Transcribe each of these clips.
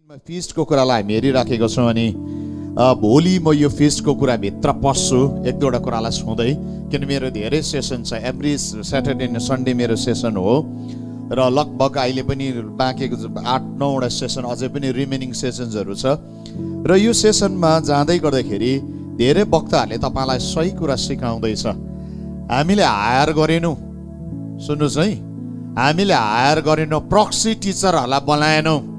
दिनमा फिस्टको कुरालाई हामी हेरिराखेको छौँ अनि भोलि म यो फिस्टको कुरा भित्र पस्छु एक दुईवटा कुरालाई छुँदै, किन मेरो धेरै सेसन छ। एभ्री स्याटरडे एन्ड सन्डे मेरो सेसन हो र लगभग अहिले पनि बाँकेको 8-9वटा सेसन अझै पनि रिमेनिङ सेसन्सहरू छ र यो सेसनमा जाँदै गर्दाखेरि धेरै वक्ताहरूले तपाईँलाई सही कुरा सिकाउँदैछ। हामीले हायर गरेनौँ, सुन्नुहोस् है, हामीले हायर गरेनौँ, प्रक्सी टिचरहरूलाई बनाएनौँ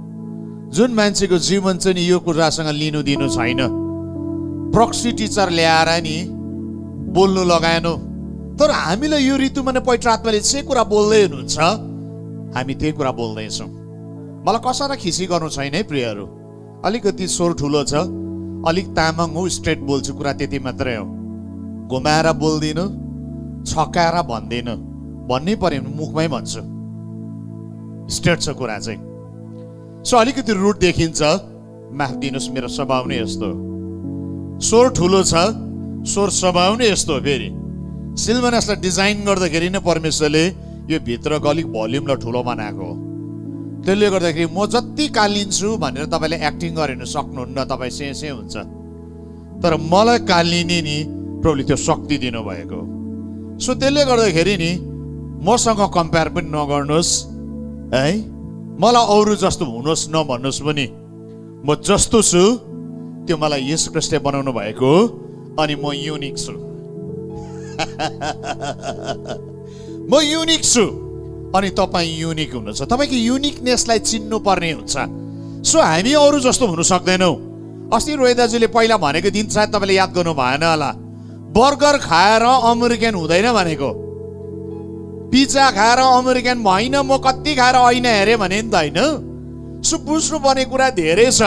जुन मान्छेको जीवन चाहिँ नि यो कुरासँग लिनु दिनु छैन। प्रक्सी टिचर ल्याएर नि बोल्नु लगाएनौँ, तर हामीलाई यो ऋतुमा नै पवित्र आत्माले जे कुरा बोल्दै हुनुहुन्छ हामी त्यही कुरा बोल्दैछौँ। मलाई कसैलाई खिसी गर्नु छैन है प्रियहरू, अलिकति स्वर ठुलो छ, अलिक तामाङ हो, स्ट्रेट बोल्छु, कुरा त्यति मात्रै हो। घुमाएर बोल्दिनँ, छकाएर भन्दिनँ, भन्नै पर्यो भने मुखमै भन्छु, स्ट्रेट छ कुरा चाहिँ। सो अलिकति रुट देखिन्छ, माफ दिनुहोस्, मेरो स्वभाव नै यस्तो। स्वर ठुलो छ, स्वर स्वभाव नै यस्तो हो। फेरि सिल्भनासलाई डिजाइन गर्दाखेरि नै परमेश्वरले यो भित्रको अलिक भोल्युमलाई ठुलो बनाएको हो। त्यसले गर्दाखेरि म जति कालिन्छु भनेर तपाईँले एक्टिङ गरिनु सक्नुहुन्न, तपाईँ से हुन्छ, तर मलाई कालिने नि प्रभुले त्यो शक्ति दिनुभएको। सो त्यसले गर्दाखेरि नि मसँग कम्पेयर पनि नगर्नुहोस् है, मलाई अरू जस्तो हुनुहोस् नभन्नुहोस् पनि, म जस्तो छु त्यो मलाई येशू ख्रीष्टले बनाउनु भएको अनि म युनिक छु। म युनिक छु अनि तपाईँ युनिक हुनुहुन्छ, तपाईँको युनिकनेसलाई चिन्नु पर्ने हुन्छ। सो हामी अरू जस्तो हुन सक्दैनौँ। अस्ति रोहित दाजुले पहिला भनेको दिन सायद तपाईँले याद गर्नु भएन होला, बर्गर खाएर अमेरिकन हुँदैन भनेको, पिज्जा खाएर अमेरिकन होइन, म कति खाएर ऐना हेरेँ भने नि त होइन। सो बुझ्नुपर्ने कुरा धेरै छ।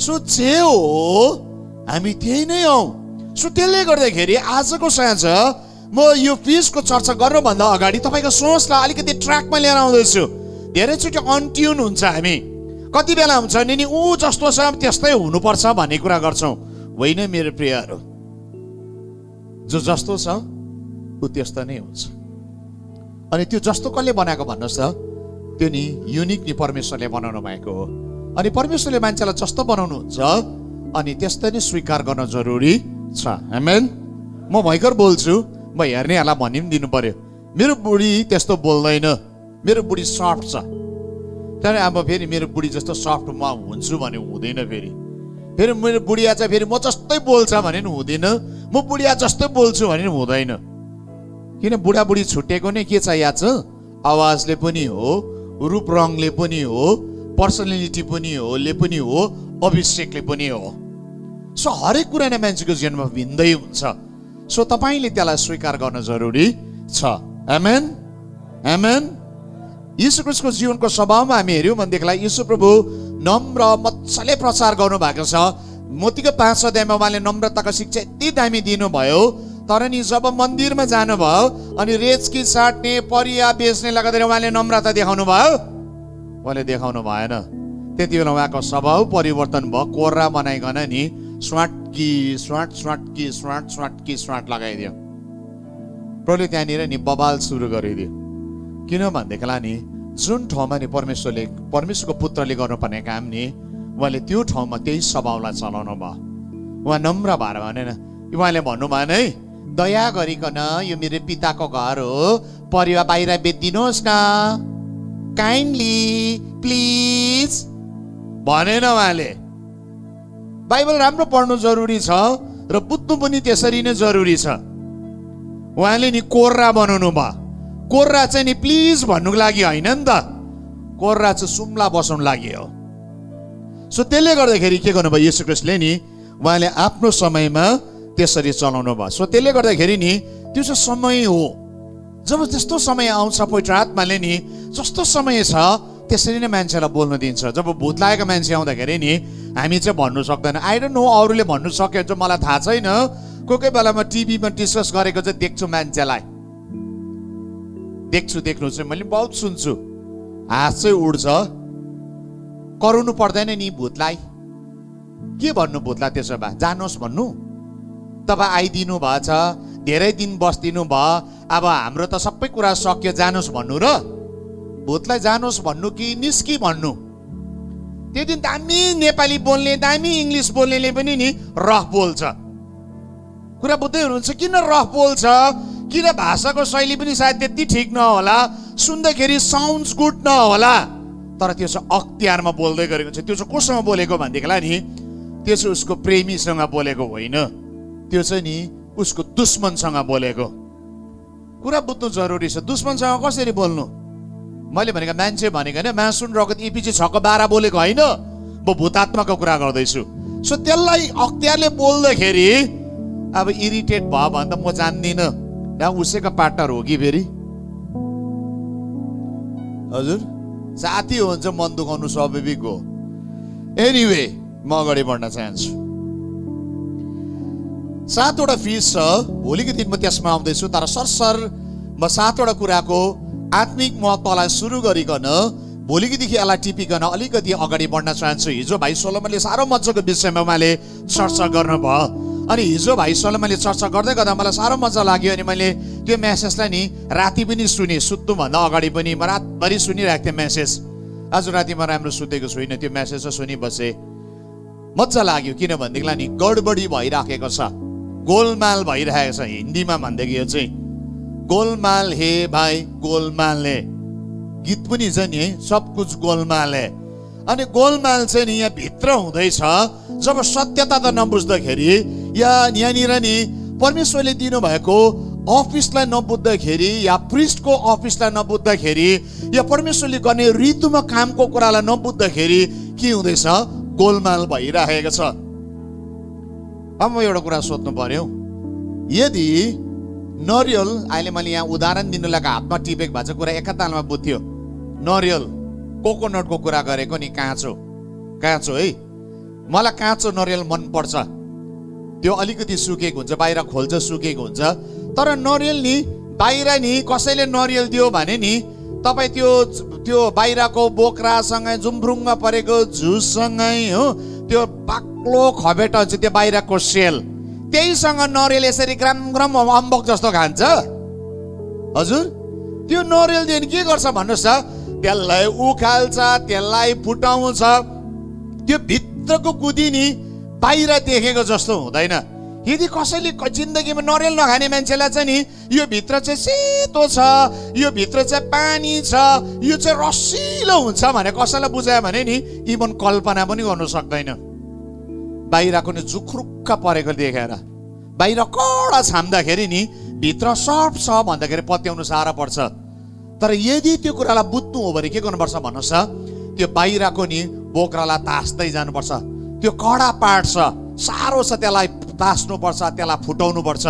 सो जे हो हामी त्यही नै हौ। सो त्यसले गर्दाखेरि आजको साँझ म यो फिस्टको चर्चा गर्नुभन्दा अगाडि तपाईँको सोचलाई अलिकति ट्र्याकमा लिएर आउँदैछु। धेरैचोटि अनट्युन हुन्छ हामी, कति बेला हुन्छ नि ऊ जस्तो छ त्यस्तै हुनुपर्छ भन्ने कुरा गर्छौँ। होइन मेरो प्रियहरू, जो जस्तो छ ऊ त्यस्तो नै हुन्छ। अनि त्यो जस्तो कसले बनाएको भन्नुहोस् त, त्यो नि युनिक नि परमेश्वरले बनाउनु भएको हो। अनि परमेश्वरले मान्छेलाई जस्तो बनाउनुहुन्छ अनि त्यस्तै नै स्वीकार गर्न जरुरी छ। आमेन। म भयङ्कर बोल्छु, म हेर्नेहरूलाई भनि पनि दिनु पर्यो, मेरो बुढी त्यस्तो बोल्दैन, मेरो बुढी सफ्ट छ। तर अब फेरि मेरो बुढी जस्तो सफ्ट म हुन्छु भने हुँदैन। फेरि मेरो बुढिया चाहिँ फेरि म जस्तै बोल्छ भने नि हुँदैन, म बुढिया जस्तै बोल्छु भने नि हुँदैन। किन बुढाबुढी छुट्टेको नै के छ याद छ, आवाजले पनि हो, रूप रङले पनि हो, पर्सनालिटी पनि हो, ले पनि हो, अभिषेकले पनि हो। सो हरेक कुरा नै मान्छेको जीवनमा भिन्दै हुन्छ। सो तपाईँले त्यसलाई स्वीकार गर्न जरुरी छ। आमेन, आमेन। यीशु ख्रीष्टको जीवनको स्वभावमा हामी हेऱ्यौँ भनेदेखिलाई यीशु प्रभु नम्र मजाले प्रचार गर्नु भएको छ। मोतीको 5 अध्यायमा उहाँले नम्रताको शिक्षा यति दामी दिनुभयो, तर नि जब मन्दिरमा जानुभयो अनि रेचकी साट्ने परिया बेच्ने लगाएर उहाँले नम्रता देखाउनु भयो, उहाँले देखाउनु भएन। त्यति बेला उहाँको स्वभाव परिवर्तन भयो, कोर्रा बनाइकन नि स्वाट लगाइदियो। प्रभुले त्यहाँनिर नि बवाल सुरु गरिदियो। किन भनेदेखिलाई नि जुन ठाउँमा नि परमेश्वरको पुत्रले गर्नुपर्ने काम नि उहाँले त्यो ठाउँमा त्यही स्वभावलाई चलाउनु भयो। उहाँ नम्र भएर भनेन, उहाँले भन्नु भएन है दया गरिकन यो मेरो पिताको घर हो, परिवार बाहिर बेचिदिनुहोस् न, काइन्डली प्लिज भनेन उहाँले। बाइबल राम्रो पढ्नु जरुरी छ र बुझ्नु पनि त्यसरी नै जरुरी छ। उहाँले नि कोर्रा बनाउनु भयो। कोर्रा चाहिँ नि प्लिज भन्नुको लागि होइन नि त, कोर्रा चाहिँ सुम्ला बसाउनु लागि हो। सो त्यसले गर्दाखेरि के गर्नुभयो यीशु ख्रीष्टले नि उहाँले आफ्नो समयमा त्यसरी चलाउनु भयो। सो त्यसले गर्दाखेरि नि त्यो चाहिँ समय हो। जब त्यस्तो समय आउँछ पवित्र आत्माले नि जस्तो समय छ त्यसरी नै मान्छेलाई बोल्न दिन्छ। जब भूत लागेको मान्छे आउँदाखेरि नि हामी चाहिँ भन्नु सक्दैन, आई डोन्ट नो अरूले भन्नु सक्यो जो मलाई थाहा छैन। कोही बेला म टिभीमा डिस्कस गरेको चाहिँ देख्छु, मान्छेलाई देख्नु चाहिँ मैले बहुत सुन्छु, हात चाहिँ उड्छ। कराउनु पर्दैन नि भूतलाई, के भन्नु भूतलाई, त्यसो भए जानुहोस् भन्नु। तपाईँ आइदिनु भएछ, धेरै दिन बस्दिनु भयो, अब हाम्रो त सबै कुरा सक्यो, जानुहोस् भन्नु र भूतलाई जानुहोस् भन्नु कि निस्की भन्नु? त्यो दिन दामी नेपाली बोल्ने, दामी इङ्ग्लिस बोल्नेले पनि नि रफ बोल्छ। कुरा बुझ्दै हुनुहुन्छ? किन रफ बोल्छ? किन भाषाको शैली पनि सायद त्यति ठिक नहोला, सुन्दाखेरि साउन्ड्स गुड नहोला, तर त्यो चाहिँ अख्तियारमा बोल्दै गरेको छ। त्यो चाहिँ कोसँग बोलेको भनेदेखिलाई नि, त्यो चाहिँ उसको प्रेमीसँग बोलेको होइन, त्यो चाहिँ नि उसको दुश्मनसँग बोलेको। कुरा बुझ्नु जरुरी छ। दुश्मनसँग कसरी बोल्नु? मैले भनेको मान्छे भनेको होइन, मासुन रगत इपिजी 6:12 बोलेको होइन, म भूतात्माको कुरा गर्दैछु। सो त्यसलाई अख्तियारले बोल्दाखेरि अब इरिटेट भयो भने त म जान्दिनँ उसैको पार्टनर हो कि फेरि। हजुर साथी हुन्छ, मन दुखाउनु स्वाभाविक हो। एनिवे म अगाडि बढ्न चाहन्छु। 7वटा फिस छ, भोलिको दिन म त्यसमा आउँदैछु, तर सरसर म 7वटा कुराको आत्मिक महत्त्वलाई सुरु गरिकन भोलिदेखि यसलाई टिपिकन अलिकति अगाडि बढ्न चाहन्छु। हिजो भाइ सोलोमनले साह्रो मजाको विषयमा उहाँले चर्चा गर्नुभयो, अनि हिजो भाइ सोलोमनले चर्चा गर्दै गर्दा मलाई साह्रो मजा लाग्यो। अनि मैले त्यो मेसेजलाई नि राति पनि सुने, सुत्नुभन्दा अगाडि पनि म रातभरि सुनिरहेको थिएँ मेसेज। आज राति म राम्रो सुतेको छुइनँ, त्यो मेसेज सुनिबसेँ, मजा लाग्यो। किनभनेदेखिलाई नि गडबडी भइराखेको छ, गोलमाल भइरहेको छ। हिन्दीमा भनेदेखि यो चाहिँ गोलमाल हे भाइ गोलमाल है, गीत पनि छ नि है, सब कुछ गोलमाल है। अनि गोलमाल चाहिँ नि यहाँ भित्र हुँदैछ जब सत्यता त नबुझ्दाखेरि, या यहाँनिर नि परमेश्वरले दिनुभएको अफिसलाई नबुझ्दाखेरि, या प्रिस्टको अफिसलाई नबुझ्दाखेरि, या परमेश्वरले गर्ने ऋतुमा कामको कुरालाई नबुझ्दाखेरि के हुँदैछ? गोलमाल भइरहेको छ। अब म एउटा कुरा सोध्नु पर्यो, यदि नरियल, अहिले मैले यहाँ उदाहरण दिनुलाई हातमा टिपेको भए चाहिँ कुरा एकतालमा बुझ्थ्यो। नरियल कोकोनटको कुरा गरेको नि, काँचो काँचो है, मलाई काँचो नरियल मनपर्छ। त्यो अलिकति सुकेको हुन्छ, बाहिर खोल्छ सुकेको हुन्छ, तर नरियल नि बाहिर नि कसैले नरियल दियो भने नि तपाईँ त्यो बाहिरको बोक्रासँग जुम्ब्रुङ्ग परेको झुससँगै हो, त्यो बाक्लो खबेट हुन्छ त्यो बाहिरको सेल, त्यहीसँग नरियल यसरी ग्राम ग्राम अम्बक जस्तो खान्छ। हजुर त्यो नरियल दियो भने के गर्छ भन्नुहोस् त? त्यसलाई उखाल्छ, त्यसलाई फुटाउँछ, त्यो भित्रको गुदी नि बाहिर देखेको जस्तो हुँदैन। यदि कसैले जिन्दगीमा नरियल नखाने मान्छेलाई चाहिँ नि यो भित्र चाहिँ सेतो छ, यो भित्र चाहिँ पानी छ, यो चाहिँ रसिलो हुन्छ भने कसैलाई बुझायो भने नि इभन कल्पना पनि गर्नु सक्दैन। बाहिरको नि जुख्रुक्क परेको देखेर, बाहिर कडा छाम्दाखेरि नि भित्र सफ्ट छ भन्दाखेरि पत्याउनु साह्रो पर्छ। तर यदि त्यो कुरालाई बुझ्नु हो भने के गर्नुपर्छ भन्नुहोस् त? त्यो बाहिरको नि बोक्रालाई तास्दै जानुपर्छ। त्यो कडा पार्ट छ, साह्रो छ, त्यसलाई तास्नुपर्छ, त्यसलाई फुटाउनु पर्छ।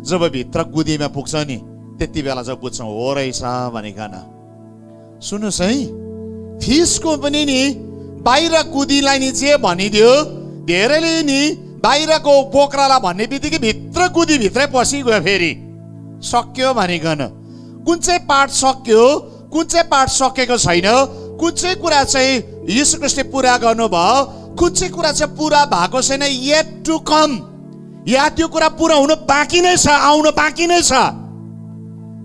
जब भित्र गुदीमा पुग्छ नि त्यति बेला चाहिँ बुझ्छौँ हो रहेछ भनिकन। सुन्नुहोस् है, फिसको पनि नि बाहिर गुदीलाई नि जे भनिदियो, धेरैले नि बाहिरको बोक्रालाई भन्ने बित्तिकै भित्र गुदी भित्रै पसिगयो, फेरि सक्यो भनिकन। कुन चाहिँ पार्ट सक्यो, कुन चाहिँ पार्ट सकेको छैन, कुन चाहिँ कुरा चाहिँ यीशु ख्रीष्टले पुरा गर्नुभयो, कुन चाहिँ कुरा चाहिँ पुरा भएको छैन, येट टु कम, या त्यो कुरा पुरा हुनु बाँकी नै छ, आउनु बाँकी नै छ,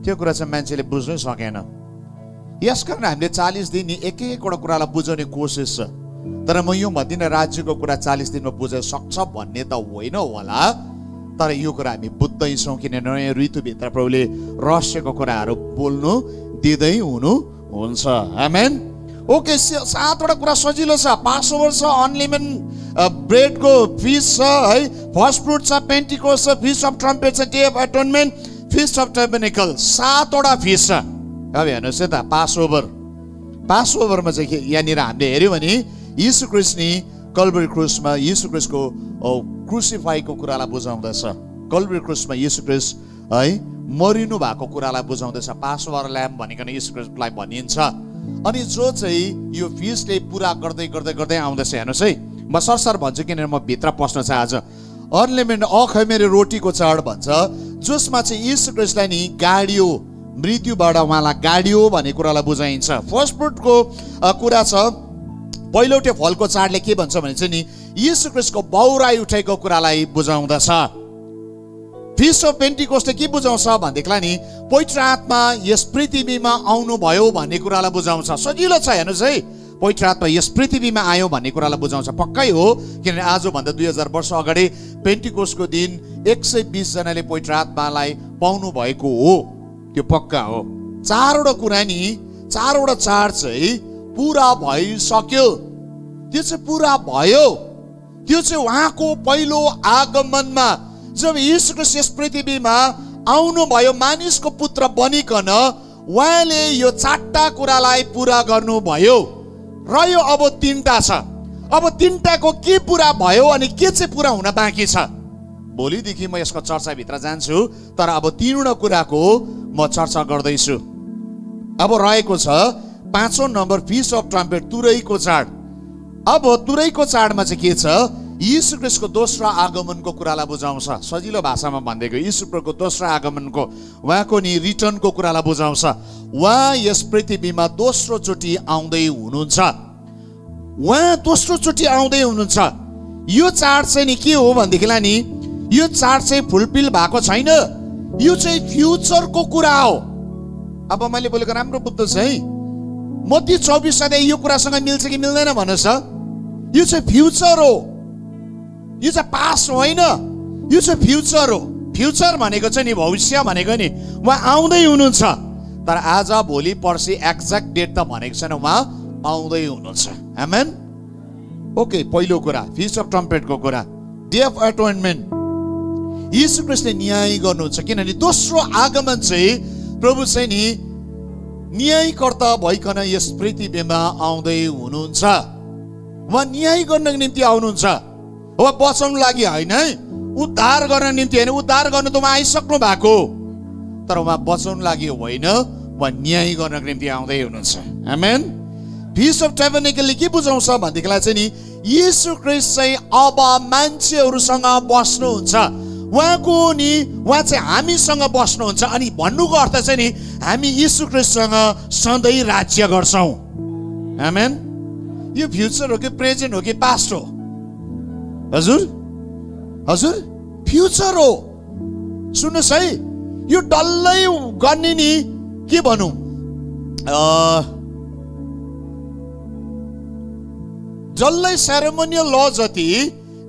त्यो कुरा चाहिँ मान्छेले बुझ्नै सकेन। यसकारण हामीले 40 दिन एक एकवटा कुरालाई बुझाउने कोसिस छ। तर म यो भन्दिनँ राज्यको कुरा 40 दिनमा बुझ्न सक्छ भन्ने त होइन होला, तर यो कुरा हामी बुझ्दैछौँ किन नयाँ ऋतुभित्र प्रभुले रहस्यको कुराहरू बोल्नु दिँदै हुनु हुन्छ। आमेन। ओके, 7वटा कुरा सजिलो छ। पासओभर छ, अनलिमिटेड ब्रेडको फिस्ट छ है, फर्स्ट फ्रुट छ, पेन्टिकोस्ट छ, फिस्ट अफ ट्रम्पेट छ, day of atonement, feast of tabernacle, 7वटा फिस्ट छ। अब हेर्नुहोस् है त, पासओभरमा चाहिँ यहाँनिर हामीले हेऱ्यौँ भने यीशु ख्रीष्ट नि कल्भरी क्रुसमा यीशु ख्रीष्टको क्रुसिफाईको कुरालाई बुझाउँदछ। कल्भरी क्रुसमा यीशु ख्रीष्ट है मरिनु भएको कुरालाई बुझाउँदछ। पासओभर ल्याम्ब भनिकन यीशु ख्रीष्टलाई भनिन्छ। अनि जो चाहिँ यो फिस्टले पुरा गर्दै गर्दै गर्दै आउँदछ। हेर्नुहोस् है, म सरसर भन्छु किनभने म भित्र पस्न चाहिँ आज अनलिमिटेड अखमेरे रोटीको चाड भन्छ, जसमा चाहिँ यीशु ख्रीष्टलाई नि गाडियो, मृत्युबाट उहाँलाई गाडियो भन्ने कुरालाई बुझाइन्छ। फर्स्ट फ्रुटको कुरा छ, पहिलोटे फलको चाडले के भन्छ भने चाहिँ नि यीशु ख्रीष्टको बौराई उठेको कुरालाई बुझाउँदछ। फिस्ट अफ पेन्टिकोस्टले के बुझाउँछ भनेदेखिलाई नि पवित्र आत्मा यस पृथ्वीमा आउनुभयो भन्ने कुरालाई बुझाउँछ। सजिलो छ, हेर्नुहोस् है, पवित्र आत्मा यस पृथ्वीमा आयो भन्ने कुरालाई बुझाउँछ। पक्कै हो, किनभने आजभन्दा 2000 वर्ष अगाडि पेन्टिकोस्टको दिन 120 जनाले पवित्र आत्मालाई पाउनु भएको हो, त्यो पक्का हो। चारवटा कुरा नि, चारवटा चाड चाहिँ पुरा भइसक्यो। त्यो चाहिँ पुरा भयो। त्यो चाहिँ उहाँको पहिलो आगमनमा जब यीशु ख्रीष्ट यस पृथ्वीमा आउनुभयो मानिसको पुत्र बनिकन, उहाँले यो चारवटा कुरालाई पुरा गर्नुभयो। रह्यो अब तीनटा छ। अब तीनटाको के पुरा भयो अनि के चाहिँ पुरा हुन बाँकी छ? भोलिदेखि म यसको चर्चाभित्र जान्छु, तर अब तीनवटा कुराको म चर्चा गर्दैछु। अब रहेको छ 5औं नम्बर फिस्ट अफ ट्रम्पेट, तुरैको चाड। अब तुरैको चाडमा चाहिँ के छ? यीशु ख्रीष्टको दोस्रो आगमनको कुरालाई बुझाउँछ। सजिलो भाषामा भन्देको यीशु ख्रीष्टको दोस्रो आगमनको, उहाँको नि रिटर्नको कुरालाई बुझाउँछ। उहाँ यस पृथ्वीमा दोस्रो चोटि आउँदै हुनुहुन्छ। उहाँ दोस्रो चोटि आउँदै हुनुहुन्छ। यो चाड चाहिँ नि के हो भनेदेखिलाई नि, यो चाड चाहिँ फुलफिल भएको छैन। यो चाहिँ फ्युचरको कुरा हो। अब मैले बोलेको राम्रो बुझ्दैछ है? मत्ती 24 अध्याय यो कुरासँग मिल्छ कि मिल्दैन भन्नुहोस् त? यो चाहिँ फ्युचर हो, यो चाहिँ पास्ट होइन, यो चाहिँ फ्युचर हो। फ्युचर भनेको चाहिँ नि भविष्य भनेको नि उहाँ आउँदै हुनुहुन्छ। तर आज भोलि पर्सि एक्ज्याक्ट डेट त भनेको छैन, उहाँ आउँदै हुनुहुन्छ। आमेन। ओके, पहिलो कुरा फिस्ट अफ ट्रम्पेटको कुरा, डे अफ एटोइन्टमेन्ट। यीशु ख्रीष्टले न्याय गर्नुहुन्छ, किनभने दोस्रो आगमन चाहिँ प्रभु चाहिँ नि न्यायकर्ता भइकन यस पृथ्वीमा आउँदै हुनुहुन्छ। उहाँ न्याय गर्नको निम्ति आउनुहुन्छ। अब बचाउनु लागि होइन है, उद्धार गर्न निम्ति होइन। उद्धार गर्नु त उहाँ आइसक्नु भएको, तर उहाँ बचाउनु लागि होइन, उहाँ न्याय गर्नको निम्ति आउँदै हुनुहुन्छ। आमेन। फिस्ट अफ ट्याबरनेकलले के बुझाउँछ भनेदेखिलाई चाहिँ नि यीशु ख्रीष्ट चाहिँ अब मान्छेहरूसँग बस्नुहुन्छ। उहाँको नि उहाँ चाहिँ हामीसँग बस्नुहुन्छ। अनि भन्नुको अर्थ चाहिँ नि हामी यीशु ख्रीष्टसँग सधैँ राज्य गर्छौँ। आमेन। यो फ्युचर हो कि प्रेजेन्ट हो कि पास्ट हो? हजुर हजुर फ्युचर हो। सुन्नुहोस् है, यो डल्लै गर्ने नि के भनौँ, जसलाई सेरेमोनियल ल जति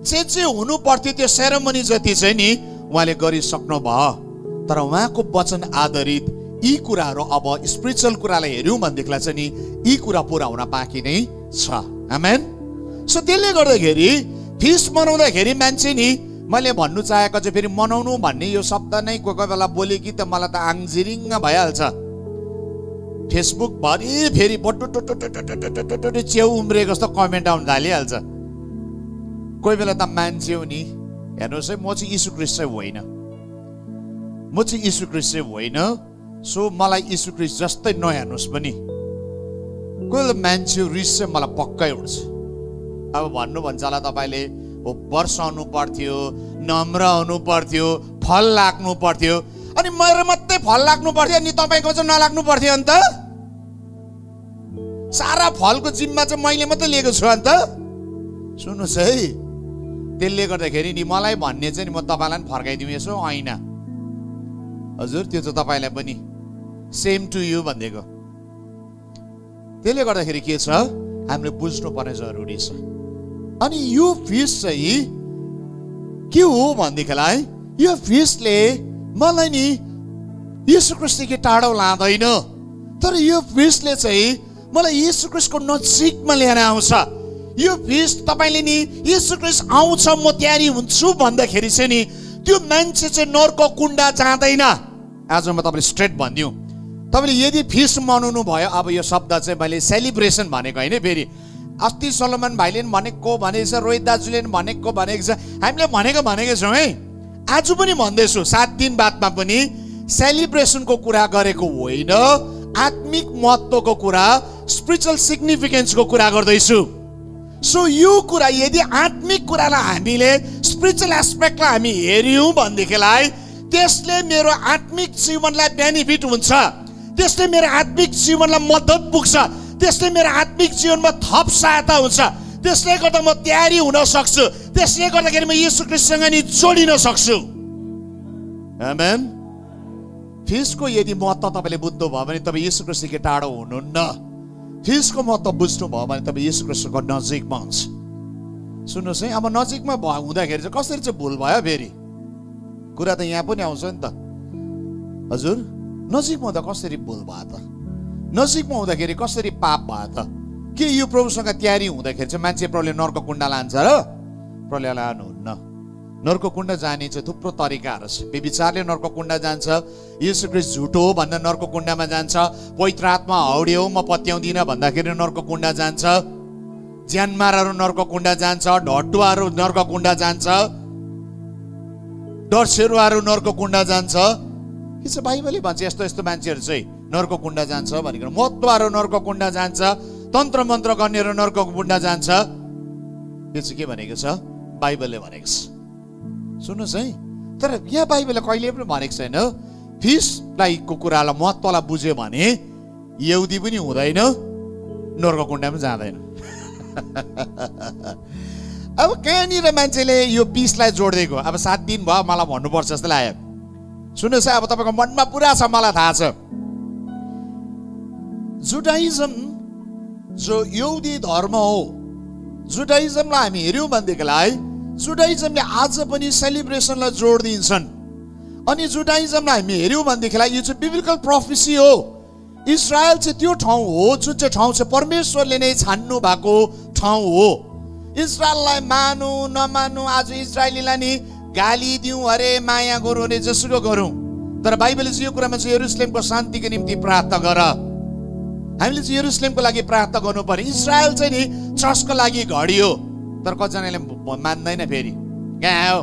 जे हुनु पर्थ्यो त्यो सेरेमनी जति चाहिँ नि उहाँले गरिसक्नु भयो। तर उहाँको वचन आधारित यी कुराहरू अब स्पिरिचुअल कुरालाई हेऱ्यौँ भनेदेखिलाई चाहिँ नि यी कुरा पुरा हुन बाँकी नै छ। आमेन। सो त्यसले गर्दाखेरि फिस्ट मनाउँदाखेरि मान्छे नि, मैले भन्नु चाहेको चाहिँ फेरि मनाउनु भन्ने यो शब्द नै कोही कोही बेला बोले कि त मलाई त आङजिरिङ्ग भइहाल्छ। फेसबुक भरि फेरि बटुटुटुटुटुटुटुटु च्याउ उम्रेको जस्तो कमेन्ट आउन थालिहाल्छ। कोही बेला त मान्छे हो नि, हेर्नुहोस् है, म चाहिँ यीशु ख्रीष्ट चाहिँ होइन, म चाहिँ यीशु ख्रीष्ट चाहिँ होइन। सो मलाई यीशु ख्रीष्ट जस्तै नहेर्नुहोस् पनि। कोही बेला मान्छे रिस चाहिँ मलाई पक्कै हुन्छ। अब भन्नु भन्छ होला तपाईँले, हो वर्षाउनु पर्थ्यो, नम्र हुनु पर्थ्यो, फल लाग्नु पर्थ्यो। अनि मेरो मात्रै फल लाग्नु पर्थ्यो अनि तपाईँको चाहिँ नलाग्नु पर्थ्यो? अन्त सारा फलको जिम्मा चाहिँ मैले मात्रै लिएको छु अन्त? सुन्नुहोस् है, त्यसले गर्दाखेरि नि मलाई भन्ने चाहिँ नि म तपाईँलाई पनि फर्काइदिउँ यसो ऐना। हजुर त्यो चाहिँ तपाईँलाई पनि सेम टु यु भनिदिएको। त्यसले गर्दाखेरि के छ, हामीले बुझ्नुपर्ने जरुरी छ। अनि यो फिस्ट चाहिँ के हो भनेदेखिलाई, यो फिस्टले मलाई नि यीशु ख्रीष्टदेखि टाढो लाँदैन, तर यो फिस्टले चाहिँ मलाई यीशु ख्रीष्टको नजिकमा लिएर आउँछ। यो फिस्ट तपाईँले नि यीशु ख्रीष्ट आउँछ म तयारी हुन्छु भन्दाखेरि चाहिँ नि त्यो मान्छे चाहिँ नर्क कुण्डा जाँदैन। आज म तपाईँले स्ट्रेट भनिदिउँ, तपाईँले यदि फिस्ट मनाउनु भयो, अब यो शब्द चाहिँ मैले सेलिब्रेसन भनेको होइन, फेरि अस्ति सोलोमन भाइले पनि भनेको भनेको छ, रोहित दाजुले पनि भनेको छ, हामीले भनेको छौँ है। आज पनि भन्दैछु, 7 दिन बादमा पनि सेलिब्रेसनको कुरा गरेको होइन, आत्मिक महत्त्वको कुरा, स्पिरिचुअल सिग्निफिकेन्सको कुरा गर्दैछु। सो यो कुरा यदि आत्मिक कुरालाई हामीले स्पिरिचुअल एस्पेक्टलाई हामी हेऱ्यौँ भनेदेखिलाई त्यसले मेरो आत्मिक जीवनलाई बेनिफिट हुन्छ, त्यसले मेरो आत्मिक जीवनलाई मद्दत पुग्छ, त्यसले मेरो आत्मिक जीवनमा थप सहायता हुन्छ। त्यसले गर्दा म तयारी हुन सक्छु, त्यसले गर्दाखेरि म यीशु ख्रीष्टसँग नि जोडिन सक्छु। आमेन। फिस्टको यदि महत्त्व तपाईँले बुझ्नु भयो भने तपाईँ यीशु ख्रीष्टदेखि टाढो हुनुहुन्न। फिसको महत्त्व बुझ्नुभयो भने तपाईँ येशू ख्रीष्टको नजिकमा हुन्छ। सुन्नुहोस् है, अब नजिकमा हुँदाखेरि चाहिँ कसरी चाहिँ भुल भयो फेरि? कुरा त यहाँ पनि आउँछ नि त। हजुर, नजिकमा हुँदा कसरी भुल भयो त? नजिकमा हुँदाखेरि कसरी पाप भयो त? के यो प्रभुसँग तयारी हुँदाखेरि चाहिँ मान्छे प्रभुले नर्क कुण्ड लान्छ र? प्रभुले लानुहुन्न। नर्क कुण्ड जाने चाहिँ थुप्रो तरिकाहरू छ। व्यभिचारले नर्क कुण्ड जान्छ, येशू ख्रीष्ट झुटो हो भन्दा नर्क कुण्डमा जान्छ, पवित्र आत्मा हौड्यो म पत्याउँदिन भन्दाखेरि नर्क कुण्ड जान्छ, ज्यानमारहरू नर्क कुण्ड जान्छ, ढटुवाहरू नर्क कुण्ड जान्छ, डरसेरुवाहरू नर्क कुण्ड जान्छ। के चाहिँ बाइबलले भन्छ यस्तो यस्तो मान्छेहरू चाहिँ नर्क कुण्ड जान्छ भनेर। महत्त्वहरू नर्क कुण्ड जान्छ, तन्त्र मन्त्र गर्नेहरू नर्क कुण्ड जान्छ। यो चाहिँ के भनेको छ? बाइबलले भनेको छ। सुन्नुहोस् है, तर यहाँ बाइबलले कहिले पनि भनेको छैन फिसलाई को कुरालाई महत्त्वलाई बुझ्यो भने यहुदी पनि हुँदैन, नर्क कुण्डमा जाँदैन। अब कहाँनिर मान्छेले यो पिसलाई जोडिदिएको? अब 7 दिन भयो मलाई भन्नुपर्छ जस्तो लाग्यो। सुन्नुहोस् है, अब तपाईँको मनमा पुरा छ, मलाई थाहा छ। जुडाइजम जो यहुदी धर्म हो, जुडाइजमलाई हामी हेऱ्यौँ भनेदेखिलाई जुडाइजमले आज पनि सेलिब्रेसनलाई जोड दिन्छन्। अनि जुडाइजमलाई हामी हेऱ्यौँ भनेदेखिलाई यो चाहिँ बिब्लिकल प्रोफेसी हो। इजरायल चाहिँ त्यो ठाउँ हो जुन चाहिँ ठाउँ चाहिँ परमेश्वरले नै छान्नु भएको ठाउँ हो। इजरायललाई मानु नमानु, आज इजरायलीलाई नि गाली दिउँ अरे माया गरौँ अरे जसुको गरौँ, तर बाइबलले चाहिँ यो कुरामा चाहिँ यरुसलेमको शान्तिको निम्ति प्रार्थना गर। हामीले चाहिँ यरुसलेमको लागि प्रार्थना गर्नु पर्यो। इजरायल चाहिँ नि चर्चको लागि घडियो, तर कतिजनाले मान्दैन। फेरि कहाँ हो,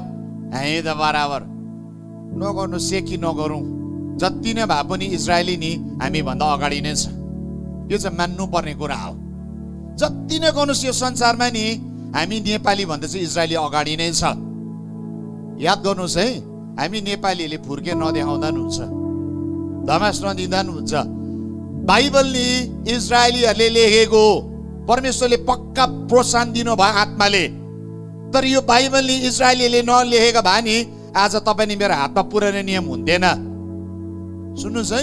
हामी त बराबर नगर्नु सेकी नगरौँ, जति नै भए पनि इजरायली नि हामीभन्दा अगाडि नै छ। यो चाहिँ मान्नुपर्ने कुरा हो। जति नै गर्नुहोस् यो संसारमा नि हामी नेपाली भन्दा चाहिँ इजरायली अगाडि नै छ। याद गर्नुहोस् है, हामी नेपालीहरूले फुर्के नदेखाउँदा पनि हुन्छ, धमास नदिँदा पनि हुन्छ। बाइबल नि इजरायलीहरूले लेखेको, परमेश्वरले पक्का प्रोत्साहन दिनुभयो आत्माले। तर यो बाइबल नि इजरायलीले नलेखेको भए नि आज तपाईँ नि मेरो हातमा पुरानो नियम हुन्थेन। सुन्नुहोस् है,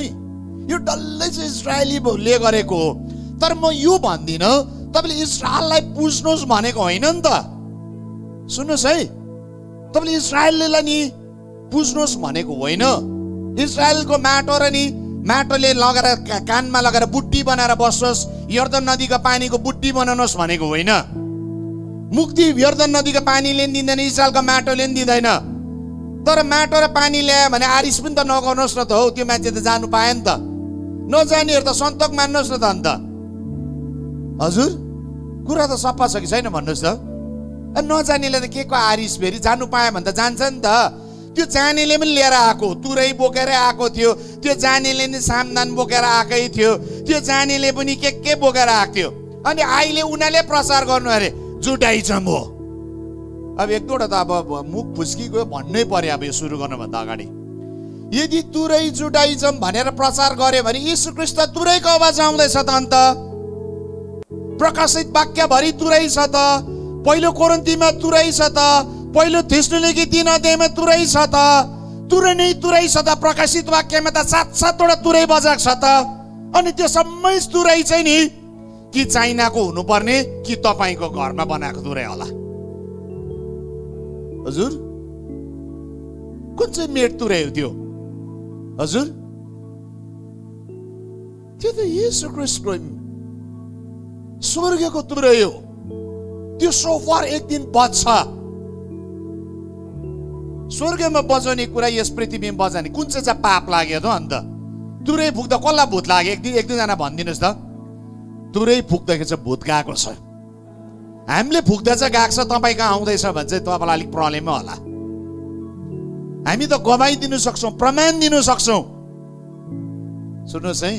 यो डल्लै चाहिँ इजरायलीले गरेको हो। तर म यो भन्दिनँ तपाईँले इजरायललाई पुज्नुहोस् भनेको होइन नि त। सुन्नुहोस् है, तपाईँले इजरायललाई नि पुज्नुहोस् भनेको होइन। इजरायलको माटो र नि माटोले लगेर कानमा लगेर बुट्टी बनाएर बस्नुहोस्, यर्दन नदीको पानीको बुट्टी बनाउनुहोस् भनेको होइन। मुक्ति यर्दन नदीको पानीले नि दिँदैन, इजरायलको माटोले नि दिँदैन। तर माटो र पानी ल्यायो भने आरिस पनि त नगर्नुहोस् न त हौ, त्यो मान्छे त जानु पायो नि त। नजानेहरू त सन्तोक मान्नुहोस् न त अन्त। हजुर, कुरा त सफा छ कि छैन भन्नुहोस् त? नजानेले त के को आरिस? फेरि जानु पायो भने त जान्छ नि त। त्यो जानेले पनि लिएर आएको, तुरै बोकेर आएको थियो, त्यो जानेले नि सामदान बोकेर आएकै थियो, त्यो जानेले पनि के बोकेर आएको थियो। अनि अहिले उनीहरूले प्रचार गर्नु अरे जुडाइजम हो। अब एक दुईवटा त अब मुख फुस्की गयो भन्नै पर्यो। अब यो सुरु गर्नुभन्दा अगाडि यदि तुरै जुडाइजम भनेर प्रचार गर्यो भने यीशु ख्रीष्ट तुरैको आवाज आउँदैछ त अन्त। प्रकाशित वाक्यभरि तुरै छ त, पहिलो कोरिन्थीमा तुरै छ त, पहिलो थेसलोनिके 3 अध्यायमा तुरै छ त, तुरै नै तुरै छ त। प्रकाशित वाक्यमा त 7-7वटा तुरै बजाएको छ त। अनि त्यो सबै तुरै चाहिँ नि कि चाइनाको हुनुपर्ने कि तपाईँको घरमा बनाएको तुरै होला? हजुर, कुन चाहिँ मेड तुरै हो त्यो? हजुर, त्यो त येशू ख्रीष्टको स्वर्गको तुरै हो। त्यो सोफर एक दिन बज्छ। स्वर्गमा बजाउने कुरा यस पृथ्वीमा बजाउने कुन चाहिँ पाप लाग्यो त अन्त? तुरै फुक्दा कसलाई भूत लाग्यो? एक दुईजना भनिदिनुहोस् त। तुरै फुक्दाखेरि चाहिँ भूत गएको छ। हामीले फुक्दा चाहिँ गएको छ, तपाईँ कहाँ आउँदैछ भने चाहिँ तपाईँलाई अलिक प्रब्लमै होला। हामी त गवाइदिनु सक्छौँ, प्रमाण दिनु सक्छौँ। सुन्नुहोस् है,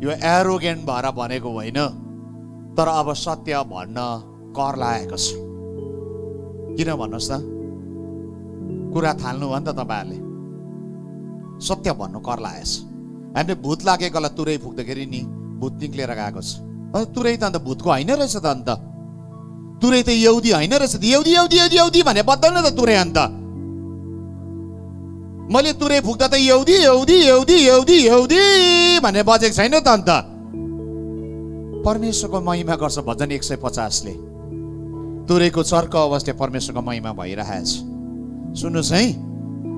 यो एरोगेन्ट भएर भनेको होइन, तर अब सत्य भन्न कर लागेको छ। किन भन्नुहोस् त? कुरा थाल्नु भयो नि त तपाईँहरूले। सत्य भन्नु कर लागेको छ। हामीले भूत लागेकोलाई तुरै फुक्दाखेरि नि भूत निक्लेर गएको छ। तुरै त अन्त भूतको होइन रहेछ त अन्त। तुरै त यहुदी होइन रहेछ त। यहुदी यहुदी यहुदी यहुदी भने बद्दैन त तुरै अन्त। मैले तुरै फुक्दा त यहुदी यहुदी यहुदी यहुदी यहुदी भने बजेको छैन त अन्त। परमेश्वरको महिमा गर्छ। भजन 150 ले तुरेको चर्को अवस्था परमेश्वरको महिमा भइरहेछ। सुन्नुहोस् है,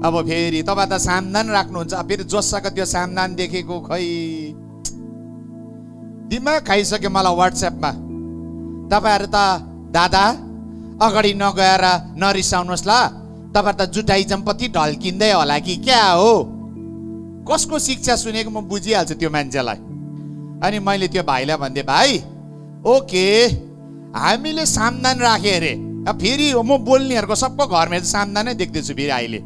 अब फेरि तपाईँ त सामदान राख्नुहुन्छ, फेरि जोसाको त्यो सामदान देखेको खै दिमाग खाइसक्यो मलाई। व्हाट्सएपमा तपाईँहरू त दादा अगाडि नगएर नरिसाउनुहोस् ल, तपाईँ त जुटाइजम पति ढल्किँदै होला कि क्या हो? कसको शिक्षा सुनेको म बुझिहाल्छु त्यो मान्छेलाई। अनि मैले त्यो भाइलाई भन्दै, भाइ ओके हामीले सामदान राखे अरे, फेरि म बोल्नेहरूको सबको घरमा सामदानै देख्दैछु फेरि अहिले।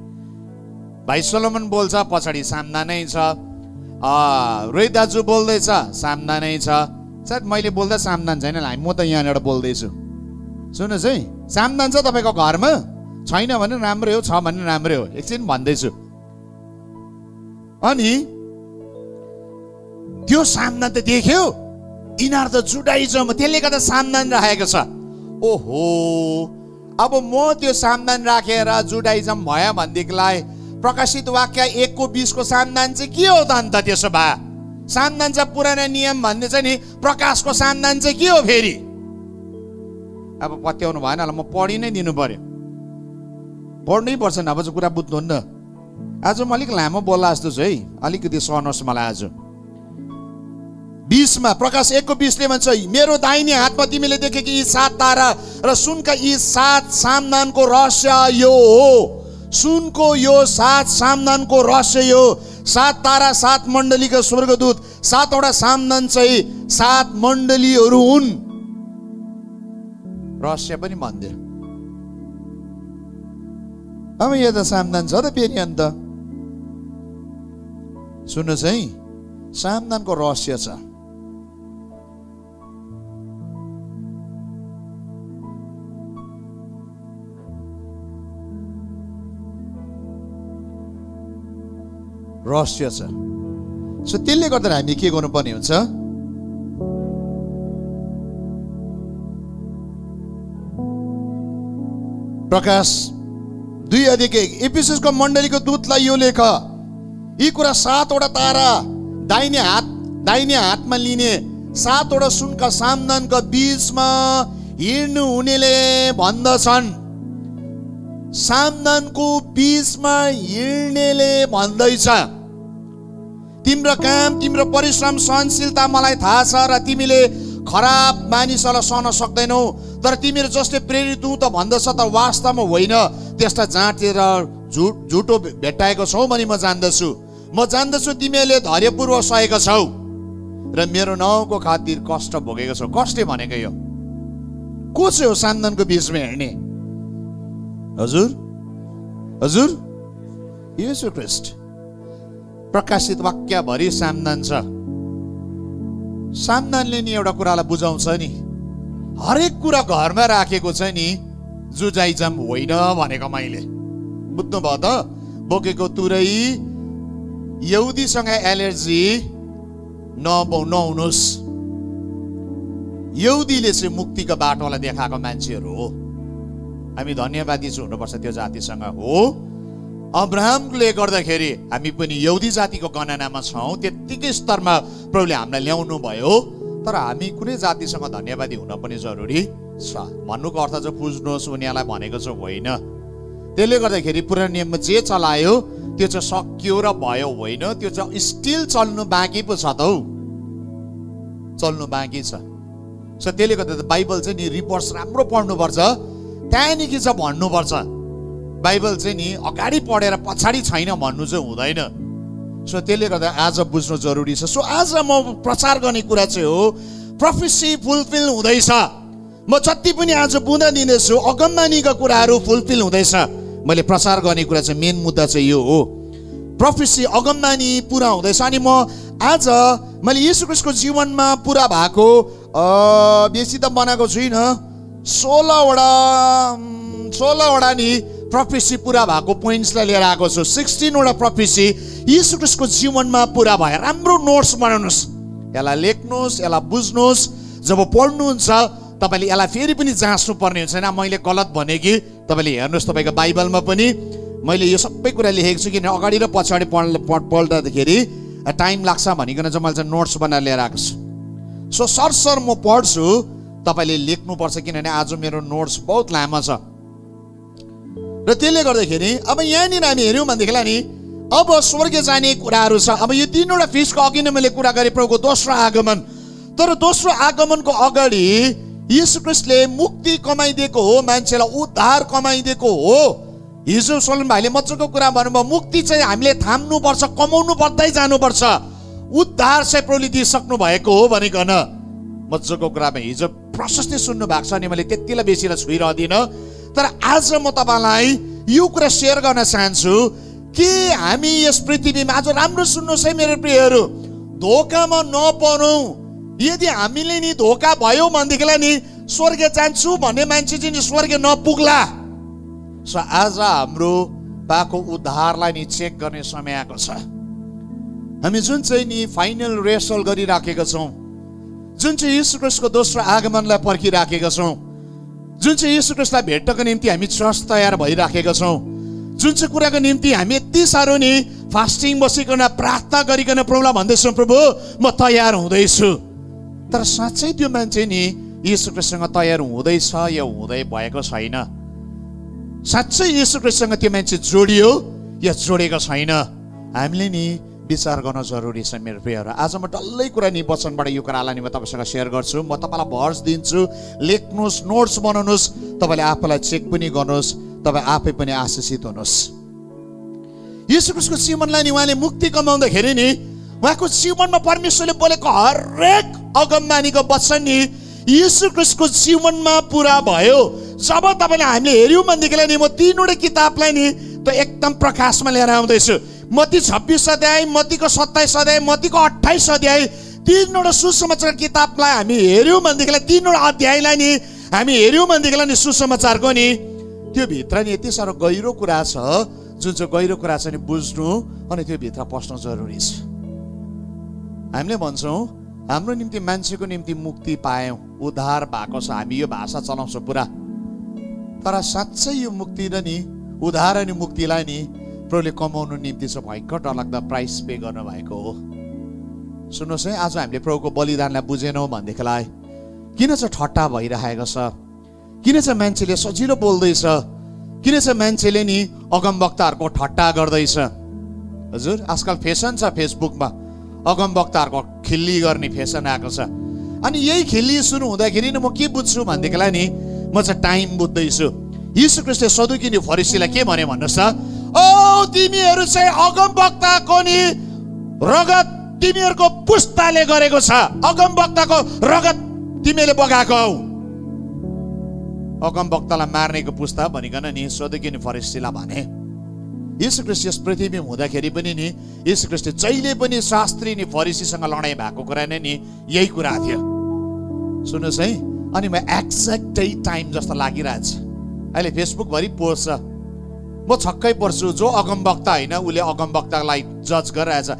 भाइ सोलोमन बोल्छ पछाडि सामदानै छ, रोहित दाजु बोल्दैछ सामदानै छ, सायद मैले बोल्दा सामदान छैन, म त यहाँबाट बोल्दैछु। सुन्नुहोस् है, सामदान छ तपाईँको घरमा? छैन भने राम्रै हो, छ भने राम्रै हो, एकछिन भन्दैछु। अनि त्यो सामदान त देख्यो, यिनीहरू त जुडाइजम, त्यसले गर्दा सामदान राखेको छ। ओहो, अब म त्यो सामदान राखेर जुडाइजम भयो भनेदेखिलाई प्रकाशित वाक्य 1:20 को सामदान चाहिँ के हो त अन्त? त्यसो भए सामदान चाहिँ पुरानो नियम भन्ने चाहिँ नि, प्रकाशको सामदान चाहिँ के हो फेरि? अब पत्याउनु भएन होला, म पढि नै दिनु पर्यो, पढ्नै पर्छ, नभए चाहिँ कुरा बुझ्नुहुन्न। आज म अलिक लामो बोल्ला जस्तो छु है, अलिकति सहनुहोस् मलाई। आज 20 मा प्रकाश 1:20 ले भन्छ, मेरो दाहिने हातमा तिमीले देखेकी यी 7 तारा र सुनका यी 7 सामदानको रहस्य यो हो। सुनको यो 7 सामदानको रहस्य यो। 7 तारा 7 मण्डलीका स्वर्गदूत, 7वटा सामदान चाहिँ 7 मण्डलीहरू हुन्। रहस्य पनि भनिदियो। अब यो त सामदान छ त फेरि अन्त। सुन्नुहोस् है, सामदानको रहस्य छ। रहस्य छ। सो त्यसले गर्दा हामी के गर्नुपर्ने हुन्छ? प्रकाश 2:1 एफिससको मण्डलीको दूतलाई यो लेख, यी कुरा 7वटा तारा दाहिने हातमा लिने 7वटा सुनका सामदानका बीचमा हिँड्नु हुनेले भन्दछन्। सामदानको बीचमा हिँड्नेले भन्दैछ, तिम्रो काम, तिम्रो परिश्रम, सहनशीलता मलाई थाहा छ र तिमीले खराब मानिसहरूलाई सहन सक्दैनौ, तर तिमीहरू जसले प्रेरित हौ त भन्दछ त वास्तवमा होइन, त्यस्ता जाँटेर झुटो भेट्टाएको छौ भनी म जान्दछु तिमीहरूले धैर्यपूर्वक सहेका छौ र मेरो नाउँको खातिर कष्ट भोगेको छौ। कष्टले भनेको यो को चाहिँ हो? सामदानको बीचमा हिँड्ने हजुर येशू ख्रीष्ट। प्रकाशित वाक्य भरि सामदान छ। सामदानले नि एउटा कुरालाई बुझाउँछ नि, हरेक कुरा घरमा राखेको छ नि, जुजाइजम होइन भनेको मैले। बुझ्नुभयो त? बोकेको तुरै यहुदीसँग एलर्जी नहुनुहोस्। यहुदीले चाहिँ मुक्तिको बाटोलाई देखाएको मान्छेहरू हो। हामी धन्यवादी चाहिँ हुनुपर्छ त्यो जातिसँग हो। अब्राहमले गर्दाखेरि हामी पनि यहुदी जातिको गणनामा छौँ, त्यत्तिकै स्तरमा प्रभुले हामीलाई ल्याउनु भयो। तर हामी कुनै जातिसँग धन्यवादी हुन पनि जरुरी छ। भन्नुको अर्थ चाहिँ पुज्नुहोस् उनीहरूलाई भनेको चाहिँ होइन। त्यसले गर्दाखेरि पुरानो नियममा जे चलायो त्यो चाहिँ सकियो र भयो होइन, त्यो चाहिँ स्टिल चल्नु बाँकी पो छ त हौ, चल्नु बाँकी छ। सो त्यसले गर्दा बाइबल चाहिँ नि रिपोर्ट्स राम्रो पढ्नुपर्छ, त्यहाँदेखि चाहिँ भन्नुपर्छ। बाइबल चाहिँ नि अगाडि पढेर पछाडि छैन भन्नु चाहिँ हुँदैन। सो त्यसले गर्दा आज बुझ्नु जरुरी छ। सो आज म प्रचार गर्ने कुरा चाहिँ हो, प्रोफेसी फुलफिल हुँदैछ। म जति पनि आज बुँदा दिँदैछु अगमबानीका कुराहरू फुलफिल हुँदैछ। मैले प्रचार गर्ने कुरा चाहिँ मेन मुद्दा चाहिँ यो हो, प्रोफेसी अगमबानी पुरा हुँदैछ। अनि म आज मैले येशू ख्रीष्टको जीवनमा पुरा भएको बेसी त बनाएको छुइनँ, 16वटा नि प्रोफेसी पुरा भएको पोइन्ट्सलाई लिएर आएको छु। 16वटा प्रोफेसी येशू ख्रीष्टको जीवनमा पुरा भयो। राम्रो नोट्स बनाउनुहोस्, यसलाई लेख्नुहोस्, यसलाई बुझ्नुहोस्। जब पढ्नुहुन्छ तपाईँले यसलाई फेरि पनि जाँच्नु पर्ने हुन्छ। न मैले गलत भने कि तपाईँले हेर्नुहोस्, तपाईँको बाइबलमा पनि मैले यो सबै कुरा लेखेको छु, किन अगाडि र पछाडि पढ्दाखेरि टाइम लाग्छ भनिकन चाहिँ मैले चाहिँ नोट्स बनाएर लिएर आएको छु। सो सरसर म पढ्छु, तपाईँले लेख्नुपर्छ, किनभने आज मेरो नोट्स बहुत लामो छ। र त्यसले गर्दाखेरि अब यहाँनिर हामी हेऱ्यौँ भनेदेखिलाई नि अब स्वर्ग जाने कुराहरू छ। अब यो तीनवटा फिसको अघि नै मैले कुरा गरेँ, प्रभुको दोस्रो आगमन। तर दोस्रो आगमनको अगाडि यीशु ख्रीष्टले मुक्ति कमाइदिएको हो, मान्छेलाई उद्धार कमाइदिएको हो। हिजो सोलन भाइले मजाको कुरा भन्नुभयो, मुक्ति चाहिँ हामीले थाम्नुपर्छ, कमाउनु पर्दै जानुपर्छ, उद्धार चाहिँ प्रभुले दिइसक्नु भएको हो भनिकन मजाको कुरामा हिजो प्रशस्तै सुन्नु भएको छ। अनि मैले त्यतिलाई बेसीलाई छुइरहदिनँ, तर आज म तपाईँलाई यो कुरा सेयर गर्न चाहन्छु कि हामी यस पृथ्वीमा आज राम्रो सुन्नुहोस् है मेरो प्रियहरू, धोकामा नपरौँ। यदि हामीले नि धोका भयो भनेदेखिलाई नि स्वर्ग जान्छु भन्ने मान्छे चाहिँ स्वर्ग नपुग्ला। सो आज हाम्रो पाएको उद्धारलाई नि चेक गर्ने समय आएको छ। हामी जुन चाहिँ नि फाइनल रेसल गरिराखेका छौँ, जुन चाहिँ यीशु ख्रीष्टको दोस्रो आगमनलाई पर्खिराखेका छौँ, जुन चाहिँ यीशु ख्रीष्टलाई भेट्नको निम्ति हामी चर्च तयार भइराखेका छौँ, जुन चाहिँ कुराको निम्ति हामी यति साह्रो नि फास्टिङ बसिकन प्रार्थना गरिकन प्रभुलाई भन्दैछौँ, प्रभु म तयार हुँदैछु। तर साँच्चै त्यो मान्छे नि यीशु ख्रीष्टसँग तयार हुँदैछ या हुँदै भएको छैन? साँच्चै यीशु ख्रीष्टसँग त्यो मान्छे जोडियो या जोडेको छैन? हामीले नि विचार गर्न जरुरी छ मेरो प्रियहरू। आज म डल्लै कुरा नि वचनबाट यो कुरालाई नि म तपाईँसँग सेयर गर्छु। म तपाईँलाई भर्स दिन्छु, लेख्नुहोस्, नोट्स बनाउनुहोस्, तपाईँले आफूलाई चेक पनि गर्नुहोस्, तपाईँ आफै पनि आशिषित हुनुहोस्। यीशु ख्रीष्टको जीवनलाई नि उहाँले मुक्ति कमाउँदाखेरि नि उहाँको जीवनमा परमेश्वरले बोलेको हरेक अगमबानीको वचन नि यीशु ख्रीष्टको जीवनमा पुरा भयो। जब तपाईँले हामीले हेऱ्यौँ भनेदेखिलाई नि म तीनवटै किताबलाई नि त एकदम प्रकाशमा लिएर आउँदैछु। मत्ती 26 अध्याय, मत्तीको 27 अध्याय, मत्तीको 28 अध्याय, तीनवटा सुसमाचार किताबलाई हामी हेऱ्यौँ भनेदेखिलाई तीनवटा अध्यायलाई नि हामी हेऱ्यौँ भनेदेखिलाई नि सुसमाचारको नि त्यो भित्र नि यति साह्रो गहिरो कुरा छ, जुन चाहिँ गहिरो कुरा छ नि बुझ्नु अनि त्यो भित्र पस्नु जरुरी छ। हामीले भन्छौँ हाम्रो निम्ति मान्छेको निम्ति मुक्ति पायौँ, उद्धार भएको छ, हामी यो भाषा चलाउँछौँ पुरा। तर साँच्चै यो मुक्ति र नि उद्धार अनि मुक्तिलाई नि प्रभुले कमाउनु निम्ति चाहिँ भयङ्कर डरलाग्दो प्राइस पे गर्नु भएको हो। सुन्नुहोस् है, आज हामीले प्रभुको बलिदानलाई बुझेनौँ भनेदेखिलाई किन चाहिँ ठट्टा भइरहेको छ, किन चाहिँ मान्छेले सजिलो बोल्दैछ, किन चाहिँ मान्छेले नि अगमवक्ताहरूको ठट्टा गर्दैछ। हजुर आजकल फेसन छ, फेसबुकमा अगमवक्ताहरूको खिल्ली गर्ने फेसन आएको छ। अनि यही खिल्ली सुरु हुँदाखेरि नि म के बुझ्छु भनेदेखिलाई नि म चाहिँ टाइम बुझ्दैछु। यीशु ख्रीष्टले सदुकी फरिसीलाई के भन्यो भन्नुहोस् त, ओ तिमीहरू चाहिँ अगमवक्ताको नि रगत तिमीहरूको पुस्ताले गरेको छ, अगमवक्ताको रगत तिमीले बगाएको हौ। अगमवक्तालाई मार्नेको पुस्ता भनिकन नि सदुकी फरिसीलाई भने। यीशु ख्रीष्ट यस पृथ्वीमा हुँदाखेरि पनि नि यीशु ख्रीष्ट जहिले पनि शास्त्री नि फरिसीसँग लडाइँ भएको कुरा नै नि यही कुरा थियो। सुन्नुहोस् है, अनि म एक्ज्याक्टै टाइम जस्तो लागिरहेछ। अहिले फेसबुकभरि पोस्ट छ, म छक्कै पर्छु। जो अगमवक्ता होइन उसले अगमवक्तालाई जज गरिरहेछ।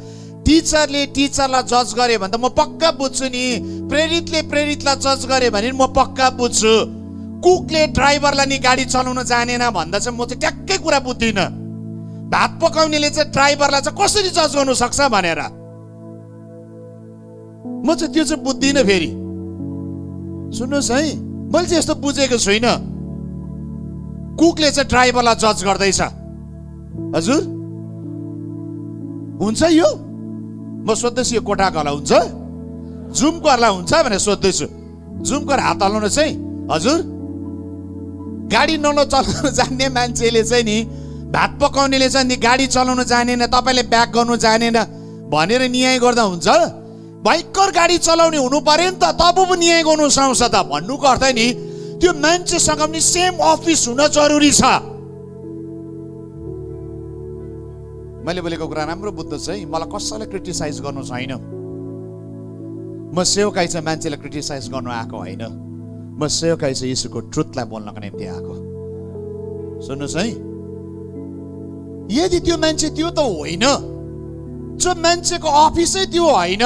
टिचरले टिचरलाई जज गरे भने त म पक्का बुझ्छु नि, प्रेरितले प्रेरितलाई जज गरे भने म पक्का बुझ्छु। कुकले ड्राइभरलाई नि गाडी चलाउन जानेन भन्दा चाहिँ म चाहिँ ट्याक्कै कुरा बुझ्दिनँ। भात पकाउनेले चाहिँ ड्राइभरलाई चाहिँ कसरी जज गर्नु सक्छ भनेर म चाहिँ त्यो चाहिँ बुझ्दिनँ। फेरि सुन्नुहोस् है, मैले चाहिँ यस्तो बुझेको छुइनँ कुकले चाहिँ ड्राइभरलाई जज गर्दैछ। हजुर हुन्छ यो? म सोध्दैछु यो कोठाकोलाई हुन्छ, जुमकोहरूलाई हुन्छ भनेर सोध्दैछु। जुमको हात हल्लाउनु चाहिँ हजुर गाडी चलाउन जान्ने मान्छेले चाहिँ नि भात पकाउनेले चाहिँ नि गाडी चलाउन जानेन, तपाईँले ब्याक गर्नु जानेन भनेर न्याय गर्दा हुन्छ? भयङ्कर गाडी चलाउने हुनु पर्यो नि त, तब पो न्याय गर्नु सक्छ त। भन्नुको अर्थ नि त्यो मान्छेसँग पनि सेम अफिस हुन जरुरी छ। मैले बोलेको कुरा राम्रो बुझ्नुहोस् है, मलाई कसैलाई क्रिटिसाइज गर्नु छैन। म सेवकाई चाहिँ मान्छेलाई क्रिटिसाइज गर्नु आएको होइन, म सेवकाई चाहिँ यीशुको ट्रुथलाई बोल्नको निम्ति आएको। सुन्नुहोस् है, यदि त्यो मान्छे त्यो त होइन, जुन मान्छेको अफिसै त्यो होइन,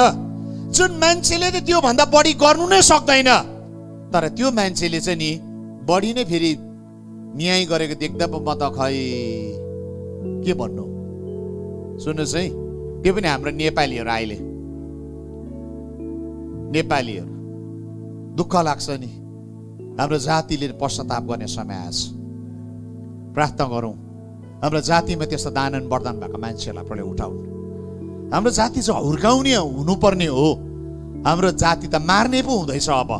जुन मान्छेले त त्यो भन्दा बढी गर्नु नै सक्दैन, तर त्यो मान्छेले चाहिँ नि बढी नै फेरि न्याय गरेको देख्दा पो म त खै के भन्नु। सुन्नुहोस् है, त्यो पनि हाम्रो नेपालीहरू अहिले नेपालीहरू दुःख लाग्छ नि, हाम्रो जातिले पश्चाताप गर्ने समय आएछ। प्रार्थना गरौँ हाम्रो जातिमा त्यस्तो दानन वरदान भएको मान्छेहरूलाई प्रभुले उठाउनु। हाम्रो जाति चाहिँ हुर्काउने हुनुपर्ने हो। हाम्रो जाति त मार्ने पो हुँदैछ, अब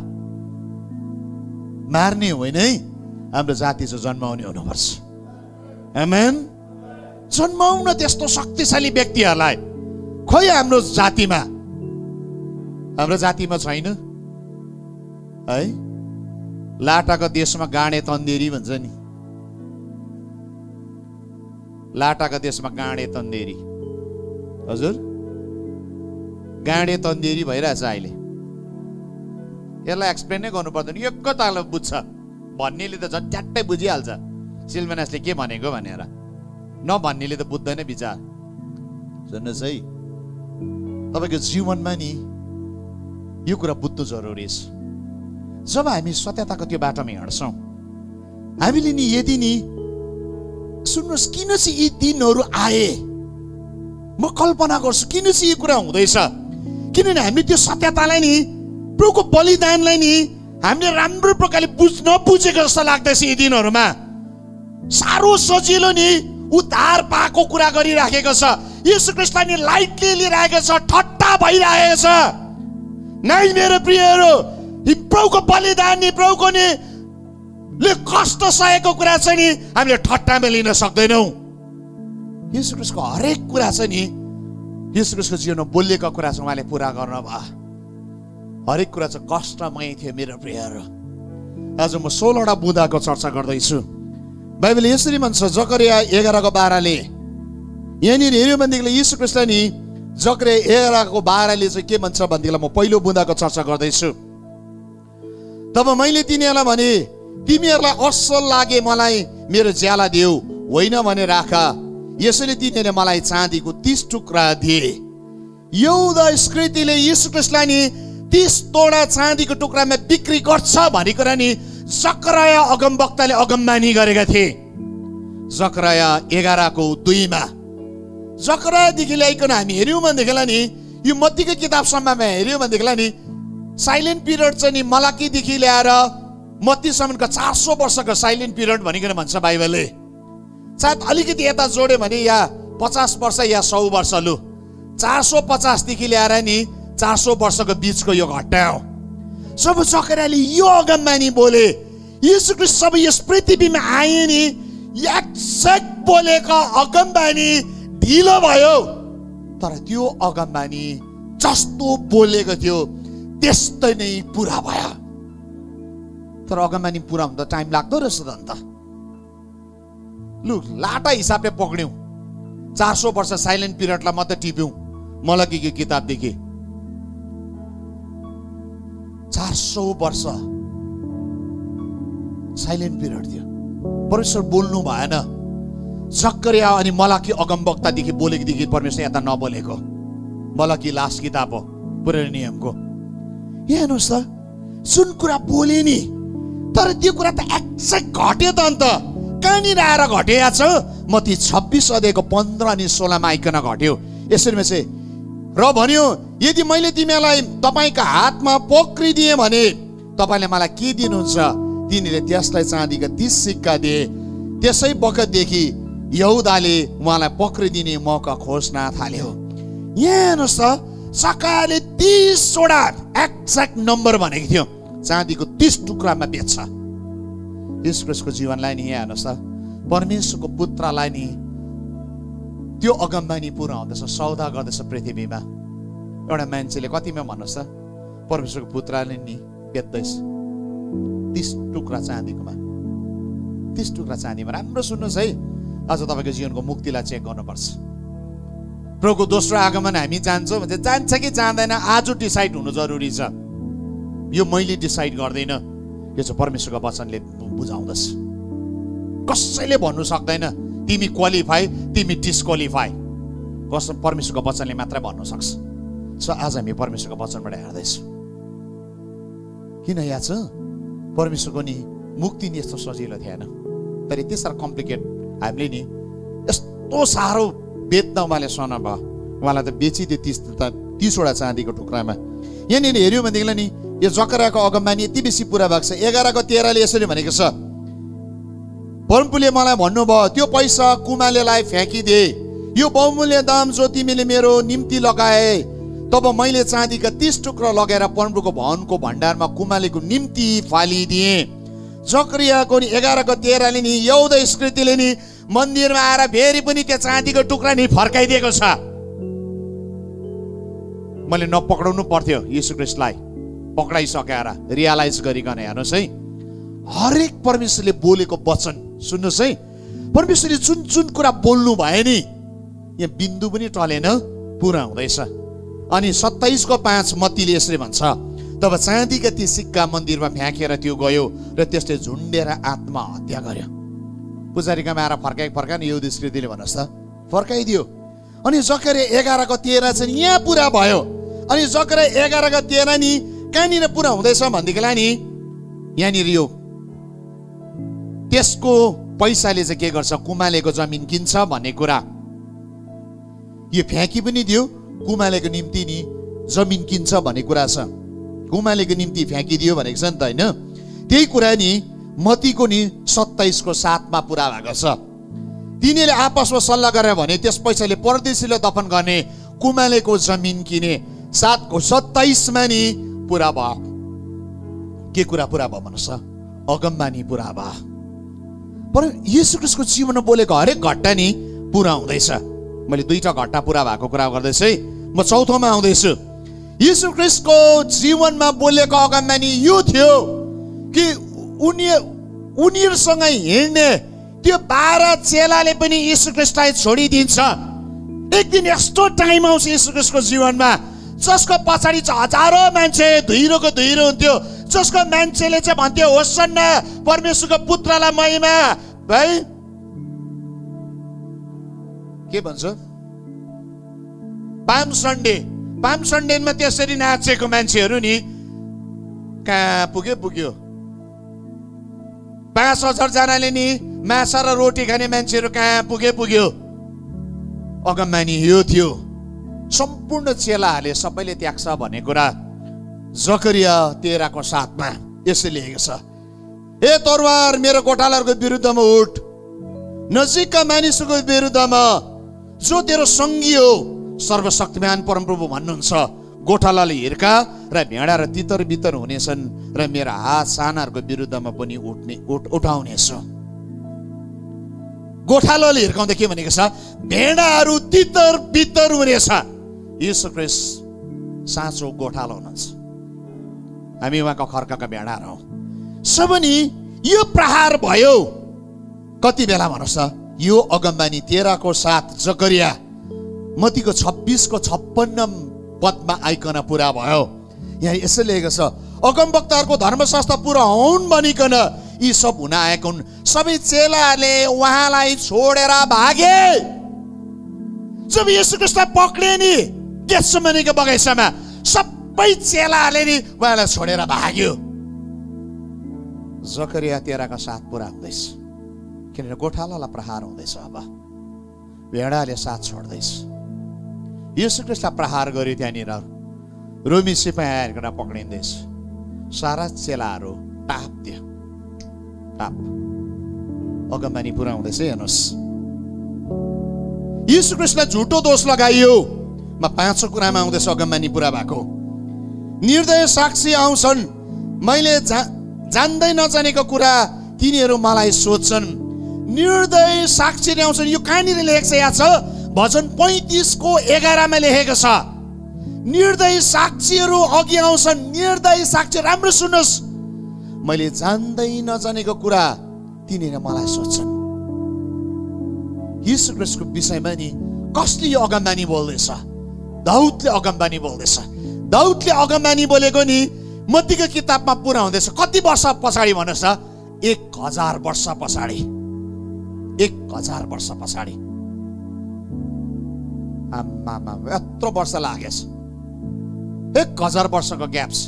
मार्ने होइन है, हाम्रो जाति चाहिँ जन्माउने हुनुपर्छ। आमेन। जन्माउन त्यस्तो शक्तिशाली व्यक्तिहरूलाई। खोइ हाम्रो जातिमा छैन है। लाटाको देशमा गाडे तन्देरी भन्छ नि, लाटाको देशमा गाडे तन्देरी। हजुर, गाडे तन्देरी भइरहेछ अहिले। यसलाई एक्सप्लेन नै गर्नु पर्दैन, एकताले बुझ्छ भन्नेले त झट्टै बुझिहाल्छ सिल्मेनासले के भनेको भनेर, नभन्नेले त बुझ्दैन विचार। सुन्नुहोस् है, तपाईँको जीवनमा नि यो कुरा बुझ्नु जरुरी छ। जब हामी सत्यताको त्यो बाटोमा हिँड्छौँ, हामीले नि यदि नि सुन्नुहोस्, किन चाहिँ यी दिनहरू आए म कल्पना गर्छु, किन चाहिँ यो कुरा हुँदैछ। किनभने हामीले त्यो सत्यतालाई नि, प्रभुको बलिदानलाई नि हामीले राम्रो प्रकारले नबुझेको जस्तो लाग्दैछ। यी दिनहरूमा साह्रो सजिलो नि उद्धार पाएको कुरा गरिराखेको छ, येशू ख्रीष्टलाई नि लाइटली लिइरहेको छ, ठट्टा भइरहेको छ। नै मेरो प्रियहरू, प्रभुको बलिदान नि, प्रभुको नि ले कष्ट सहेको कुरा चाहिँ नि हामीले ठट्टामा लिन सक्दैनौँ। येशू ख्रीष्टको हरेक कुरा चाहिँ नि, येशू ख्रीष्टको जीवनमा बोलेको कुरा चाहिँ उहाँले पुरा गर्नु भयो। हरेक कुरा चाहिँ कष्टमय थियो मेरो प्रियहरू। आज म 16वटा बुँदाको चर्चा गर्दैछु। बाइबल यसरी भन्छ, जकरिया 11:12ले, यहाँनिर हेऱ्यो भनेदेखि येशू ख्रीष्टलाई नि जकरिया 11:12ले चाहिँ के भन्छ भनेदेखिलाई म पहिलो बुँदाको चर्चा गर्दैछु। तब मैले तिनीहरूलाई भने, तिमीहरूलाई असल लागे मलाई मेरो ज्याला देऊ, होइन भने राख। यसैले तिनीहरूले मलाई चाँदीको 30 टुक्रा दिए। यहुदा इस्करियोतीले येशू ख्रीष्टलाई नि 30 तोडा चाँदीको टुक्रामा बिक्री गर्छ भनिकन नि जकरिया अगमवक्ताले अगमबानी गरेका थिए। जकरिया 11:2मा जकरियादेखि ल्याइकन हामी हेऱ्यौँ भनेदेखिलाई नि, यो मत्तीको किताबसम्ममा हेऱ्यौँ भनेदेखिलाई नि साइलेन्ट पिरियड चाहिँ नि मलाकीदेखि ल्याएर मत्तीसम्मको 400 वर्षको साइलेन्ट पिरियड भनिकन भन्छ बाइबलले। सायद अलिकति यता जोड्यो भने या 50 वर्ष या 100 वर्ष, लु 450 देखि ल्याएर नि 400 वर्षको बिचको यो घटना हो। सब जकरियाले यो अगमबानी बोले। येशू ख्रीष्ट सब यस पृथ्वीमा आए नि, एक्ज्याक्ट बोलेको अगमबानी ढिलो भयो, तर त्यो अगमबानी जस्तो बोलेको थियो त्यस्तै नै पुरा भयो। तर अगमबानी पुरा हुँदा टाइम लाग्दो रहेछ त अन्त। लु लाटा हिसाबले पक्ड्यौँ, 400 वर्ष साइलेन्ट पिरियडलाई मात्रै टिप्यौँ मलाकीको किताबदेखि। 400 वर्ष साइलेन्ट पिरियड थियो, परमेश्वर बोल्नु भएन। जकरिया अनि मलाकी अगमवक्तादेखि बोलेकोदेखि परमेश्वर यता नबोलेको। मलाकी लास्ट किताब हो पुरानो नियमको। यहाँ हेर्नुहोस् त, जुन कुरा बोले नि, तर त्यो कुरा त एक्ज्याक्ट घट्यो त अन्त। कहाँनिर आएर घटेको छ? मत्ती 26:15 अनि 16मा आइकन घट्यो। यसरी चाहिँ र भन्यो, यदि मैले तिमीलाई तपाईँका हातमा पक्रिदिएँ भने तपाईँले मलाई के दिनुहुन्छ? तिनीले त्यसलाई चाँदीका 30 सिक्का दिए। त्यसै बखतदेखि यहुदाले उहाँलाई पक्रिदिने मौका खोज्न थाल्यो। यहाँ हेर्नुहोस् त, जकरियाले 30वटा एक्ज्याक्ट नम्बर भनेको थियो, चाँदीको 30 टुक्रामा बेच्छ। येशू ख्रीष्टको जीवनलाई नि यहाँ हेर्नुहोस् त, परमेश्वरको पुत्रलाई नि त्यो अगमबानी पुरा हुँदैछ, सौदा गर्दैछ पृथ्वीमा। एउटा मान्छेले कतिमा भन्नुहोस् त, परमेश्वरको पुत्रले नि बेच्दैछ 30 टुक्रा चाँदीकोमा। 30 टुक्रा चाँदीमा। राम्रो सुन्नुहोस् है, आज तपाईँको जीवनको मुक्तिलाई चेक गर्नुपर्छ। प्रभुको दोस्रो आगमन हामी जान्छौँ भने जान्छ कि जाँदैन आज डिसाइड हुनु जरुरी छ। यो मैले डिसाइड गर्दैन, यो चाहिँ परमेश्वरको वचनले बुझाउँदछ। कसैले भन्नु सक्दैन तिमी क्वालिफाई, तिमी डिस्क्वालिफाई। परमेश्वरको वचनले मात्रै भन्नु सक्छ। सो आज हामी परमेश्वरको वचनबाट हेर्दैछौँ। किन यहाँ छ परमेश्वरको नि मुक्ति नि यस्तो सजिलो थिएन, तर यति साह्रो कम्प्लिकेट। हामीले नि यस्तो साह्रो बेच्न उहाँले सोना भयो, उहाँलाई त बेचिदियो 30वटा चाँदीको टुक्रामा। यहाँनिर हेऱ्यो भनेदेखिलाई नि यो जकरियाको अगमबानी यति बेसी पुरा भएको छ। 11:13 यसरी भनेको छ, परमप्रभुले मलाई भन्नुभयो, त्यो पैसा कुमालेलाई फ्याँकिदे, यो बहुमूल्य दाम जो तिमीले मेरो निम्ति लगाए। तब मैले चाँदीका 30 टुक्रा लगेर परमप्रभुको भवनको भण्डारमा कुमालेको निम्ति फालिदिए। जकरियाको 11:13 नि यहुदा स्कृतिले नि मन्दिरमा आएर फेरि पनि त्यो चाँदीको टुक्रा नि फर्काइदिएको छ। मैले नपक्राउनु पर्थ्यो यीशु ख्रीष्टलाई, पक्राइसकेर रियलाइज गरिकन हेर्नुहोस् है, हरेक परमेश्वरले बोलेको वचन सुन्नुहोस् है, परमेश्वरले जुन जुन कुरा बोल्नु भयो नि यहाँ बिन्दु पनि टलेन, पुरा हुँदैछ। अनि 27:5 मत्तीले यसरी भन्छ, तब चाँदीका ती सिक्का मन्दिरमा फ्याँकेर त्यो गयो र त्यसले झुन्डेर आत्महत्या गर्यो। पुजारीकामा आएर फर्काएन यहुदी स्कृतिले भन्नुहोस् त, फर्काइदियो। अनि जकरिया 11:13 चाहिँ यहाँ पुरा भयो। अनि जकरिया 11:13 नि कहाँनिर पुरा हुँदैछ भन्देखिलाई नि यहाँनिर यो त्यसको पैसाले चाहिँ के गर्छ, कुमालेको जमिन किन्छ भन्ने कुरा यो फ्याँकी पनि दियो, कुमालेको निम्ति नि जमिन किन्छ भन्ने कुरा छ। कुमालेको निम्ति फ्याँकिदियो भनेको छ नि त होइन। त्यही कुरा नि मत्तीको नि 27:7 पुरा भएको छ। तिनीहरूले आपसमा सल्लाह गरेर भने त्यस पैसाले परदेशीलाई दफन गर्ने, कुमालेको जमिन किने। 7:27 नि पुरा भयो। के कुरा पुरा भयो भन्नुहोस्, अगमबानी पुरा भयो। पर यीशु ख्रीष्टको जीवनमा बोलेको हरेक घटना नि पुरा हुँदैछ। मैले 2टा घटना पुरा भएको कुरा गर्दैछु है। म 4थोमा आउँदैछु। यीशु ख्रीष्टको जीवनमा बोलेको अगमबानी यो थियो कि उनीहरूसँग हिँड्ने त्यो 12 चेलाले पनि यीशु ख्रीष्टलाई छोडिदिन्छ। एक दिन यस्तो टाइम आउँछ यीशु ख्रीष्टको जीवनमा जसको पछाडि हजारौं मान्छे धुइरोको धुइरो हुन्थ्यो, जसको मान्छेले चाहिँ भन्थ्यो होसन्ना परमेश्वरको पुत्रलाई महिमा। भाइ के भन्छ, पाम सन्डेमा त्यसरी नाचेको मान्छेहरू नि कहाँ पुग्यो। 5,000 जनाले नि माछा र रोटी खाने मान्छेहरू कहाँ पुग्यो। अगमबानी यो थियो। सम्पूर्ण चेलाहरूले सबैले त्याग्छ भन्ने कुरा जकरिया 13:7 यसले लेखेको छ, ए तरवार मेरो गोठालाहरूको विरुद्धमा उठ, नजिकका मानिसहरूको विरुद्धमा जो तेरो सङ्गी हो, सर्वशक्तिमान परमप्रभु भन्नुहुन्छ। गोठालाले हिर्का र भेडा र तितर बितर हुनेछन् र मेरा हात सानाहरूको विरुद्धमा पनि उठाउनेछ। गोठालाले हिर्काउँदा के भनेको छ, भेडाहरू तितर बितर हुनेछ। यीशु ख्रीष्ट साँचो गोठालो हुनुहुन्छ, हामी उहाँको खर्काका भेडाहरू हौ। सबनी यो प्रहार भयो कति बेला भन्नुहोस् त, यो अगमबानी 13:7 जकरिया मत्तीको 26:56 पदमा आइकन पुरा भयो। यहाँ यसो लेखेको छ, अगमवक्ताहरूको धर्मशास्त्र पुरा हुन् भनिकन यी सब हुन आएको हुन्। सबै चेलाहरूले उहाँलाई छोडेर भागे। जब यीशु ख्रीष्टलाई पक्रे नि गेत्सेमनीको बगैँचामा सबै चेलाहरूले नि उहाँलाई छोडेर भाग्यो। जकरिया 13:7 पुरा हुँदैछ, किनभने गोठालालाई प्रहार हुँदैछ। अब भेडाले साथ छोड्दैछ। यीशु ख्रीष्टलाई प्रहार गर्यो, त्यहाँनिर रोमी सिपाही आएर पक्रिँदैछ। सारा चेलाहरू टाप दियो, टाप। अगमबानी पुरा हुँदैछ। हेर्नुहोस्, यीशु ख्रीष्टलाई झुटो दोष लगाइयो। म 5 कुरामा आउँदैछ अगमबानी पुरा भएको। निर्दय साक्षी आउँछन्, मैले जान्दै नजानेको कुरा तिनीहरू मलाई सोध्छन्। निर्दय साक्षी आउँछन्, यो कहाँनिर लेखेको छ? यहाँ छ भजन 35:11 लेखेको छ। निर्दय साक्षीहरू अघि आउँछन्। निर्दय साक्षी, राम्रो सुन्नुहोस्, मैले जान्दै नजानेको कुरा तिनीहरूले मलाई सोध्छन्। यीशु ख्रीष्टको विषयमा नि कसले यो अगमबानी बोल्दैछ? दाउदले अगमबानी बोल्दैछ। दाउदले अगमबानी बोलेको नि मत्तीको किताबमा पुरा हुँदैछ। कति वर्ष पछाडि भन्नुहोस् त? 1000 वर्ष पछाडि। 1000 वर्ष पछाडि। आम्मामा, यत्रो वर्ष लागेछ। 1000 वर्षको ग्याप्स।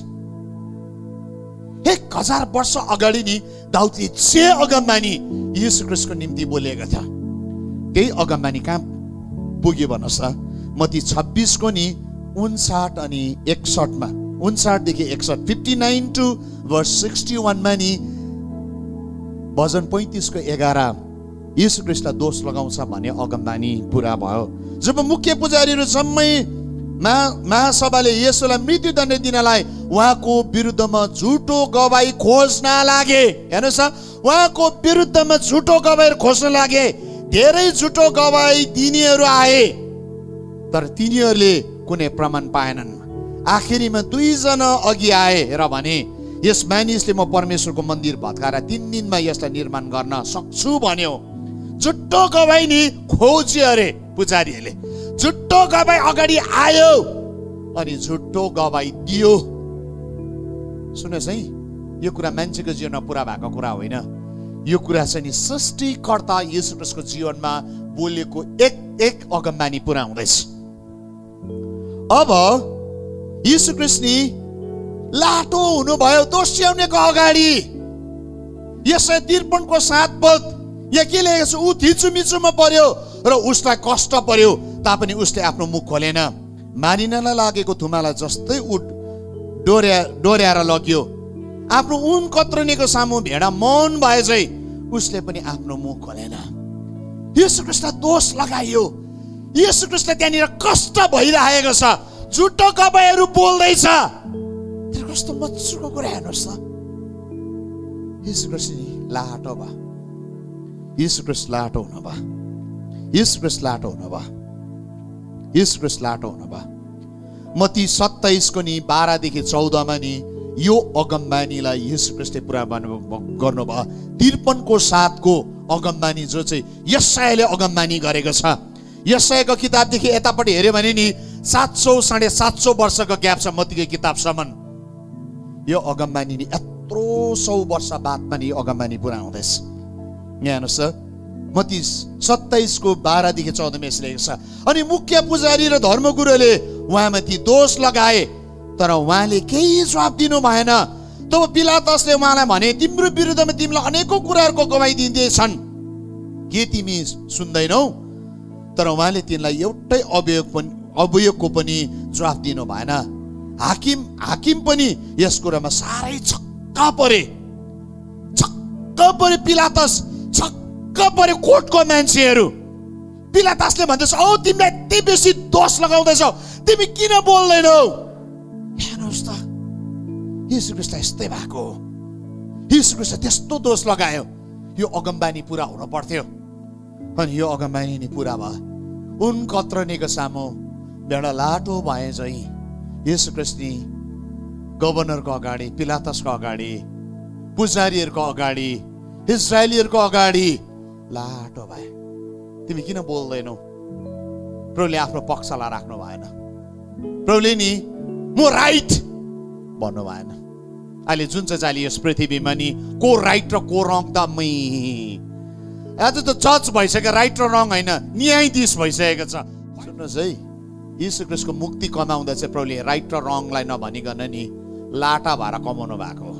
1000 वर्ष अगाडि नि दाउदले जे अगमबानी यीशु ख्रीष्टको निम्ति बोलेको थियो, त्यही अगमबानी कहाँ पुग्यो भन्नुहोस् त? मत्ती 26 नि 59 अनि 61 59 देखि 61, 59 to verse 61 मा नि भजन 35 को 11 यीशु ख्रीष्टलाई दोष लगाउँछ भने अगमबानी पूरा भयो। जब मुख्य पुजारीहरू जम्मै महासभाले येशूलाई मृत्युदण्ड दिनलाई उहाँको विरुद्धमा झुटो गवाही खोज्न लागे। हेर्नुहोस्, उहाँको विरुद्धमा झुटो गवाही खोज्न लागे। धेरै झुटो गवाही दिनेहरू आए तर तिनीहरूले कुनै प्रमाण पाएनन्। आखिरीमा 2 जना अघि आए र भने यस मानिसले म परमेश्वरको मन्दिर भत्काएर 3 दिनमा यसलाई निर्माण गर्न सक्छु भन्यो। झुटो गवाही नि खोज्यो अरे पुजारीहरूले। झुटो गवाही अगाडि आयो अनि झुटो गवाही दियो। सुन्नुहोस् है, यो कुरा मान्छेको जीवनमा पुरा भएको कुरा होइन। यो कुरा चाहिँ नि सृष्टिकर्ता येशू ख्रीष्टको जीवनमा बोलेको एक अगमबानी पुरा हुँदैछ। अब येशू ख्रीष्ट नि लाटो हुनुभयो दोस्याउनेको अगाडि। यसै 53को 7 पद यहाँ के लेखेको छ, ऊ थिचुमिचुमा पर्यो र उसलाई कष्ट पर्यो तापनि उसले आफ्नो मुख खोलेन। मानिनलाई लागेको थुमालाई जस्तै डोर्याएर लग्यो। आफ्नो उन कत्रिनेको सामु भेडा मौन भए चाहिँ उसले पनि आफ्नो मुख खोलेन। येशू ख्रीष्टलाई दोष लगाइयो। येशू ख्रीष्टलाई त्यहाँनिर कष्ट भइरहेको छ। झुटो गवाहीहरू बोल्दैछ। कस्तो मच्चुको कुरा हेर्नुहोस् त। येशू ख्रीष्ट लाटो भयो। येशू ख्रीष्ट लाटो हुनु भयो। येशू ख्रीष्ट लाटो हुनु भयो। येशू ख्रीष्ट लाटो हुनु भयो। मत्ती 27 को नि 12 देखि 14 मा नि यो अगमबानीलाई येशू ख्रीष्टले पुरा गर्नुभयो। 53 को 7 को अगमबानी जो चाहिँ यशायाले अगमबानी गरेको छ। यशायाको किताबदेखि यतापट्टि हेर्यो भने नि 700 750 वर्षको ग्याप छ मत्तीको किताबसम्म। यो अगमबानी नि यत्रो 100 वर्ष बादमा नि अगमबानी पुरा हुँदैछ। यहाँ हेर्नुहोस्, मत्ती 27 को 12 देखि 14 मा यसले लेखेको छ, अनि मुख्य पुजारी र धर्मगुरुले उहाँमाथि दोष लगाए तर उहाँले केही जवाब दिनु भएन। तब पिलातसले उहाँलाई भने, तिम्रो विरुद्धमा तिमीलाई अनेकौं कुराहरूको गवाही दिँदैछन्, के तिमी सुन्दैनौ? तर उहाँले तिनलाई एउटै अभियोगको पनि जवाब दिनु भएन। हाकिम पनि यस कुरामा साह्रै छक्क परे। पिलातस छक्क परे। कोर्टको मान्छेहरू पिलातसले भन्दैछ, औ तिमीलाई यति बेसी दोष लगाउँदैछौ, तिमी किन बोल्दैनौ? हेर्नुहोस् त, येशू ख्रीष्टलाई यस्तै भएको। येशू ख्रीष्टले त्यस्तो दोष लगायो। यो अगमबानी पुरा हुन पर्थ्यो अनि यो अगमबानी नि पुरा भयो। उन कत्रिनेको सामु भेडा लाटो भए चाहिँ येशू ख्रीष्ट नि गभर्नरको अगाडि, पिलातसको अगाडि, पुजारीहरूको अगाडि, इजरायलीहरूको अगाडि लाटो भए। तिमी किन बोल्दैनौ? प्रभुले आफ्नो पक्षलाई राख्नु भएन। प्रभुले नि म राइट भन्नु भएन। अहिले जुन चाहिँ जाली यस पृथ्वीमा नि को राइट र को रङ त आज त जज भइसक्यो। राइट र रङ होइन, न्यायाधीश भइसकेको छ। सुन्नुहोस् है, येशू ख्रीष्टको मुक्ति कमाउँदा चाहिँ प्रभुले राइट र रङलाई नभनिकन नि लाटा भएर कमाउनु भएको हो।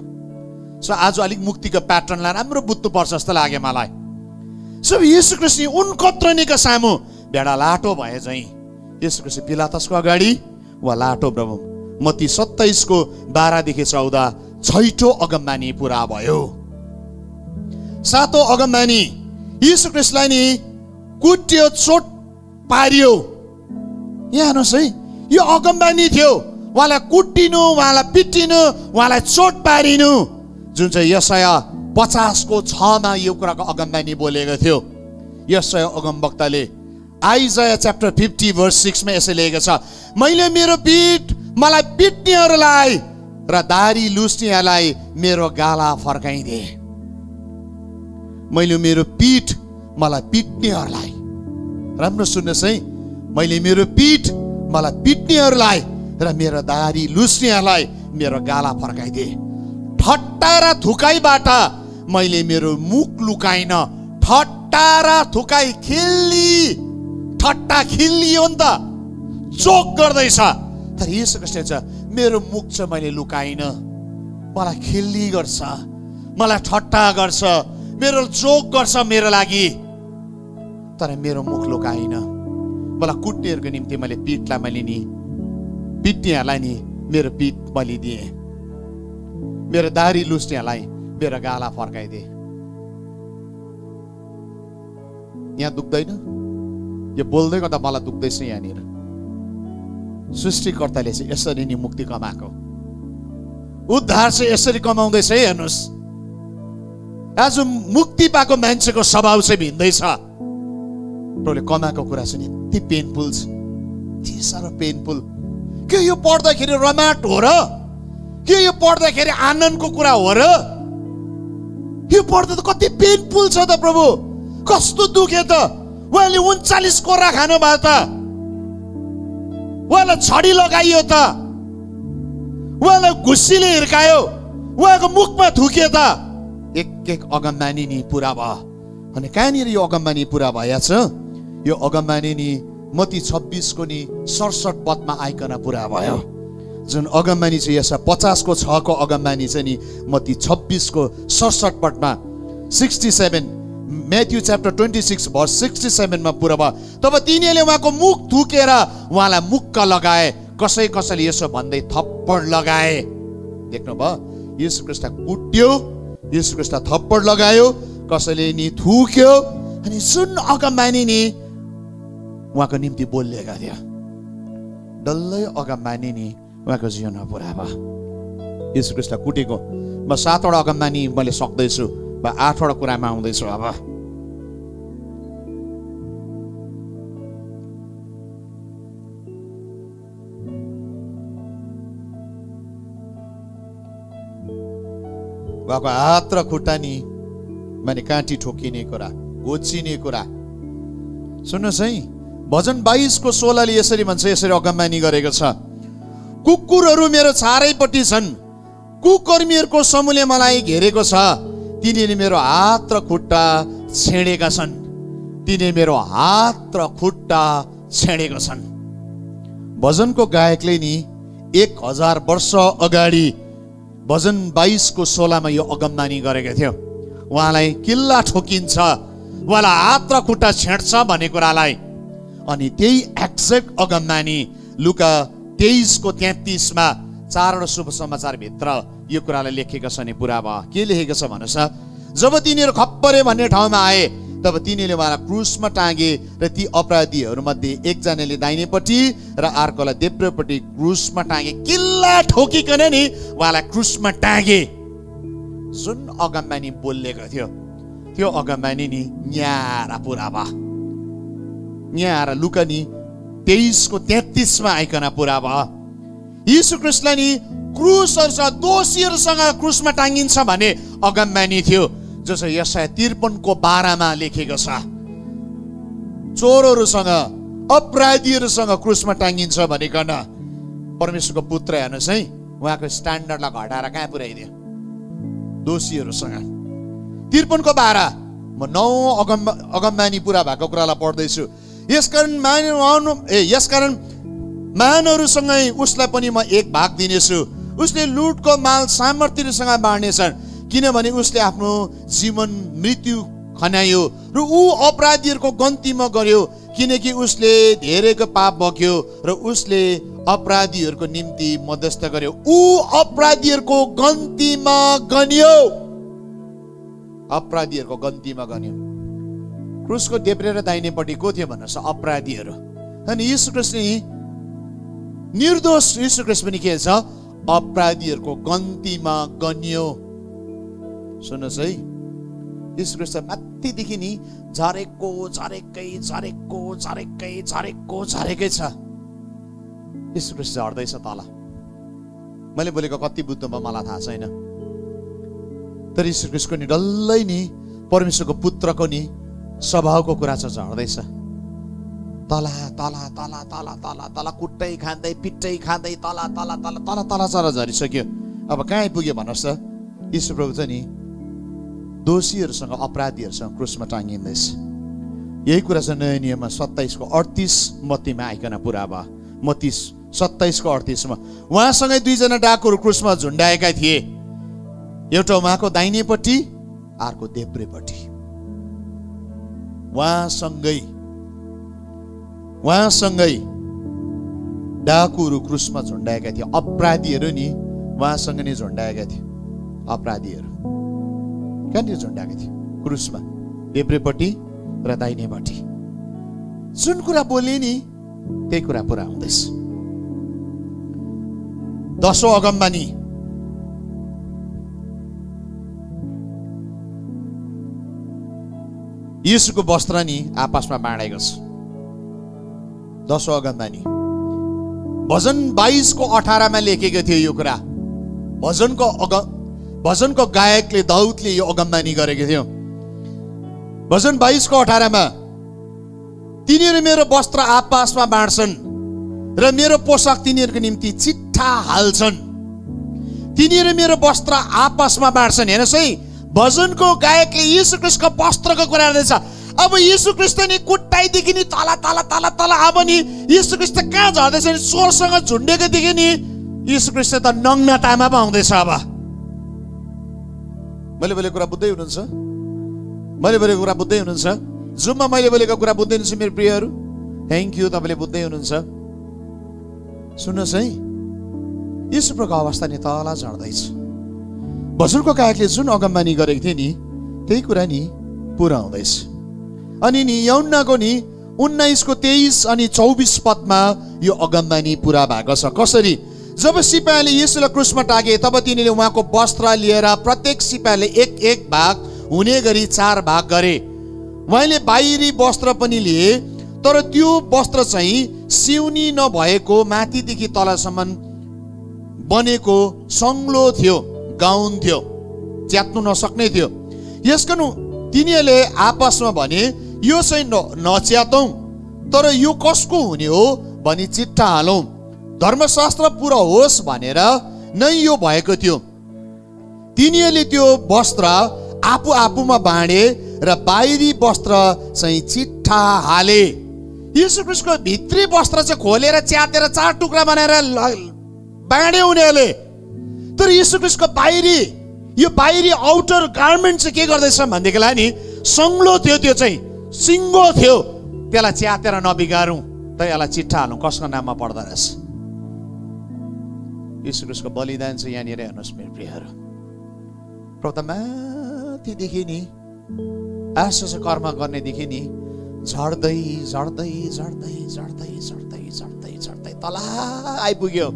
सो आज अलिक मुक्तिको प्याटर्नलाई राम्रो बुझ्नुपर्छ जस्तो लाग्यो मलाई। सो येशू ख्रीष्ट उन कत्रिनेको सामु भेडा लाटो भए चाहिँ येशू ख्रीष्ट पिलातसको अगाडि वा लाटो प्रभु। मत्ती 27 को 12 देखि 14 छैठो अगमबानी पुरा भयो। सातौं अगमबानी येशू ख्रीष्टलाई नि कुट्यो, चोट पारियो। यहाँ हेर्नुहोस् है, यो अगमबानी थियो। उहाँलाई कुटिनु, उहाँलाई पिटिनु, उहाँलाई चोट पारिनु, जुन चाहिँ यशाया 50 को 6 मा यो कुराको अगमबानी बोलेको थियो। यशाया अगमवक्ताले आइजाया च्याप्टर 50 verse 6 मा यसले लेखेको छ, मैले मेरो पीठ मलाई पिट्नेहरूलाई र दारी लुस्नेहरूलाई मेरो गाला फर्काइदिए। मैले मेरो पीठ मलाई पिट्नेहरूलाई, राम्रो सुन्नुहोस् है, मैले मेरो पीठ मलाई पिट्नेहरूलाई र मेरो दारी लुस्नेहरूलाई मेरो गाला फर्काइदिए। ठट्टा र थुकाइबाट मैले मेरो मुख लुकाइन। ठट्टा र थुकाइ ठट्टा खिल्लियो नि त, जोक गर्दैछ। तर येशू ख्रीष्टले चाहिँ मेरो मुख चाहिँ मैले लुकाइन। मलाई खिल्ली गर्छ, मलाई ठट्टा गर्छ, मेरो जोक गर्छ मेरो लागि, तर मेरो मुख लुकाइन। मलाई कुट्नेहरूको निम्ति मैले पीठलाई मैले नि पिट्नेहरूलाई नि मेरो पीठ बलिदिए, मेरो दारी लुस्नेलाई मेरो गाला फर्काइदिए। यहाँ दुख्दैन? यो बोल्दै गर्दा मलाई दुख्दैछ यहाँनिर। सृष्टिकर्ताले चाहिँ यसरी नै मुक्ति कमाएको, उद्धार चाहिँ यसरी कमाउँदैछ है। हेर्नुहोस्, आज मुक्ति पाएको मान्छेको स्वभाव चाहिँ भिन्दैछ। प्रभुले कमाएको कुरा चाहिँ यति पेनफुल छ, यति साह्रो पेनफुल। के यो पढ्दाखेरि रमाट हो र? के यो पढ्दाखेरि आनन्दको कुरा हो र? यो पढ्दा त कति पेनफुल छ त प्रभु, कस्तो दुखे त। उहाँले 39 कोरा खानु भयो त, उहाँलाई छडी लगाइयो त, उहाँलाई घुसीले हिर्कायो, उहाँको मुखमा थुकियो त। एक अगमबानी नि पुरा भयो। अनि कहाँनिर यो अगमबानी पुरा भएछ? यो अगमबानी नि मत्ती 26 को नि 67 पदमा आइकन पुरा भयो। जुन अगमबानी चाहिँ यस 50 को 6 को अगमबानी चाहिँ नि मत्ती 26 को 67 पदमा 67 म्याथ्यू च्याप्टर 26 भर्स 67 मा पुरा भयो। तब तिनीहरूले उहाँको मुख थुकेर उहाँलाई मुक्क लगाए, कसै कसैले यसो भन्दै थप्पड लगाए। देख्नुभयो, येशू ख्रीष्ट कुट्यो, येशू ख्रीष्ट थप्पड लगायो, कसैले नि थुक्यो। अनि जुन अगमबानी नि उहाँको निम्ति बोलिएका थियो, डल्लै अगमबानी नि उहाँको जीवनमा पुरा भयो। येशू ख्रीष्ट कुटेको म 7 वटा अगमबानी मैले सक्दैछु, 8 वटा कुरामा आउँदैछु। अब उहाँको हात र खुट्टा नि माने काँटी ठोकिने कुरा, घोचिने कुरा। सुन्नुहोस् है, भजन 22 को 16 ले यसरी भन्छ, यसरी अगमबानी गरेको छ, कुकुरहरू मेरो चारैपट्टि छन्, कुकर्मीहरूको समूहले मलाई घेरेको छ, तिनीले मेरो हात र खुट्टा छेडेका छन्, तिनीले मेरो हात र खुट्टा छेडेका छन्। भजनको गायकले नि 1000 वर्ष अगाडि भजन 22 को 16 मा यो अगमबानी गरेको थियो। उहाँलाई किल्ला ठोकिन्छ, उहाँलाई हात र खुट्टा छेड्छ भन्ने कुरालाई। अनि त्यही एक्ज्याक्ट अगमबानी लुका 23 को 33 मा 4 शुभ समाचार भित्र यो कुरालाई लेखेको छ नि पुरा भयो। के लेखेको छ भन्नुस् त? जब तिनीहरू खप्परे भन्ने ठाउँमा आए, तब तिनीहरूले उहाँलाई क्रुसमा टाँगे र ती अपराधीहरू मध्ये एकजनाले दाहिनेपट्टि र अर्कोलाई देब्रेपट्टि क्रुसमा टाँगे। किल्ला ठोकिकन नि उहाँलाई क्रुसमा टाँगे। जुन अगमबानी बोलेको थियो, त्यो अगमबानी नि न्यारा पुरा भयो। न्यारा लुका नि 23 को 33 मा आइकन पुरा भयो। यीशु ख्रीष्टलाई नि क्रुसहरूसँग, दोषीहरूसँग क्रुसमा टाँगिन्छ भने अगमबानी थियो, जसो यशाया 53 को 12 मा लेखेको छ। चोरहरूसँग, अपराधीहरूसँग क्रुसमा टाँगिन्छ भनिकन परमेश्वरको पुत्र हेर्नुहोस् है, उहाँको स्ट्यान्डर्डलाई घटाएर कहाँ पुर्याइदियो? दोषीहरूसँग। 53 को 12 म 9 अगमबानी पुरा भएको कुरालाई पढ्दैछु। यसकारण महानहरूसँगै उसलाई पनि म एक भाग दिनेछु, उसले लुटको माल सामर्थ्यसँग बाँड्नेछन्, किनभने उसले आफ्नो जीवन मृत्यु खन्यायो र ऊ अपराधीहरूको गन्तीमा गर्यो, किनकि उसले धेरैको पाप बग्यो र उसले अपराधीहरूको निम्ति मध्यस्थ गर्यो। ऊ अपराधीहरूको गन्तीमा गन्यो, अपराधीहरूको गन्तीमा गन्यो। क्रुसको देब्रे र दाहिनेपट्टि को थियो भन्नुहोस्? अपराधीहरू। अनि यीशु ख्रीष्ट निर्दोष, यीशु ख्रीष्ट पनि के छ? अपराधीहरूको गन्तीमा गन्यो। सुन्नुहोस् है, यीशु ख्रीष्ट माथिदेखि नि झरेको झरेकै झरेको झरेकै झरेको झरेकै छ। यीशु ख्रीष्ट झर्दैछ तल। मैले बोलेको कति बुझ्नुभयो मलाई थाहा छैन, तर यीशु ख्रीष्टको नि डल्लै नि परमेश्वरको पुत्रको नि स्वभावको कुरा चाहिँ झर्दैछ। तला तला तला तला तला तला कुट्टै खाँदै पिट्टै खाँदै तला तला तला तला तला तला झरिसक्यो। अब कहाँ आइपुग्यो भन्नुहोस् त? यीशु प्रभु चाहिँ नि दोषीहरूसँग, अपराधीहरूसँग क्रुसमा टाँगिँदैछ। यही कुरा चाहिँ नयाँ नियममा 27 को 38 मत्तीमा आइकन पुरा भयो। मत्ती 27 को 38 मा उहाँसँगै 2 जना डाकुहरू क्रुसमा झुन्डाएका थिए, एउटा उहाँको दाहिनेपट्टि, अर्को देब्रेपट्टि। उहाँसँगै डाकुहरू क्रुसमा झुन्डाएका थिए, अपराधीहरू नि उहाँसँग नै झुन्डाएका थिए। अपराधीहरू कहाँनिर झुन्डाएका थिए? क्रुसमा, देब्रेपट्टि र दाहिनेपट्टि। जुन कुरा बोले नि त्यही कुरा पुरा हुँदैछ। 10औं अगमबानी येशूको वस्त्र नि आपसमा बाँडेको छ। 10औं अगमबानी भजन 22:18 मा लेखेको थियो यो कुरा। भजनको गायकले दाउदले यो अगमबानी गरेको थियो। भजन 22:18 मा तिनीहरू मेरो वस्त्र आपसमा बाँड्छन् र मेरो पोसाक तिनीहरूको निम्ति चिट्ठा हाल्छन्। तिनीहरू मेरो वस्त्र आपसमा बाँड्छन्। हेर्नुहोस् है, भजनको गायकले यीशु ख्रीष्टको वस्त्रको कुरा गर्दैछ। अब यीशु ख्रीष्ट नि कुट्टाइदेखि नि तल तल तल तल, अब नि यीशु ख्रीष्ट कहाँ झर्दैछ नि? स्वरसँग झुन्डेकोदेखि नि यीशु ख्रीष्ट त नग्नतामा पो आउँदैछ। अब मैले बोलेको कुरा बुझ्दै हुनुहुन्छ? मैले बोलेको कुरा बुझ्दै हुनुहुन्छ? जुममा मैले बोलेको कुरा बुझ्दै हुनुहुन्छ मेरो प्रियहरू? थ्याङ्क यू, तपाईँले बुझ्दै हुनुहुन्छ। सुन्नुहोस् है, यीशु प्रभुको अवस्था नि तल झर्दैछ। भजनको गायकले जुन अगमबानी गरेको थियो नि त्यही कुरा नि पुरा हुँदैछ। अनि नि यूहन्नाको नि 19:23 अनि 24 पदमा यो अगमबानी पुरा भएको छ। कसरी? जब सिपाहीले यीशुलाई क्रुसमा टागे तब तिनीले उहाँको वस्त्र लिएर प्रत्येक सिपाहीले एक भाग हुने गरी 4 भाग गरे। उहाँले बाहिरी वस्त्र पनि लिए, तर त्यो वस्त्र चाहिँ सिउनी नभएको माथिदेखि तलसम्म बनेको सङ्लो थियो, गाउन थियो, च्यात्नु नसक्ने थियो। यसकनु तिनीहरूले आपसमा भने यो चाहिँ नच्यातौँ, तर यो कसको हुने हो भनी चिट्ठा हालौँ, धर्मशास्त्र पुरा होस् भनेर नै यो भएको थियो। तिनीहरूले त्यो वस्त्र आफू आफूमा बाँडे र बाहिरी वस्त्र चाहिँ चिट्ठा हाले। यीशु ख्रीष्टको भित्री वस्त्र चाहिँ खोलेर च्यातेर 4 टुक्रा बनाएर बाँडे उनीहरूले। तर यीशु ख्रीष्टको यो बाहिरी आउटर गार्मेन्ट चाहिँ के गर्दैछ भनेदेखिलाई नि सङ्लो थियो, त्यो चाहिँ सिङ्गो थियो। त्यसलाई च्यातेर नबिगारौँ, त यसलाई चिट्ठा हालौँ, कसको नाममा पर्दो रहेछ? यीशु ख्रीष्टको बलिदान चाहिँ यहाँनिर हेर्नुहोस् मेरो प्रियहरू। प्रभु त माथिदेखि नि आश्चर्य कर्म गर्नेदेखि नि झर्दै झर्दै झर्दै झर्दै झर्दै झर्दै झर्दै तल आइपुग्यो।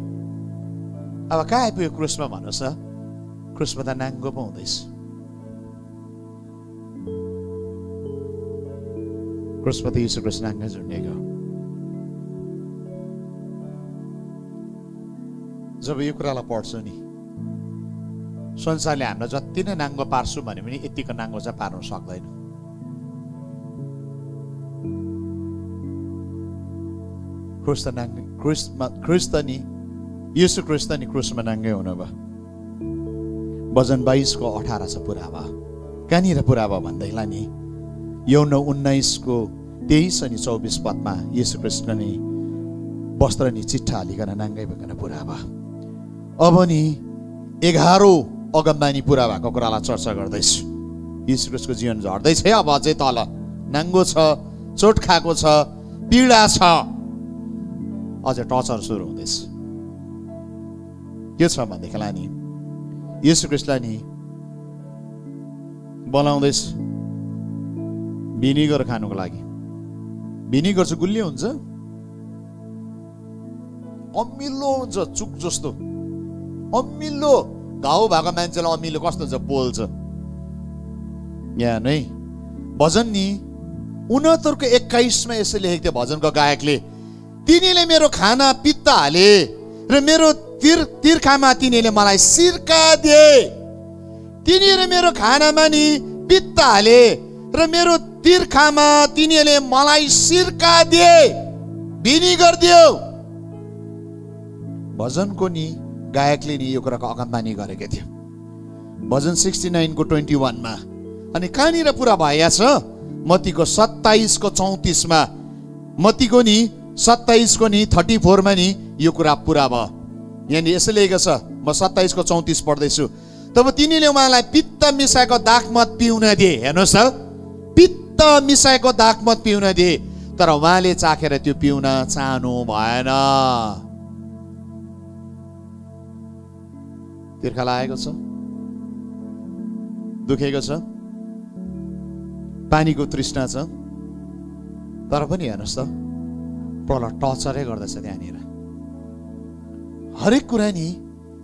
अब कहाँ आइपुग्यो? क्रुसमा भन्नुहोस् त। क्रुसमा त नाङ्गो पो हुँदैछ। क्रुसमा त यीशु ख्रीष्ट नाङ्गो झुन्डिएको। जब यो कुरालाई पढ्छु नि, संसारले हामीलाई जति नै नाङ्गो पार्छु भने पनि यतिको नाङ्गो चाहिँ पार्नु सक्दैन। ख्रीष्ट नि यीशु ख्रीष्ट नि क्रुसमा नाङ्गै हुनुभयो। भजन 22:18 चाहिँ पुरा भयो। कहाँनिर पुरा भयो भन्दैला नि यूहन्ना 19:23 अनि 24 पदमा यीशु ख्रीष्ट नि वस्त्र नि चिट्ठा हालिकन नाङ्गै भइकन पुरा भयो। अब नि 11औं अगमबानी पुरा भएको कुरालाई चर्चा गर्दैछु। यीशु ख्रीष्टको जीवन झर्दैछ अब अझै तल, नाङ्गो छ, चोट खाएको छ, पीडा छ, अझै टर्चर सुरु हुँदैछ। के छ भनेदेखिलाई नि यीशु ख्रीष्टलाई नि बोलाउँदैछ भिनिगर खानुको लागि। भिनिगर चाहिँ गुलियो हुन्छ, अमिलो हुन्छ, चुक जस्तो अमिलो। घाउ भएको मान्छेलाई अमिलो कस्तो हुन्छ? पोल्छ। यहाँ नै भजन नि 69:21 मा यसो लेखेको थियो भजनको गायकले, तिनीले मेरो खाना पित्त हाले र मेरो तिर्खामा तिनीले मलाई सिर्का दिए। तिनीले मेरो खानामा नि पित्त हाले र मेरो तिर्खामा तिनीले मलाई सिर्का दिए, भिनिगर दियो। भजनको नि गायकले नि यो कुराको अगमबानी गरेको थियो भजन 69:21 मा। अनि कहाँनिर पुरा भएछ? मत्तीको 27:34 मा। मत्तीको नि 27 नि 34 मा नि यो कुरा पुरा भयो। यहाँनिर यसो लेखेको छ, म 27:34 पढ्दैछु। तब तिनीले उहाँलाई पित्त मिसाएको दाखमत पिउन दिए। हेर्नुहोस् त, पित्त मिसाएको दाखमत पिउन दिए, तर उहाँले चाखेर त्यो पिउन चाहनु भएन। तिर्खा लागेको छ, दुखेको छ, पानीको तृष्णा छ, तर पनि हेर्नुहोस् त प्रहलाद टर्चरै गर्दैछ त्यहाँनिर। हरेक कुरा नि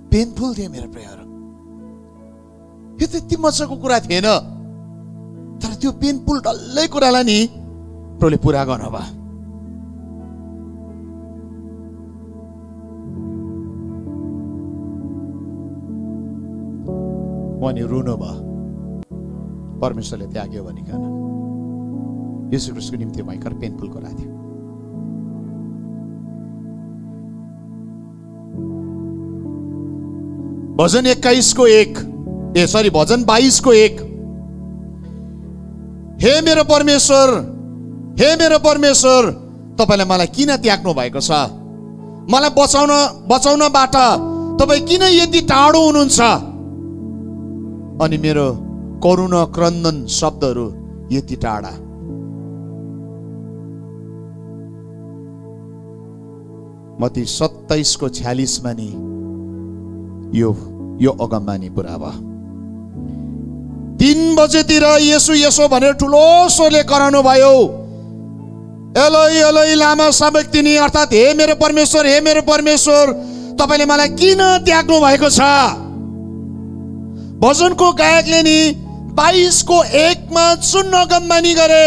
पेनफुल थियो मेरो प्रियहरू। यो त्यति मजाको कुरा थिएन, तर त्यो पेनफुल डल्लै कुरालाई नि प्रभुले पुरा गर्नुभयो। उहाँले रुनु भयो, परमेश्वरले त्याग्यो भनिकन। येशू ख्रीष्टको निम्ति भयङ्कर पेनफुल कुरा थियो। भजन 21:1 भजन 22:1 हे मेरो परमेश्वर, हे मेरो परमेश्वर, तपाईले मलाई किन त्याग्नु भएको छ? मलाई बचाउनबाट तपाई किन यति टाढो हुनुहुन्छ? अनि मेरो करुणा क्रन्दन शब्दहरू यति टाढा। मत्ती 27:46 नि यो अगमबानी पुरा भयो। 3 बजेतिर येशू यसो भनेर ठुलो स्वरले कराउनु भयो, एलोई एलोई लामा सबक्तिनी, अर्थात् हे मेरो परमेश्वर, हे मेरो परमेश्वर, तपाईले मलाई किन त्याग्नु भएको छ? भजनको गायकले नि 22:1 सुन्न अगमबानी गरे।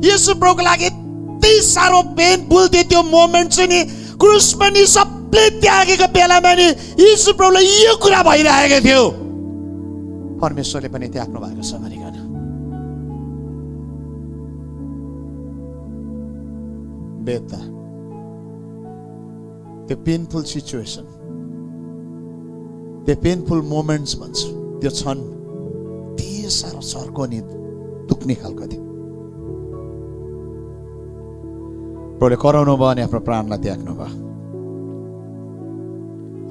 येशू प्रभुको लागि यति साह्रो पेनफुल थियो त्यो मोमेन्ट चाहिँ नि, क्रुसमा नि सबले त्यागेको बेलामा नि येशू प्रभुलाई यो कुरा भइरहेको थियो, परमेश्वरले पनि त्याग्नु भएको छ भनिकन। बेता त्यो पेनफुल सिचुएसन, त्यो पेनफुल मोमेन्ट्स भन्छ, त्यो क्षण त्यही साह्रो सर्को नि दुख्ने खालको थियो। प्रभुले कराउनु भयो अनि आफ्नो प्राणलाई त्याग्नु भयो।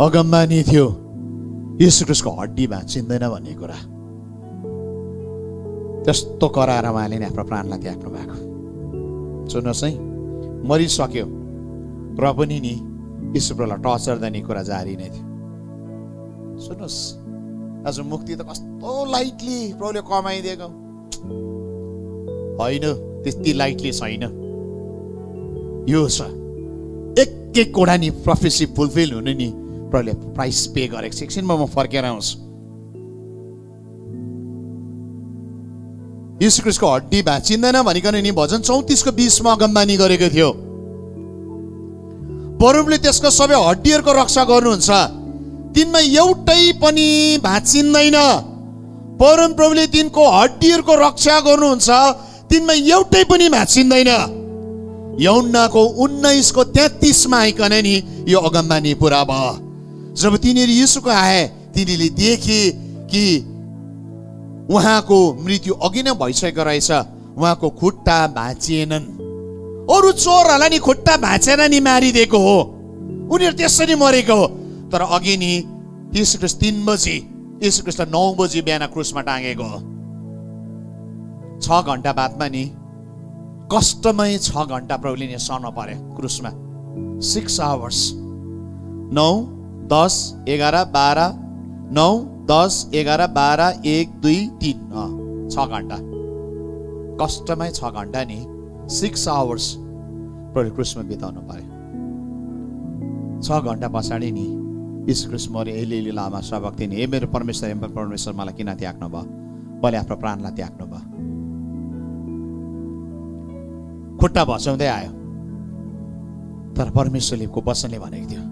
अगमबानी थियो येशू ख्रीष्टको हड्डी भाँचिँदैन भन्ने कुरा, त्यस्तो कराएर उहाँले नि आफ्नो प्राणलाई त्याग्नु भएको। सुन्नुहोस् है, मरिसक्यो र पनि नि येशू प्रभुलाई टर्चर दिने कुरा जारी नै थियो। सुन्नुहोस्, आज मुक्ति त कस्तो लाइटली प्रभुले कमाइदिएको होइन, त्यति लाइटली छैन। यो छ एक कुरा नि प्रोफेसी फुलफिल हुनु नि प्रभुले प्राइस पे गरेको छ। एकछिनमा म फर्केर आउँछु। येशू ख्रीष्टको हड्डी भाँचिँदैन भनिकन नि भजन 34:20 अगमबानी गरेको थियो। परमले त्यसको सबै हड्डीहरूको रक्षा गर्नुहुन्छ, तिनमा एउटै पनि भाँचिँदैन। परम प्रभुले तिनको हड्डीहरूको रक्षा गर्नुहुन्छ, तिनमा एउटै पनि भाँचिँदैन। यूहन्नाको 19:33 आइकन नि यो अगमबानी पुरा भयो। जब तिनीहरू येशूको आए, तिनीले देखे कि उहाँको मृत्यु अघि नै भइसकेको रहेछ, उहाँको खुट्टा भाँचिएनन्। अरू चोरहरूलाई नि खुट्टा भाँचेर नि मारिदिएको हो, उनीहरू त्यसरी मरेको हो। तर अघि नि येशू ख्रीष्ट 3 बजे, येशू ख्रीष्ट 9 बजे बिहान क्रुसमा टाँगेको हो। 6 घण्टा बादमा नि कष्टमै 6 घण्टा प्रभुले नि सहन पर्यो क्रुसमा। 6 आवर्स, 9, 10, 11, 12, 9, 10, 11, 12, 1, 2, 3, 6 घण्टा कष्टमै 6 घण्टा नि 6 आवर्स प्रभुले क्रुसमा बिताउनु पर्यो। 6 घण्टा पछाडि नि येशू ख्रीष्ट मरे, एली लामा सबक्तिनी, हे मेरो परमेश्वर, हे मेरो परमेश्वर, मलाई किन त्याग्नु भयो? मैले आफ्नो प्राणलाई त्याग्नु भयो। खुट्टा भचाउँदै आयो, तर परमेश्वरले को वचनले भनेको थियो,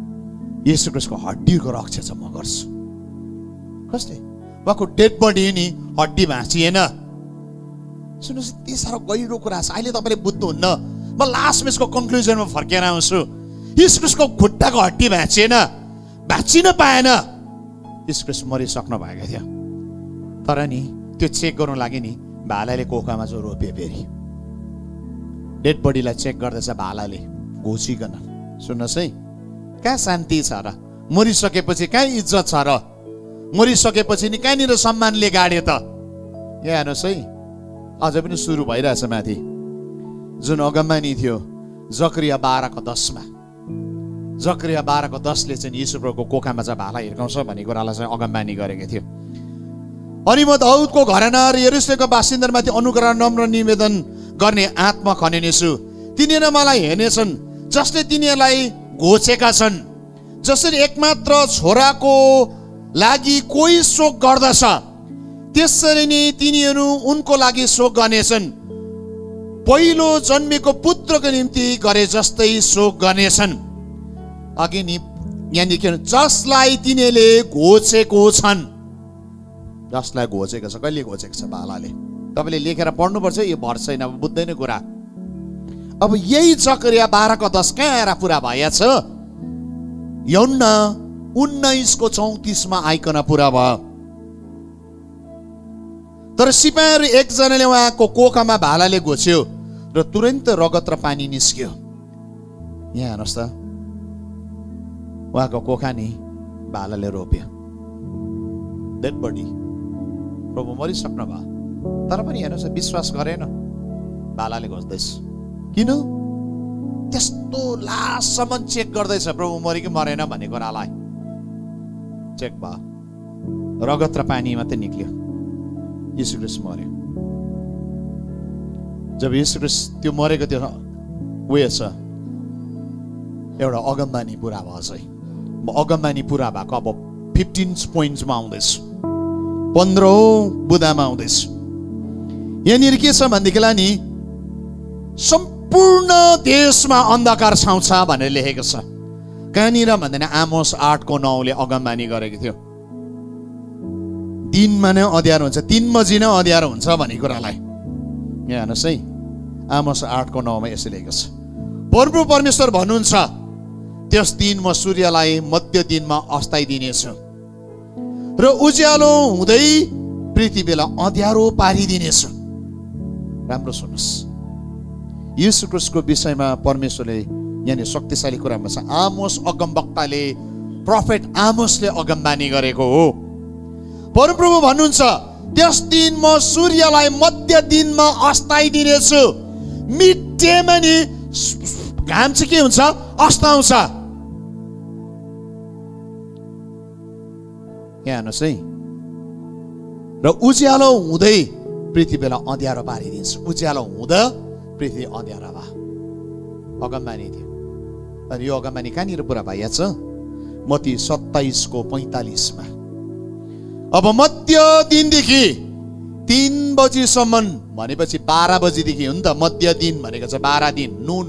येशू ख्रीष्टको हड्डीको रक्षा चाहिँ म गर्छु। कसले? उहाँको डेड बडी नि हड्डी भाँचिएन। सुन्नुहोस्, यति साह्रो गहिरो कुरा छ, अहिले तपाईँले बुझ्नुहुन्न। म लास्ट मेसको कन्क्लुजनमा फर्केर आउँछु। येशू ख्रीष्टको खुट्टाको हड्डी भाँचिएन, भाँचिन पाएन। येशू ख्रीष्ट मरिसक्नु भएको थियो, तर नि त्यो चेक गर्नु लागि नि भालाले कोखामा जो रोपे, फेरि डेड बडीलाई चेक गर्दैछ भालाले घोचिकन। सुन्नुहोस् है, कहाँ शान्ति छ र? मरिसकेपछि कहाँ इज्जत छ र? मरिसकेपछि नि कहाँनिर सम्मानले गाड्यो त? यहाँ हेर्नुहोस् है, अझ पनि सुरु भइरहेछ माथि। जुन अगमबानी थियो जकरिया 12:10, जकरिया 12:10 ले चाहिँ यीशु प्रभुको कोखामा चाहिँ भाला हिर्काउँछ भन्ने कुरालाई चाहिँ अगमबानी गरेको थियो। अनि म दाउदको घराना र यरुशलेमको बासिन्दामाथि अनुग्रह नम्र निवेदन गर्ने आत्मा खनिनेछु। तिनीहरू मलाई हेर्नेछन् जसले तिनीहरूलाई घोचेका छन्। जसरी एकमात्र छोराको लागि कोही शोक गर्दछ त्यसरी नै तिनीहरू उनको लागि शोक गर्नेछन्। पहिलो जन्मेको पुत्रको निम्ति गरे जस्तै शोक गर्नेछन्। अघि नि यहाँनिर के जसलाई तिनीहरूले घोचेको छन्। जसलाई घोचेको छ, कहिले घोचेको छ? भालाले। तपाईँले लेखेर पढ्नुपर्छ, यो भर छैन, अब बुझ्दैन कुरा। अब यही जकरिया 12:10 कहाँ आएर पुरा भएछ? यूहन्ना 19:34 आइकन पुरा भयो। तर सिपाहीहरू एकजनाले उहाँको कोखामा भालाले घोच्यो र तुरन्त रगत र पानी निस्क्यो। यहाँ हेर्नुहोस् त, उहाँको कोखा नि भालाले रोप्यो। डेड बडी, प्रभु मरिसक्नु भयो। तर पनि हेर्नुहोस्, विश्वास गरेन, भालाले घोच्दैछ। किन? त्यस्तो लास्टसम्म चेक गर्दैछ प्रभु मरि कि मरेन भन्ने कुरालाई। चेक भयो, रगत र पानी मात्रै निक्ल्यो। यीशु ख्रीष्ट मर्यो। जब यीशु ख्रीष्ट त्यो मरेको त्यो उयो छ, एउटा अगमबानी पुरा भयो चाहिँ। म अगमबानी पुरा भएको अब 15 पोइन्ट्समा आउँदैछु, 15औं बुदामा आउँदैछु। यहाँनिर के छ भनेदेखिलाई नि, सम्पूर्ण देशमा अन्धकार छाउँछ भनेर लेखेको छ। कहाँनिर भन्दैन, आमोस 8:9 अगमबानी गरेको थियो। दिनमा नै अँध्यारो हुन्छ, 3 बजी नै अँध्यारो हुन्छ भन्ने कुरालाई। यहाँ हेर्नुहोस् है, आमोस 8:9 यसो लेखेको छ। प्रभु परमेश्वर भन्नुहुन्छ, त्यस दिन म सूर्यलाई मध्य दिनमा अस्ताइदिनेछु र उज्यालो हुँदै पृथ्वीलाई अँध्यारो पारिदिनेछु। राम्रो सुन्नुहोस्, यीशु ख्रीष्टको विषयमा परमेश्वरले यहाँनिर शक्तिशाली कुरा भन्छ। आमोस अगमवक्ताले, प्रोफेट आमोसले अगमबानी गरेको हो। परमप्रभु भन्नुहुन्छ, त्यस दिन म सूर्यलाई मध्य दिनमा अस्ताइदिनेछु। मिड डेमा नि घाम चाहिँ के हुन्छ? अस्ताउँछ। यहाँ हेर्नुहोस् है, र उज्यालो हुँदै पृथ्वीलाई अँध्यारो पारिदिन्छु। उज्यालो हुँदा पृथ्वी अँध्यारो भयो। अगमबानी थियो। अनि यो अगमबानी कहाँनिर पुरा भइहाल्छ? मत्ती 27:45 अब मध्य दिनदेखि 3 बजीसम्म भनेपछि 12 बजीदेखि हो नि त। मध्य दिन भनेको चाहिँ 12 दिन, नुन।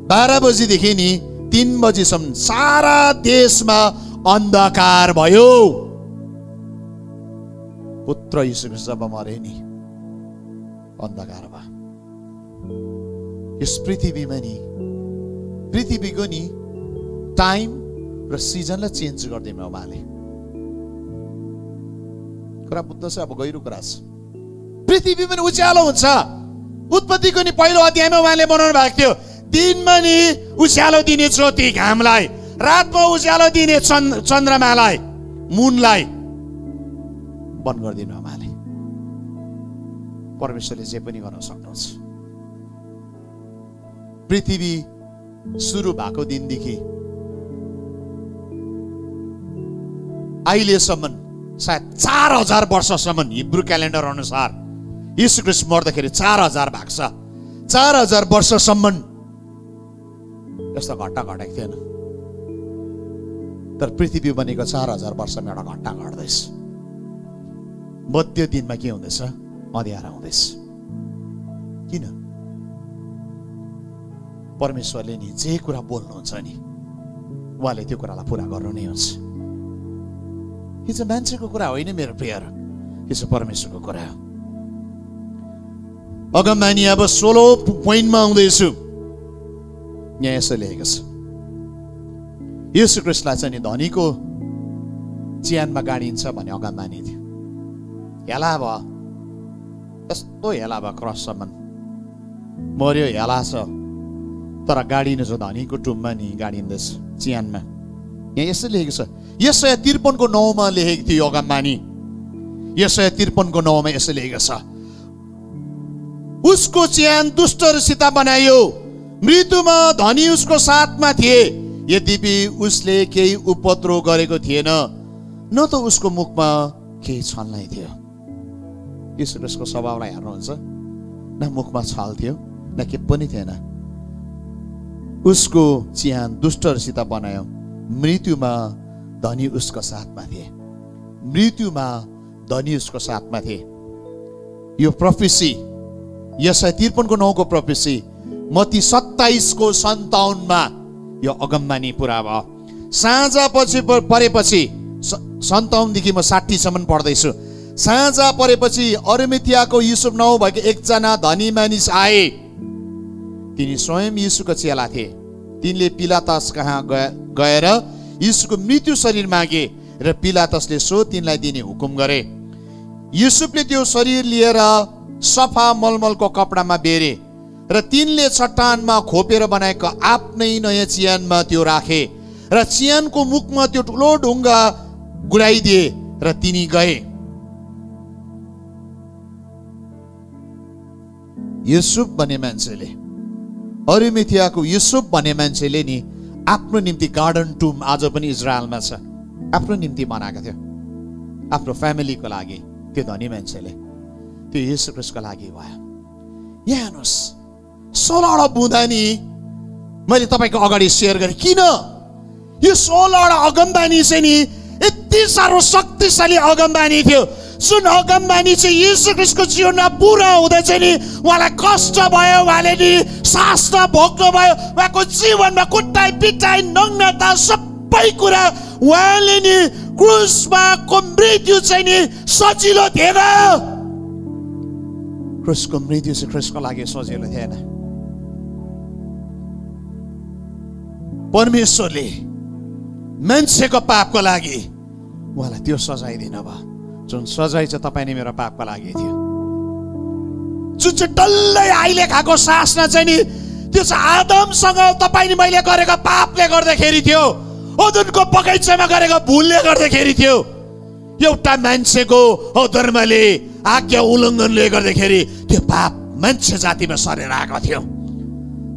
12 बजीदेखि नि 3 बजीसम्म सारा देशमा अन्धकार भयो। पुत्र यीशु ख्रीष्ट जब मरे नि अन्धकार भयो। यस पृथ्वीमा नि, पृथ्वीको नि टाइम र सिजनलाई चेन्ज गर्दैन उहाँले। कुरा बुझ्नुहोस्, अब गहिरो कुरा छ। पृथ्वीमा उज्यालो हुन्छ। उत्पत्तिको नि पहिलो अध्यायमा उहाँले बनाउनु भएको थियो, दिनमा नि उज्यालो दिने ज्योति घामलाई, रातमा उज्यालो दिने चन्द्रमालाई, मुनलाई बन्द गरिदिनु उहाँले। परमेश्वरले जे पनि गर्न सक्नुहुन्छ। पृथ्वी सुरु भएको दिनदेखि अहिलेसम्म सायद 4000 वर्षसम्म हिब्रू क्यालेन्डर अनुसार यीशु ख्रीष्ट मर्दाखेरि 4000 भएको छ। 4000 वर्षसम्म यस्तो घटना घटेको थिएन। तर पृथ्वी बनेको 4000 वर्षमा एउटा घटना घट्दैछ। मध्य दिनमा के हुँदैछ? अँध्यारो हुँदैछ। किन? परमेश्वरले नि जे कुरा बोल्नुहुन्छ नि उहाँले त्यो कुरालाई पुरा गर्नु नै हुन्छ। यो चाहिँ मान्छेको कुरा होइन मेरो प्रियहरू, यो चाहिँ परमेश्वरको कुरा हो। अगमबानी अब 16 पोइन्टमा आउँदैछु। यहाँ यसो लेखेको छ, यीशु ख्रीष्टलाई चाहिँ नि धनीको च्यानमा गाडिन्छ भन्ने अगमबानी थियो। हेला भयो, यस्तो हेला भयो, क्रससम्म मर्यो, हेला छ, तर गाडिनु छ धनीको टुममा नि गाडिँदैछ, च्यानमा। यहाँ यसो लेखेको छ, यशया 53:9 लेखेको थियो अगमबानी। यशया 53:9 यसो लेखेको छ, उसको च्यान दुष्टहरूसित बनाइयो, मृत्युमा धनी उसको साथमा थिए, यद्यपि उसले केही उपद्रव गरेको थिएन, न त उसको मुखमा केही छल्नै थियो। यीशु ख्रीष्टको स्वभावलाई हेर्नुहुन्छ, न मुखमा छल थियो न के पनि थिएन। उसको चिहान दुष्टहरूसित बनायो, मृत्युमा धनी उसको साथमा थिए, मृत्युमा धनी उसको साथमा थिए। यो प्रोफेसी यसाया 53:9 को प्रोफेसी मत्ती 27:57 यो अगमबानी पुरा भयो। साँझ पछि परेपछि 57 देखि म 60 सम्म पढ्दैछु। साँझ परेपछि अरिमथियाको युसुफ नाउँ भएको एकजना धनी मानिस आए। तिनी स्वयं यीशुको चेला थिए। तिनले पिलातस कहाँ गएर यीशुको मृत्यु शरीर मागे र पिलातसले सो तिनलाई दिने हुकुम गरे। युसुफले त्यो शरीर लिएर सफा मलमलको कपडामा बेरे र तिनले चट्टानमा खोपेर बनाएको आफ्नै नयाँ चिहानमा त्यो राखे र चिहानको मुखमा त्यो ठुलो ढुङ्गा गुडाइदिए र तिनी गए। युसुफ भन्ने मान्छेले, अरिमथियाको युसुफ भन्ने मान्छेले नि आफ्नो निम्ति गार्डन टुम आज पनि इजरायलमा छ, आफ्नो निम्ति बनाएको थियो, आफ्नो फ्यामिलीको लागि। त्यो धनी मान्छेले त्यो यीशु ख्रीष्टको लागि भयो। यहाँ हेर्नुहोस्, 16 बुँदा नि मैले तपाईँको अगाडि सेयर गरेँ। किन यो 16 अगमबानी चाहिँ नि यति साह्रो शक्तिशाली अगमबानी थियो, जुन अगमबानी चाहिँ यीशु ख्रीष्टको जीवनमा पुरा हुँदा चाहिँ नि उहाँलाई कष्ट भयो, उहाँले नि शास्त्र भोग्नु भयो, उहाँको जीवनमा कुटाइ पिटाइ नग्नता सबै कुरा उहाँले नि क्रुसमा को मृत्यु चाहिँ नि सजिलो थिएन। क्रुसको मृत्यु चाहिँ ख्रीष्टको लागि सजिलो थिएन। परमेश्वरले मान्छेको पापको लागि उहाँलाई त्यो सजाय दिनु भयो, जुन सजाय चाहिँ तपाईँ नि मेरो पापको लागि थियो। जुन चाहिँ डल्लै अहिले खाएको शासना चाहिँ नि त्यो चाहिँ आदमसँग तपाईँ नि मैले गरेको पापले गर्दाखेरि थियो, ओदनको बगैँचामा गरेको भुलले गर्दाखेरि थियो। एउटा मान्छेको अधर्मले आज्ञा उल्लङ्घनले गर्दाखेरि त्यो पाप मान्छे जातिमा सरेर आएको थियो।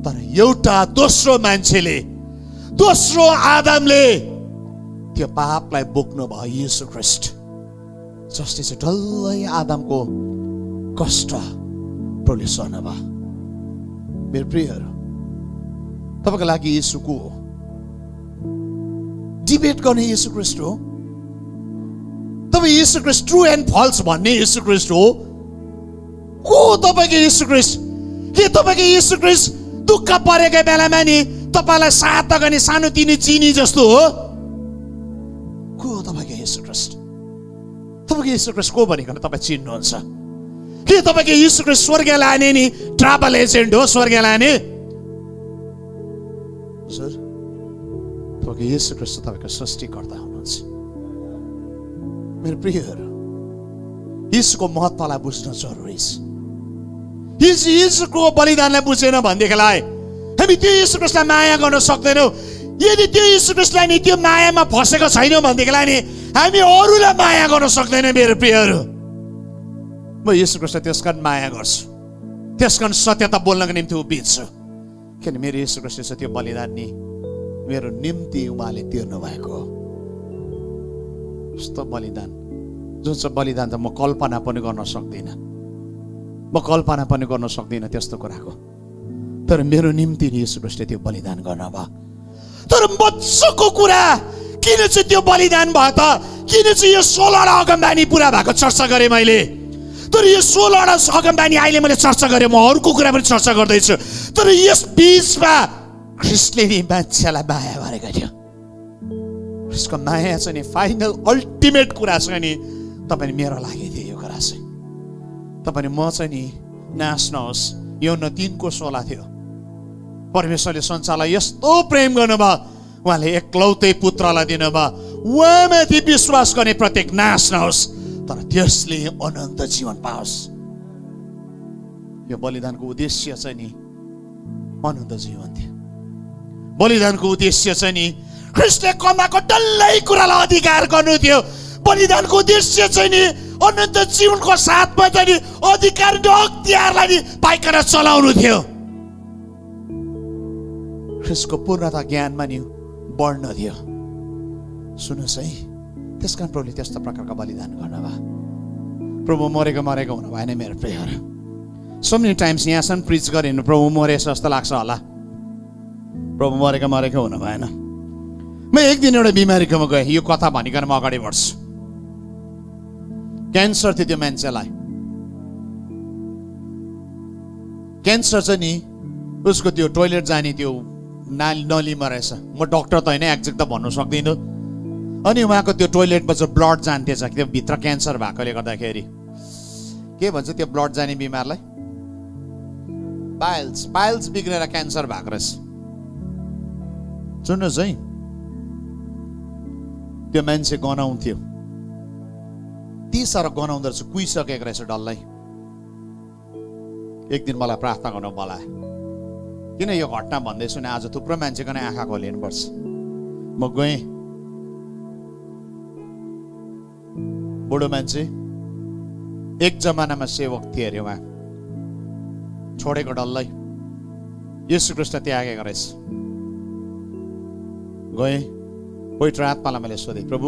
तर एउटा दोस्रो मान्छेले, दोस्रो आदमले त्यो पापलाई बोक्नु भयो, यीशु ख्रीष्ट, जसले चाहिँ डल्लै आदमको कष्ट प्रले सहनु भयो। मेरो प्रियहरू, तपाईँको लागि यीशु को हो? डिबेट गर्ने यीशु ख्रीष्ट हो? तपाईँ यीशु ख्रीष्ट ट्रु एन्ड फल्स भन्ने यीशु ख्रीष्ट हो? को तपाईँको यीशु ख्रीष्ट? के तपाईँको यीशु ख्रीष्ट दुःख परेको बेलामा नि तपाईँलाई सहायता गर्ने सानो तिनो चिनी जस्तो हो? को हो तपाईँको यीशु ख्रीष्ट? तपाईँको यीशु ख्रीष्ट को भनेको तपाईँ चिन्नुहुन्छ? के तपाईँको यीशु ख्रीष्ट स्वर्ग लाने नि ट्राभल एजेन्ट हो? स्वर्ग लाने? सर, तपाईँको यीशु ख्रीष्ट तपाईँको सृष्टिकर्ता हुनुहुन्छ। मेरो प्रियहरू, यीशुको महत्त्वलाई बुझ्न जरुरी छ। यीशुको बलिदानलाई बुझेन भनेदेखिलाई हामी त्यो यीशु ख्रीष्टलाई माया गर्न सक्दैनौँ। यदि त्यो यीशु ख्रीष्टलाई नि त्यो मायामा फसेको छैनौँ भनेदेखिलाई नि हामी अरूलाई माया गर्न सक्दैनौँ। मेरो प्रियहरू, म यीशु ख्रीष्टलाई त्यसकारण माया गर्छु, त्यसकारण सत्यता बोल्नको निम्ति उभिन्छु। किन मेरो यीशु ख्रीष्टले चाहिँ त्यो बलिदान नि मेरो निम्ति उहाँले तिर्नु भएको हो। यस्तो बलिदान, जुन चाहिँ बलिदान त म कल्पना पनि गर्न सक्दिनँ, म कल्पना पनि गर्न सक्दिनँ त्यस्तो कुराको। तर मेरो निम्ति यीशु ख्रीष्टले त्यो बलिदान गर्नुभयो। तर मजाको कुरा, किन चाहिँ त्यो बलिदान भयो त? किन चाहिँ यो 16 अगमबानी पुरा भएको चर्चा गरेँ मैले? तर यो 16 अगमबानी अहिले मैले चर्चा गरेँ, म अरूको कुरा पनि चर्चा गर्दैछु। तर यस बिचमा ख्रीष्टले नि मान्छेलाई माया गरेको थियो। ख्रीष्टको माया चाहिँ नि फाइनल अल्टिमेट कुरा चाहिँ नि तपाईँ मेरो लागि थियो। यो कुरा चाहिँ तपाईँ म चाहिँ नि नाश नहोस्, यौन 3 को 16 थियो। परमेश्वरले संसारलाई यस्तो प्रेम गर्नुभयो, उहाँले एकलौतै पुत्रलाई दिनुभयो, उहाँमाथि विश्वास गर्ने प्रत्येक नाश नहोस् तर त्यसले अनन्त जीवन पाओस्। यो बलिदानको उद्देश्य चाहिँ नि अनन्त जीवन थियो। बलिदानको उद्देश्य चाहिँ नि ख्रीष्टले कमाएको डल्लै कुरालाई अधिकार गर्नु थियो। बलिदानको उद्देश्य चाहिँ नि अनन्त जीवनको साथमा चाहिँ नि अधिकार र अख्तियारलाई नि पाइकन चलाउनु थियो। ख्रीष्टको पूर्णता ज्ञानमा नि बढ्न दियो। सुन्नुहोस् है, त्यसकारण प्रभुले त्यस्तो प्रकारको बलिदान गर्नुभयो। प्रभु मरेको हुनु भएन मेरो प्रियहरू। So many times यहाँसम्म प्रिच गरेँ, प्रभु मरेछ जस्तो लाग्छ होला। प्रभु मरेको हुनु भएन। म एक दिन एउटा बिमारीकोमा गएँ, यो कथा भनिकन म अगाडि बढ्छु। क्यान्सर थियो त्यो मान्छेलाई। क्यान्सर चाहिँ नि उसको त्यो टोइलेट जाने त्यो नलीमा रहेछ। म डक्टर त होइन, एक्ज्याक्ट त भन्नु सक्दिनँ। अनि उहाँको त्यो टोइलेटमा चाहिँ ब्लड जान्थेछ, त्यो भित्र क्यान्सर भएकोले गर्दाखेरि। के भन्छ त्यो ब्लड जाने बिमारलाई? पाइल्स बिग्रेर क्यान्सर भएको रहेछ। सुन्नुहोस् है, त्यो मान्छे गनाउँथ्यो, ती साह्रो गनाउँदो रहेछ, कुहिसकेको रहेछ डल्लै। एक दिन मलाई प्रार्थना गर्न बोलाए। किन यो घटना भन्दैछु नि, आज थुप्रो मान्छेको नै आँखा खोलिनुपर्छ। म गएँ, बुढो मान्छे, एक जमानामा सेवक थिए अरे उहाँ, छोडेको डल्लै, येशू कृष्ण त्यागेको रहेछ। गएँ, पवित्र आत्मालाई मैले सोधेँ, प्रभु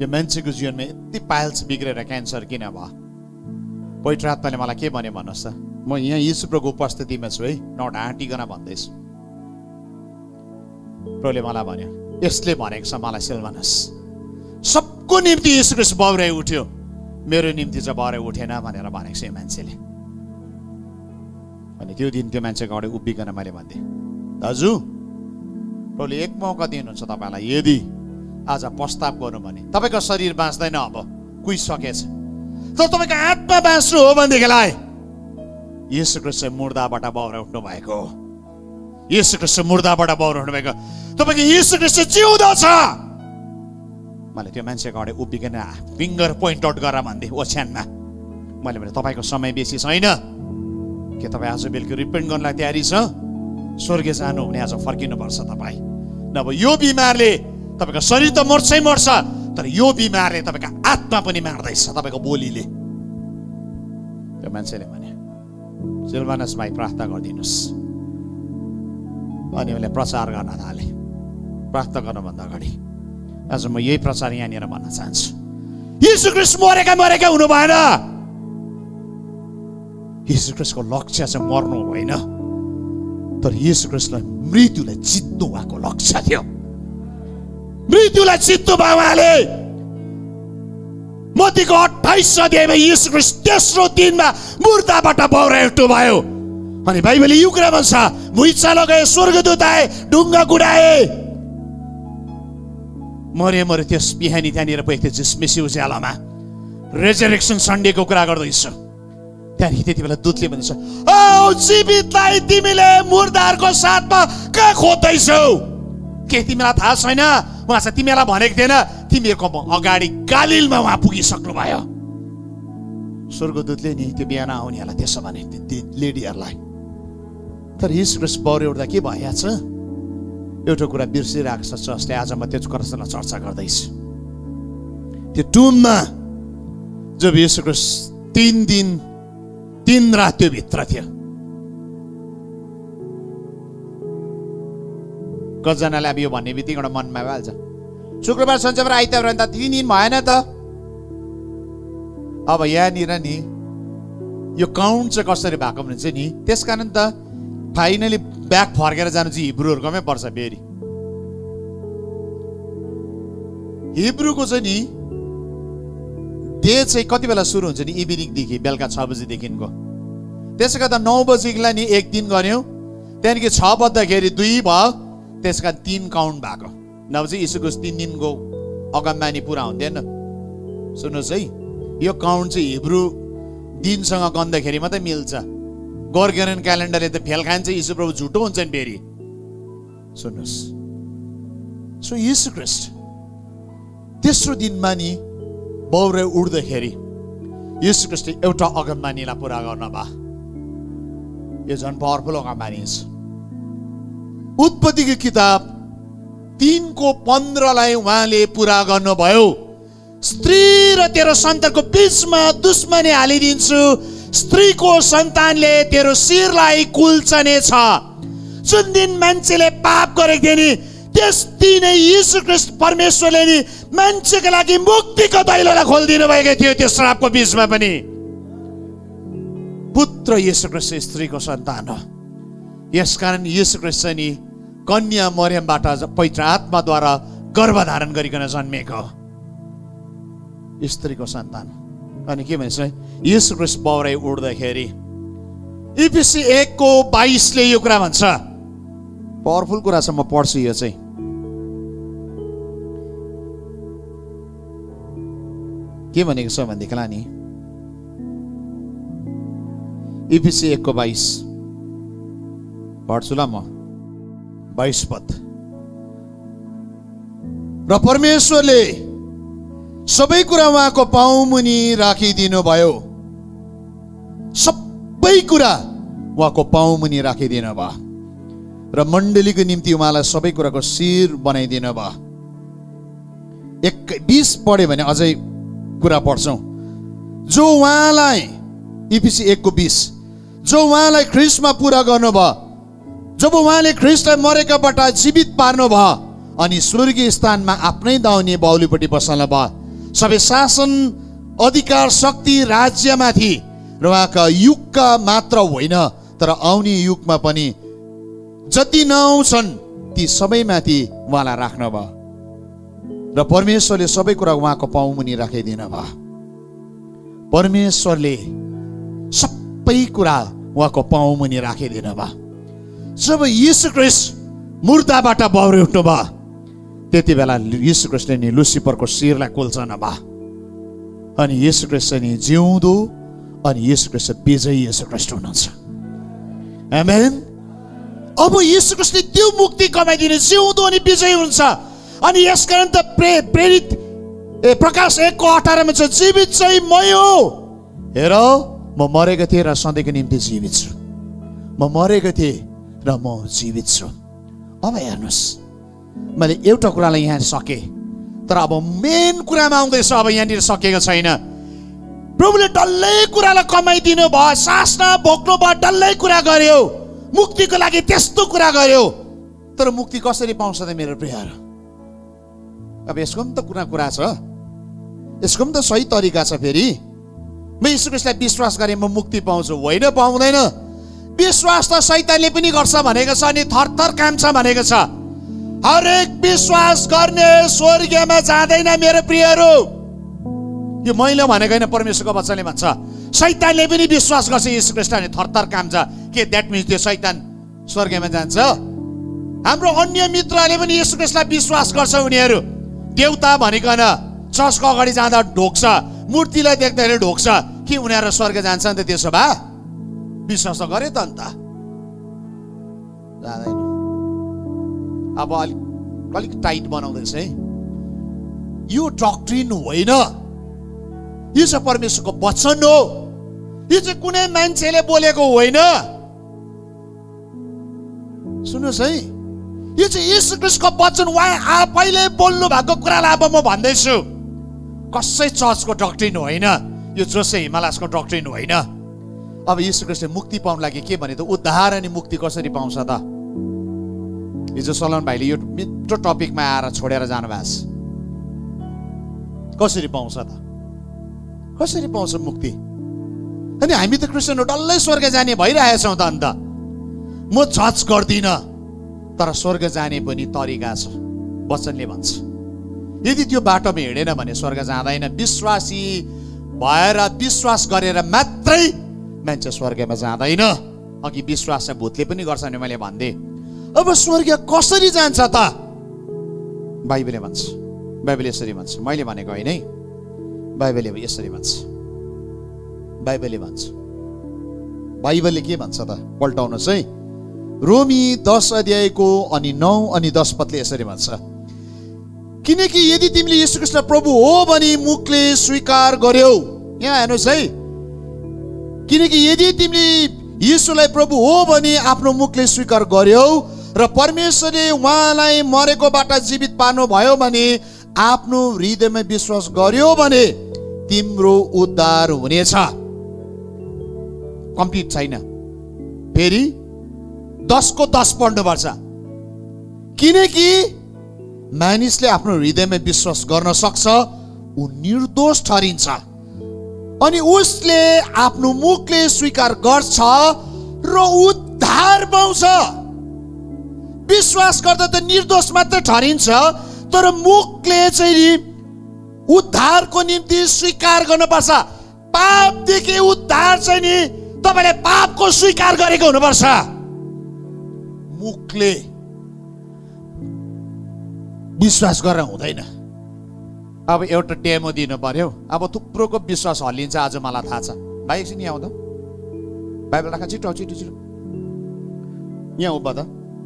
यो मान्छेको जीवनमा यति पाइल्स बिग्रेर क्यान्सर किन भयो? पवित्र आत्माले मलाई के भन्यो भन्नुहोस् त। म यहाँ येशू प्रभुको उपस्थितिमा छु है, नढाँटिकन भन्दैछु। प्रभुले मलाई भन्यो, यसले भनेको छ मलाई सिल्वानस, सबको निम्ति येशू कृष्ण बौरे उठ्यो, मेरो निम्ति चाहिँ बौरे उठेन भनेर भनेको छ यो मान्छेले। अनि त्यो दिन त्यो मान्छेको अगाडि उभिकन मैले भन्थेँ, दाजु प्रभुले एक मौका दिनुहुन्छ तपाईँलाई, यदि आज प्रस्ताव गर्नु भने तपाईँको शरीर बाँच्दैन, अब कुहिसकेछ, तर तपाईँको आत्मा बाँच्नु हो भनेदेखिलाई येशू कृष्ण मुर्दाबाट बौरे उठ्नु भएको हो। येशू कृष्ण मुर्दाबाट बौरे उठ्नु भएको, तपाईँको येशू कृष्ण जिउँदो छ। मैले त्यो मान्छेको अगाडि उभिकन फिङ्गर पोइन्ट आउट गरेर भन्दै ओछ्यानमा, मैले भने तपाईँको समय बेसी छैन, के तपाईँ आज बेलुकी रिपेन्ट गर्नलाई तयारी छ? स्वर्ग जानु भने आज फर्किनुपर्छ तपाईँ, नभए यो बिमारले तपाईँको शरीर त मर्छै मर्छ, तर यो बिमारले तपाईँको आत्मा पनि मार्दैछ, तपाईँको बोलीले। त्यो मान्छेले भने, सिल्वानस भाइ प्रार्थना गरिदिनुहोस्। अनि उसले प्रचार गर्न थाले। प्रार्थना गर्नुभन्दा अगाडि आज म यही प्रचार यहाँनिर भन्न चाहन्छु, येशू ख्रीष्ट मरेका हुनु भएन। येशू ख्रीष्टको लक्ष्य चाहिँ मर्नु होइन, तर येशू ख्रीष्टलाई मृत्युलाई जित्नु भएको लक्ष्य थियो। मृत्युलाई जित्नु भयो उहाँले। मत्तीको 28 अध्यायमा येशू ख्रीष्ट तेस्रो दिनमा मुर्दाबाट बौरे उठ्नु भयो। अनि बाइबलले यो कुरा भन्छ, भुइँचालो गए, स्वर्गदूत आए, ढुङ्गा गुडाए, मरे त्यस बिहानी त्यहाँनिर पुगेको थियो जिसमिसी उज्यालोमा। रेजरेक्सन सन्डेको कुरा गर्दैछ। त्यहाँदेखि त्यति बेला दूतले भन्छ, औ जीवितलाई तिमीले मुर्दाहरूको साथमा कहाँ खोज्दैछौ? के तिमीलाई थाहा छैन? उहाँ चाहिँ तिमीलाई भनेको थिएन, तिमीहरूको अगाडि गालिलमा उहाँ पुगिसक्नु भयो। स्वर्गदूतले नि त्यो बिहान आउनेहरूलाई त्यसो भने लेडीहरूलाई। तर येशू ख्रीष्ट बौरे उठ्दा के भइहाल्छ? एउटा कुरा बिर्सिरहेको छ जसले आज म त्यो कुरालाई चर्चा गर्दैछु। त्यो टुममा जब येशू ख्रीष्ट 3 दिन 3 रात त्यो भित्र थियो। कतिजनाले अब यो भन्ने बित्तिकै एउटा मनमा भइहाल्छ, शुक्रबार शनिबार आइतबार अन्त 3 दिन भएन त। अब यहाँनिर नि यो काउन्ट चाहिँ कसरी भएको भने चाहिँ नि, त्यसकारण त फाइनली ब्याक फर्केर जानु चाहिँ हिब्रूहरूकोमै पर्छ। फेरि हिब्रूको चाहिँ नि डे चाहिँ कति बेला सुरु हुन्छ नि? इभिनिङदेखि बेलुका 6 बजीदेखिको। त्यसै गर्दा 9 बजीलाई नि 1 दिन गऱ्यौँ, त्यहाँदेखि 6 बज्दाखेरि 2 भयो, त्यसका 3 काउन्ट भएको। नभए चाहिँ यीशुको 3 दिनको अगमबानी पुरा हुन्थेन। सुन्नुहोस् है, यो काउन्ट चाहिँ हिब्रू दिनसँग गन्दाखेरि मात्रै मिल्छ। गोर्गेरियन क्यालेन्डरले त फेल खान्छ, यीशु प्रभु झुटो हुन्छ नि फेरि। सुन्नुहोस्, सो यीशु ख्रीष्ट तेस्रो दिनमा नि बौरे उठ्दाखेरि यीशु ख्रीष्टले एउटा अगमबानीलाई पुरा गर्न भयो। यो झन् पावरफुल अगमबानी छ। उत्पत्तिको किताब 3:15 उहाँले पुरा गर्नुभयो। स्त्री र तेरो सन्तानको बीचमा दुश्मनी हालिदिन्छु, स्त्रीको सन्तानले तेरो शिरलाई कुल्चनेछ। जुन दिन मान्छेले पाप गरेको थियो नि, त्यस्तै नै यीशु ख्रीष्ट परमेश्वरले नि मान्छेको लागि मुक्तिको दैलोलाई खोलिदिनु भएको थियो त्यो श्रापको बीचमा पनि। पुत्र यीशु ख्रीष्ट स्त्रीको सन्तान हो। यसकारण यीशु ख्रीष्ट चाहिँ नि कन्या मरियमबाट पवित्र आत्माद्वारा गर्भधारण गरिकन जन्मेको स्त्रीको सन्तान। अनि के भन्छ यीशु ख्रीष्ट बौराइ उड्दाखेरि इफिसी 1:22 यो कुरा भन्छ। पावरफुल कुरा छ, म पढ्छु यो चाहिँ। के भनेको छ भनेदेखिलाई नि इफिसी 1:22 पढ्छु ल म। 22 पद। र परमेश्वरले सबै कुरा उहाँको पाउमुनि राखिदिनु भयो। सबै कुरा उहाँको पाउमुनि राखिदिनु भयो र मण्डलीको निम्ति उहाँलाई सबै कुराको शिर बनाइदिनु भयो। 21 पढ्यो भने अझै कुरा पढ्छौँ। जो उहाँलाई इफिसी 1:20 जो उहाँलाई ख्रीष्टमा पुरा गर्नुभयो, जब उहाँले ख्रीष्टलाई मरेकाबाट जीवित पार्नुभयो अनि स्वर्गीय स्थानमा आफ्नै दाहिने बाहुलीपट्टि बसाल्नु भयो। सबै शासन अधिकार शक्ति राज्यमाथि र उहाँका युगका मात्र होइन तर आउने युगमा पनि जति नआउँछन् ती सबैमाथि उहाँलाई राख्नुभयो र परमेश्वरले सबै कुरा उहाँको पाउमुनि राखिदिनु भयो। परमेश्वरले सबै कुरा उहाँको पाउमुनि राखिदिनु भयो। जब यीशु ख्रीष्ट मुर्दाबाट बौरि उठ्नु भयो त्यति बेला यीशु ख्रीष्टले नि लुसिफरको शिरलाई कुल्चनु भयो अनि यीशु ख्रीष्ट नि जिउँदो अनि यीशु ख्रीष्ट विजयी यीशु ख्रीष्ट हुनुहुन्छ। आमेन। अब यीशु ख्रीष्टले त्यो मुक्ति कमाइदिने जिउँदो अनि विजयी हुन्छ। अनि यसकारण त प्रेरित प्रकाश 1:18 मा छ जीवित चाहिँ मै हो। हेर म मरेको थिएँ र सधैँको निम्ति जीवित छु। म मरेको थिएँ र म जीवित छु। अब हेर्नुहोस् मैले एउटा कुरालाई यहाँ सके तर अब मेन कुरामा आउँदैछ। अब यहाँनिर सकेको छैन। प्रभुले डल्लै कुरालाई कमाइदिनु भयो, सासना भोग्नु भयो, डल्लै कुरा गर्यो, मुक्तिको लागि त्यस्तो कुरा गर्यो। तर मुक्ति कसरी पाउँछ त मेरो प्रियहरू? अब यसको पनि त कुरा छ, यसको पनि त सही तरिका छ। फेरि म यीशु ख्रीष्टलाई विश्वास गरेँ म मुक्ति पाउँछु, होइन पाउँदैन। विश्वास त शैतानले पनि गर्छ भनेको छ अनि थरथर काम्छ भनेको छ। हरेक विश्वास गर्ने स्वर्गमा जाँदैन मेरो प्रियहरू। यो मैले भनेको होइन, परमेश्वरको वचनले भन्छ। शैतानले पनि विश्वास गर्छ यीशु ख्रीष्टलाई अनि थरथर काम्छ। के द्याट मिन्स त्यो शैतान स्वर्गमा जान्छ? हाम्रो अन्य मित्रहरूले पनि यीशु ख्रीष्टलाई विश्वास गर्छ। उनीहरू देवता भनिकन चर्चको अगाडि जाँदा ढोक्छ, मूर्तिलाई देख्दाखेरि ढोक्छ। के उनीहरू स्वर्ग जान्छ नि त? त्यसो भए विश्वास गरे त अन्त जाँदैन। अब अलिक टाइट बनाउँदैछ है। यो डक्ट्रिन होइन, यो चाहिँ परमेश्वरको वचन हो। यो चाहिँ कुनै मान्छेले बोलेको होइन। सुन्नुहोस् है, यो चाहिँ यीशु ख्रीष्टको वचन उहाँ आफैले बोल्नु भएको कुरालाई अब म भन्दैछु। कसै चर्चको डक्ट्रिन होइन, यो जोसे हिमालयसको डक्ट्रिन होइन। अब यीशु ख्रीष्टले मुक्ति पाउन लागि के भने त उद्धार अनि मुक्ति कसरी पाउँछ त? हिजो सलोन भाइले यो मिठो टपिकमा आएर छोडेर जानुभएको छ। कसरी पाउँछ त? कसरी पाउँछ मुक्ति? अनि हामी त क्रिस्चियन हो, डल्लै स्वर्ग जाने भइरहेछौँ त। अन्त म जज गर्दिनँ, तर स्वर्ग जाने पनि तरिका छ, वचनले भन्छ। यदि त्यो बाटोमा हिँडेन भने स्वर्ग जाँदैन। विश्वासी भएर विश्वास गरेर मात्रै मान्छे स्वर्गमा जाँदैन। अघि विश्वास भूतले पनि गर्छ भने मैले भन्दै। अब स्वर्ग कसरी जान्छ त? बाइबलले भन्छ। बाइबलले यसरी भन्छ, मैले भनेको होइन है। बाइबलले यसरी भन्छ। बाइबलले भन्छ। बाइबलले के भन्छ त? पल्टाउनुहोस् है। रोमी 10 अध्यायको अनि 9 अनि 10 पदले यसरी भन्छ, किनकि यदि तिमीले यीशु ख्रीष्ट प्रभु हो भने मुखले स्वीकार गर्यौ। यहाँ हेर्नुहोस् है, किनकि यदि तिमीले यीशुलाई प्रभु हो भने आफ्नो मुखले स्वीकार गर्यौ र परमेश्वरले उहाँलाई मरेकोबाट जीवित पार्नु भयो भने आफ्नो हृदयमा विश्वास गर्यो भने तिम्रो उद्धार हुनेछ। कम्प्लिट छैन, फेरि 10 को 10 पढ्नुपर्छ। किनकि मानिसले आफ्नो हृदयमा विश्वास गर्न सक्छ ऊ निर्दोष ठहरिन्छ अनि उसले आफ्नो मुखले स्वीकार गर्छ र उद्धार पाउँछ। विश्वास गर्दा त निर्दोष मात्र ठहरिन्छ तर मुखले चाहिँ उद्धारको निम्ति स्वीकार गर्नुपर्छ। पापदेखि उद्धार चाहिँ नि तपाईले पापको स्वीकार गरेको हुनुपर्छ। मुखले विश्वास गरेर हुँदैन। अब एउटा डेमो दिनु पर्यो। अब थुप्रोको विश्वास हल्लिन्छ आज मलाई थाहा छ। भाइ एकछिन यहाँ आउँदा बाइबल राख छिटो छिटो छिटो यहाँ उभा त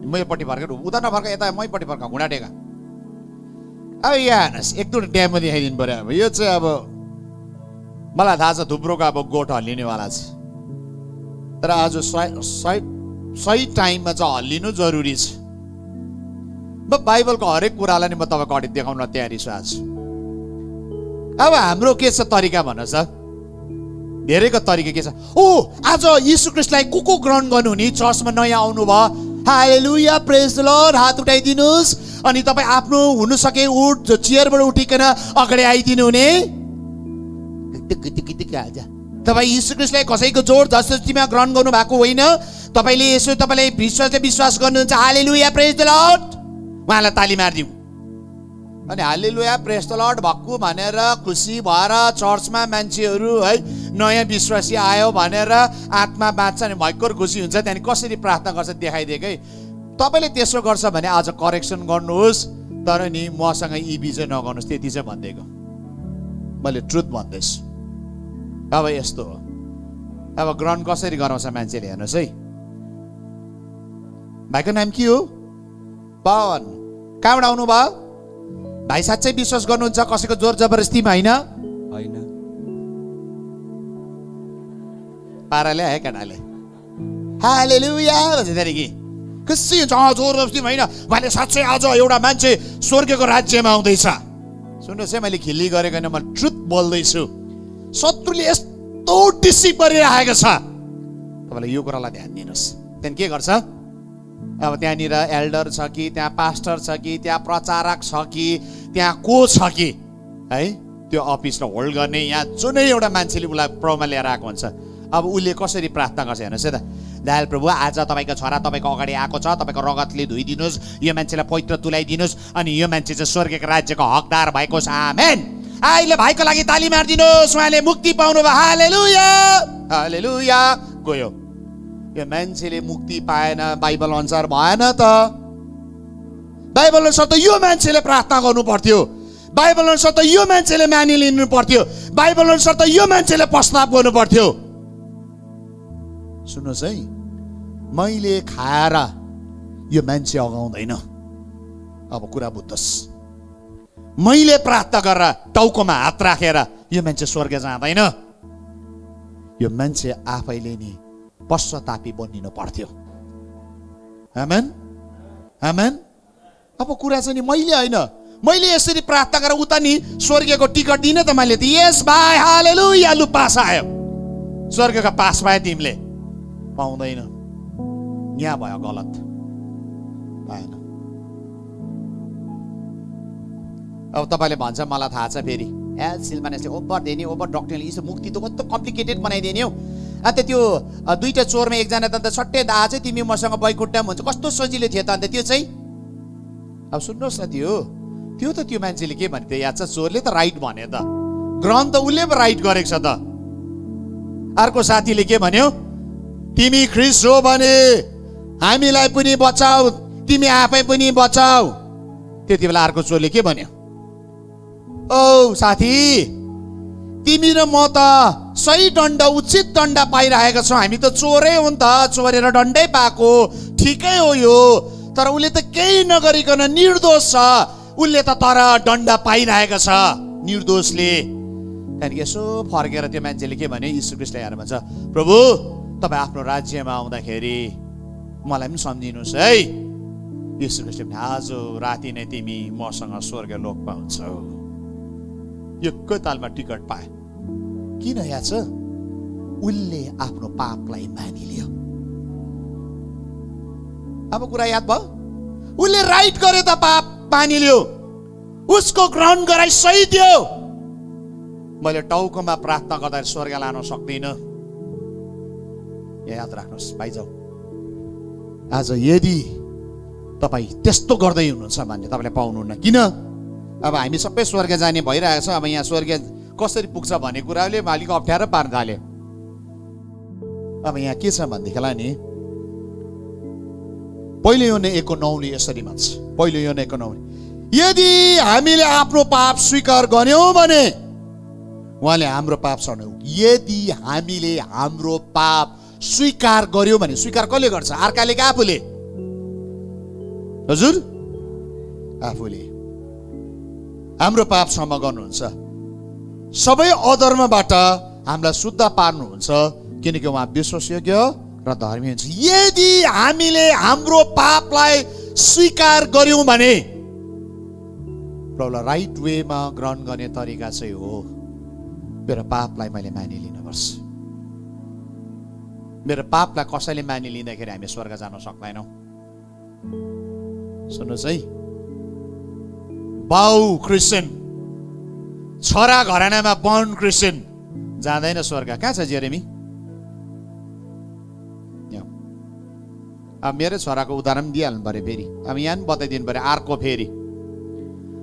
म योपट्टि फर्केर उता नफर्का यता मैपट्टि फर्का घुँडा टेका। अब यहाँ हेर्नुहोस् एक दुईवटा डेमो देखाइदिनु पर्यो। अब यो चाहिँ अब मलाई थाहा छ थुप्रोको अब गोठ हल्लिनेवाला छ तर आज सही टाइममा चाहिँ हल्लिनु जरुरी छ। म बाइबलको हरेक कुरालाई नि म तपाईँको अगाडि देखाउन तयारी छु आज। अब हाम्रो के छ तरिका भन्नुहोस् त? धेरैको तरिका के छ? आज यीशु ख्रीष्टलाई को ग्रहण गर्नु नि चर्चमा नयाँ आउनु भयो, हालेलुया प्रेज द लर्ड, हात उठाइदिनुहोस् अनि तपाईँ आफ्नो हुनु सके चेयरबाट उठिकन अगाडि आइदिनु हुने। तपाईँ यीशु ख्रीष्टलाई कसैको जोर जबरजस्तीमा ग्रहण गर्नु भएको होइन। तपाईँले यसो तपाईँलाई विश्वास गर्नुहुन्छ, हालेलुया प्रेज द लर्ड, उहाँलाई ताली मारिदिउँ अनि हालेलुया प्रेज द लर्ड भक्कु भनेर खुसी भएर चर्चमा मान्छेहरू है नयाँ विश्वासी आयो भनेर आत्मा बाँच्छ अनि भयङ्कर खुसी हुन्छ। त्यहाँदेखि कसरी प्रार्थना गर्छ देखाइदिएकै। तपाईँले त्यसो गर्छ भने आज करेक्सन गर्नुहोस् तर नि मसँग इबी चाहिँ नगर्नुहोस्, त्यति चाहिँ भनिदिएको। मैले ट्रुथ भन्दैछु। अब यस्तो हो, अब ग्रहण कसरी गराउँछ मान्छेले हेर्नुहोस् है। भाइको नाम के हो? पवन। कहाँबाट आउनु भयो? भाइ साँच्चै विश्वास गर्नुहुन्छ कसैको जोर जबरजस्तीमा होइन? होइन। पाराले है केटाले हालेलुया भन्छ त्यहाँदेखि खुसी हुन्छ। जोर जबरजस्तीमा होइन, उहाँले साँच्चै आज एउटा मान्छे स्वर्गको राज्यमा आउँदैछ। सुन्नुहोस् है, मैले खिल्ली गरेको होइन, म ट्रुथ बोल्दैछु। शत्रुले यस्तो डिसिभ गरिरहेको छ, तपाईँले यो कुरालाई ध्यान दिनुहोस्। त्यहाँदेखि के गर्छ? अब त्यहाँनिर एल्डर छ कि त्यहाँ पास्टर छ कि त्यहाँ प्रचारक छ कि त्यहाँ को छ कि है त्यो अफिसलाई होल्ड गर्ने यहाँ जुनै एउटा मान्छेले उसलाई प्रभुमा लिएर आएको हुन्छ। अब उसले कसरी प्रार्थना गर्छ हेर्नुहोस् है त। दयाल प्रभु आज तपाईँको छोरा तपाईँको अगाडि आएको छ, तपाईँको रगतले धोइदिनुहोस्, यो मान्छेलाई पवित्र तुल्याइदिनुहोस् अनि यो मान्छे चाहिँ स्वर्गको राज्यको हकदार भएको छ। आमेन। अहिले भाइको लागि ताली मारिदिनुहोस्, उहाँले मुक्ति पाउनु भयो। हालेलुया हालेलुया। गयो यो मान्छेले मुक्ति पाएन, बाइबल अनुसार भएन त। बाइबल अनुसार त यो मान्छेले प्रार्थना गर्नु पर्थ्यो, बाइबल अनुसार त यो मान्छेले मानिलिनु पर्थ्यो, बाइबल अनुसार त यो मान्छेले प्रस्ताव गर्नु पर्थ्यो। सुन्नुहोस् है, मैले खाएर यो मान्छे अगाउँदैन। अब कुरा बुझ्नुहोस्, मैले प्रार्थना गरेर टाउकोमा हात राखेर यो मान्छे स्वर्ग जाँदैन। यो मान्छे आफैले नि पश्चातापी बनिनु पर्थ्यो। आमेन आमेन। अब कुरा चाहिँ नि मैले होइन, मैले यसरी प्रार्थना गरेर उता नि स्वर्गको टिकट दिने त मैले त यस भाइ हालेलुया लु पास आयो, स्वर्गका पास पाए, तिमीले पाउँदैन। यहाँ भयो गलत भएन। अब तपाईँले भन्छ मलाई थाहा छ फेरि सिलमानेसले ओभर दिने ओभर डक्टरले यसो मुक्ति त कस्तो कम्प्लिकेटेड बनाइदिने हो। अन्त त्यो दुईटा चोरमा एकजना त सट्टै दा चाहिँ तिमी मसँग बैकुण्ठम हुन्छ, कस्तो सजिलो थियो त। अन्त त्यो चाहिँ अब सुन्नुहोस् न, त्यो त त्यो मान्छेले के भने त याद छ, चोरले त राइट भने त, ग्रहण त उसले पो राइट गरेको छ त। अर्को साथीले के भन्यो, तिमी ख्रिस्ट हो भने हामीलाई पनि बचाऊ, तिमी आफै पनि बचाऊ। त्यति बेला अर्को चोरले के भन्यो, ओ साथी तिमी र म त सही दण्ड उचित दण्ड पाइरहेका छौँ, हामी त चोरै हो नि त, चोरेर दण्डै पाएको ठिकै हो यो, तर उसले त केही नगरिकन निर्दोष छ, उसले त तर दण्ड पाइरहेको छ निर्दोषले। त्यहाँदेखि यसो फर्केर त्यो मान्छेले के भने, यीशु ख्रीष्टलाई हेरेर भन्छ, प्रभु तपाईँ आफ्नो राज्यमा आउँदाखेरि मलाई पनि सम्झिनुहोस् है। यीशु ख्रीष्टले भने आज राति नै तिमी मसँग स्वर्ग लोक पाउँछौ। एकै तालमा टिकट पाए। किन याद छ? उसले आफ्नो पापलाई मानिलियो। अब कुरा याद भयो? उसले राइट गरे त पाप, मानिल्यो, उसको ग्रहण गराइ सही दियो। मैले टाउकोमा प्रार्थना गर्दा स्वर्ग लान सक्दिनँ। याद राख्नुहोस् भाइजाउ, आज यदि तपाईँ त्यस्तो गर्दै हुनुहुन्छ भने तपाईँले पाउनुहुन्न। किन? अब हामी सबै स्वर्ग जाने भइरहेको छ। अब यहाँ स्वर्ग कसरी पुग्छ भन्ने कुराले अलिक अप्ठ्यारो पार्न थाल्यो। अब यहाँ के छ भनेदेखिलाई नि, पहिलो योहन्ना 1:9 यसरी भन्छ। पहिलो योहन्ना 1:9, यदि हामीले आफ्नो पाप स्वीकार गर्यौं भने उहाँले हाम्रो पाप छोड्नु। यदि हामीले हाम्रो पाप स्वीकार गर्यौं भने, स्वीकार कसले गर्छ? अर्काले कि आफूले? हजुर, आफूले हाम्रो पाप क्षमा गर्नुहुन्छ, सबै अधर्मबाट हामीलाई शुद्ध पार्नुहुन्छ, किनकि उहाँ विश्वासयोग्य र धर्मी हुन्छ। यदि हामीले हाम्रो पापलाई स्वीकार गर्यौं भने, प्रभुलाई राइट वेमा ग्रहण गर्ने तरिका चाहिँ हो मेरो पापलाई मैले मानिलिनुपर्छ। मेरो पापलाई कसैले मानिलिँदाखेरि हामी स्वर्ग जान सक्दैनौँ। सुन्नुहोस् है, बाउ क्रिस्चियन, छोरा घरानामा बर्न क्रिस्चियन जाँदैन स्वर्ग। कहाँ छ जेरेमी? अब मेरो छोराको उदाहरण दिइहाल्नु पर्यो फेरि। अब यहाँ पनि बताइदिनु पर्यो अर्को फेरि।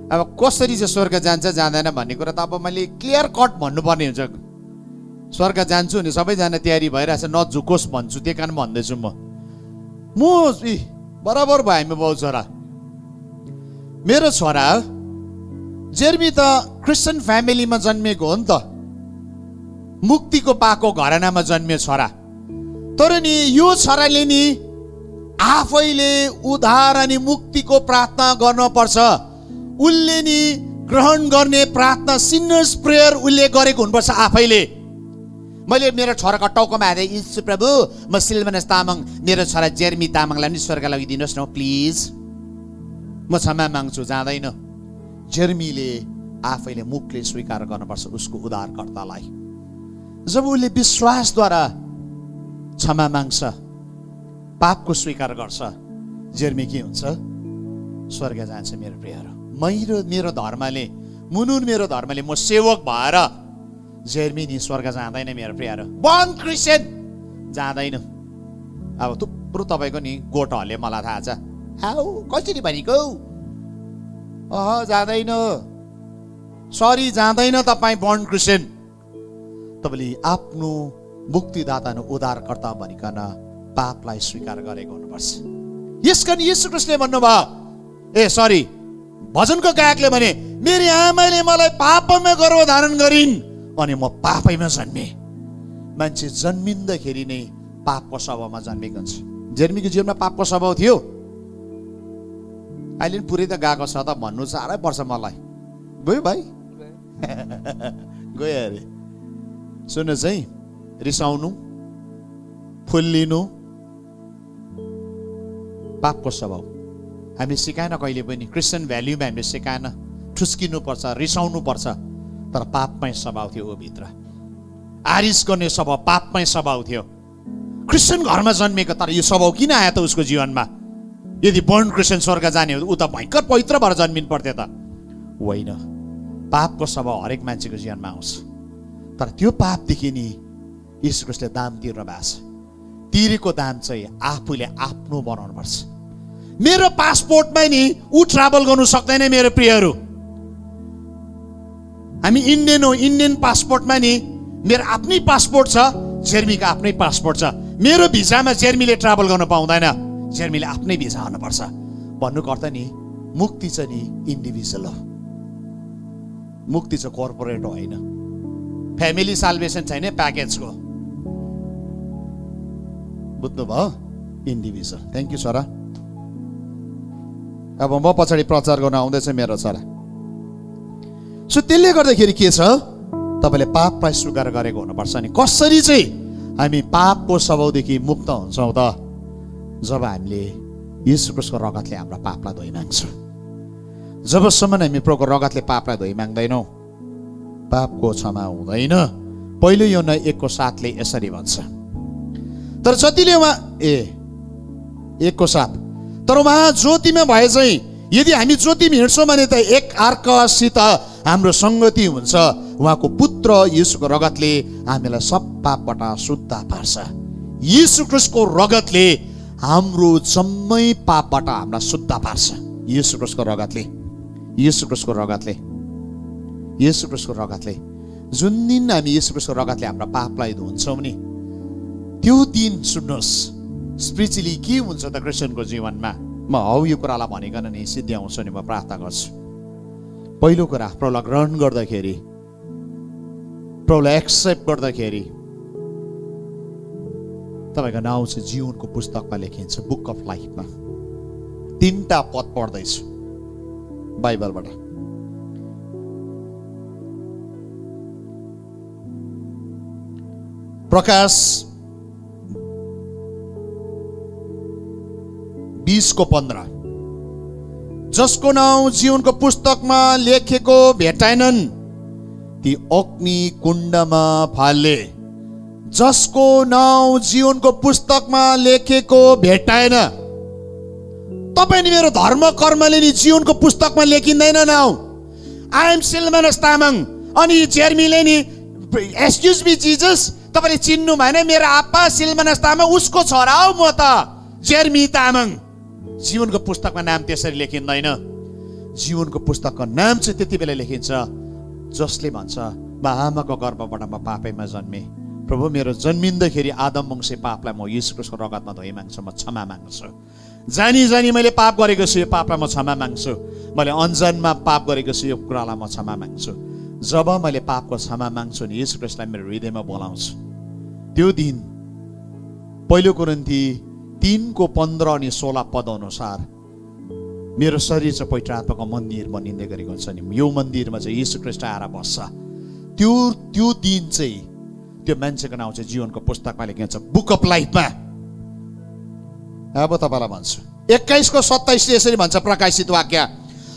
अब कसरी चाहिँ स्वर्ग जान्छ जाँदैन भन्ने कुरा त अब मैले क्लियर कट भन्नुपर्ने हुन्छ। स्वर्ग जान्छु भने सबैजना तयारी भइरहेछ, नझुकोस् भन्छु, त्यही कारण भन्दैछु म बराबर भयो हामी बाउ छोरा। मेरो छोरा जेर्मी त क्रिस्चियन फ्यामिलीमा जन्मिएको हो नि त, मुक्तिको पाको घरानामा जन्मियो छोरा। तर नि यो छोराले नि आफैले उद्धार अनि मुक्तिको प्रार्थना गर्नुपर्छ। उसले नि ग्रहण गर्ने प्रार्थना, सिनर्स प्रेयर उसले गरेको हुनुपर्छ आफैले। मैले मेरो छोराको टाउकोमा हालेँ, यीशु प्रभु म सिलवनस तामाङ, मेरो छोरा जेर्मी तामाङलाई नि स्वर्ग लगिदिनुहोस् न प्लिज, म क्षमा माग्छु। जाँदैन। जेर्मीले आफैले मुखले स्वीकार गर्नुपर्छ उसको उद्धारकर्तालाई। जब उसले विश्वासद्वारा क्षमा माग्छ, पापको स्वीकार गर्छ, जेर्मी के हुन्छ? स्वर्ग जान्छ। मेरो प्रियहरू, मेरो धर्मले, मुनुन मेरो धर्मले म सेवक भएर जेर्मी नि स्वर्ग जाँदैन। मेरो प्रियहरू, बर्न क्रिस्चियन जाँदैन। अब थुप्रो तपाईँको नि गोठहरूले मलाई थाहा छ, आऊ कसरी भनेको? जाँदैन, सरी जाँदैन तपाईँ बर्न क्रिस्चियन। तपाईँले आफ्नो मुक्तिदाता उद्धारकर्ता भनिकन पापलाई स्वीकार गरेको हुनुपर्छ। यसकारण यीशु ख्रीष्टले भन्नुभयो, सरी भजनको गायकले भने, मेरी आमाले मलाई पापमा गर्भधारण गरिन् अनि म पापैमा जन्मे। मान्छे जन्मिँदाखेरि नै पापको स्वभावमा जन्मेको हुन्छ। जेर्मीको जीवनमा पापको स्वभाव थियो। अहिले पुरै त गएको छ त भन्नु साह्रै पर्छ मलाई। गयो भाइ? गयो अरे। सुन्नुहोस् है, रिसाउनु, फुल्लिनु पापको स्वभाव। हामी सिकाएन कहिले पनि, क्रिस्चियन भ्याल्युमा हामीले सिकाएन। ठुस्किनु पर्छ, रिसाउनु पर्छ, तर पापमै स्वभाव थियो ऊ भित्र। आरिस गर्ने स्वभाव पापमै स्वभाव थियो। क्रिस्चियन घरमा जन्मेको, तर यो स्वभाव किन आयो त उसको जीवनमा? यदि बर्न क्रिस्चियन स्वर्ग जाने हो ऊ त भयङ्कर पवित्र भएर जन्मिनु पर्थ्यो त? होइन, पापको स्वभाव हरेक मान्छेको जीवनमा आउँछ। तर त्यो पापदेखि नि यीशु ख्रीष्टले दाम तिर्नु भएको छ। तिरेको दाम चाहिँ आफूले आफ्नो बनाउनु पर्छ। मेरो पासपोर्टमा नि ऊ ट्राभल गर्नु सक्दैन। मेरो प्रियहरू, हामी इन्डियन हो, इन्डियन पासपोर्टमा नि मेरो आफ्नै पासपोर्ट छ, जेर्मीको आफ्नै पासपोर्ट छ। मेरो भिसामा जेर्मीले ट्राभल गर्न पाउँदैन, जेर्मीले आफ्नै भिसा हुनुपर्छ। भन्नुको अर्थ नि मुक्ति चाहिँ नि इन्डिभिजुअल हो, मुक्ति चाहिँ कर्पोरेट होइन। फ्यामिली साल्भेसन छैन प्याकेजको, बुझ्नुभयो? इन्डिभिजुअल। थ्याङ्क यू छोरा। अब म पछाडि प्रचार गर्न आउँदैछ मेरो छोरा। सो त्यसले गर्दाखेरि के छ, तपाईँले पापलाई स्वीकार गरेको हुनुपर्छ। नि कसरी चाहिँ हामी पापको स्वभावदेखि मुक्त हुन्छौँ त? जब हामीले यीशु ख्रीष्टको रगतले हाम्रो पापलाई धोइ माग्छौँ। जबसम्म हामी प्रभुको रगतले पापलाई धोइ माग्दैनौँ, पापको क्षमा हुँदैन। पहिलो योहन्ना 1:7 यसरी भन्छ, तर जतिले उहाँ 1:7 तर उहाँ ज्योतिमा भए चाहिँ यदि हामी ज्योतिमा हिँड्छौँ भने त एक अर्कासित हाम्रो सङ्गति हुन्छ। उहाँको पुत्र येशूको रगतले हामीलाई सब पापबाट शुद्ध पार्छ। येशू ख्रीष्टको रगतले हाम्रो जम्मै पापबाट हामीलाई शुद्ध पार्छ। येशू ख्रीष्टको रगतले, येशू ख्रीष्टको रगतले, येशू ख्रीष्टको रगतले। जुन दिन हामी येशू ख्रीष्टको रगतले हाम्रो पापलाई धुन्छौँ नि, त्यो दिन सुन्नुहोस् स्पिरिचुअली के हुन्छ त क्रिस्चियनको जीवनमा। म हौ यो कुरालाई भनिकन नि सिद्ध्याउँछु नि, म प्रार्थना गर्छु। पहिलो कुरा, प्रभुलाई ग्रहण गर्दाखेरि, प्रभुलाई एक्सेप्ट गर्दाखेरि तपाईँको नाउँ चाहिँ जीवनको पुस्तकमा लेखिन्छ, बुक अफ लाइफमा। 3टा पद पढ्दैछु बाइबलबाट। प्रकाश 20:15, जसको नाउँ जीवनको पुस्तकमा लेखेको भेटाएनन् ती अग्नि कुण्डमा फाले। जसको नाउँ जीवनको पुस्तकमा लेखेको भेटाएन। तपाईँ नि मेरो धर्म कर्मले नि जीवनको पुस्तकमा लेखिँदैन नाउँ। I am Silmanas Tamang. अनि जेर्मीले नि एक्सक्युज मी जिजस, तपाईँले चिन्नु भएन, मेरो आप्पा सिलमानस तामाङ, उसको छोरा हो म त जेर्मी तामाङ। जीवनको पुस्तकमा नाम त्यसरी लेखिँदैन। जीवनको पुस्तकको नाम चाहिँ त्यति बेला लेखिन्छ जसले भन्छ म आमाको गर्भबाट म पापैमा जन्मेँ। प्रभु मेरो जन्मिँदाखेरि आदम वंशी पापलाई म येशू ख्रीष्टको रगतमा धोइ माग्छु, म क्षमा माग्छु। जानी जानी मैले पाप गरेको छु, यो पापलाई म क्षमा माग्छु। मैले अनजानमा पाप गरेको छु, यो कुरालाई म क्षमा माग्छु। जब मैले पापको क्षमा माग्छु नि येशू ख्रीष्टलाई मेरो हृदयमा बोलाउँछु, त्यो दिन पहिलो कोरिन्थी 3:15 अनि 16 पद अनुसार मेरो शरीर चाहिँ पवित्र आत्माको मन्दिर बनिँदै गरेको हुन्छ नि। यो मन्दिरमा चाहिँ येशू ख्रीष्ट आएर बस्छ। त्यो दिन चाहिँ त्यो मान्छेको नाउँ चाहिँ जीवनको पुस्तकमा लेखिन्छ, बुक अफ लाइफमा। अब तपाईँलाई भन्छु 21:27 यसरी भन्छ प्रकाशित वाक्य,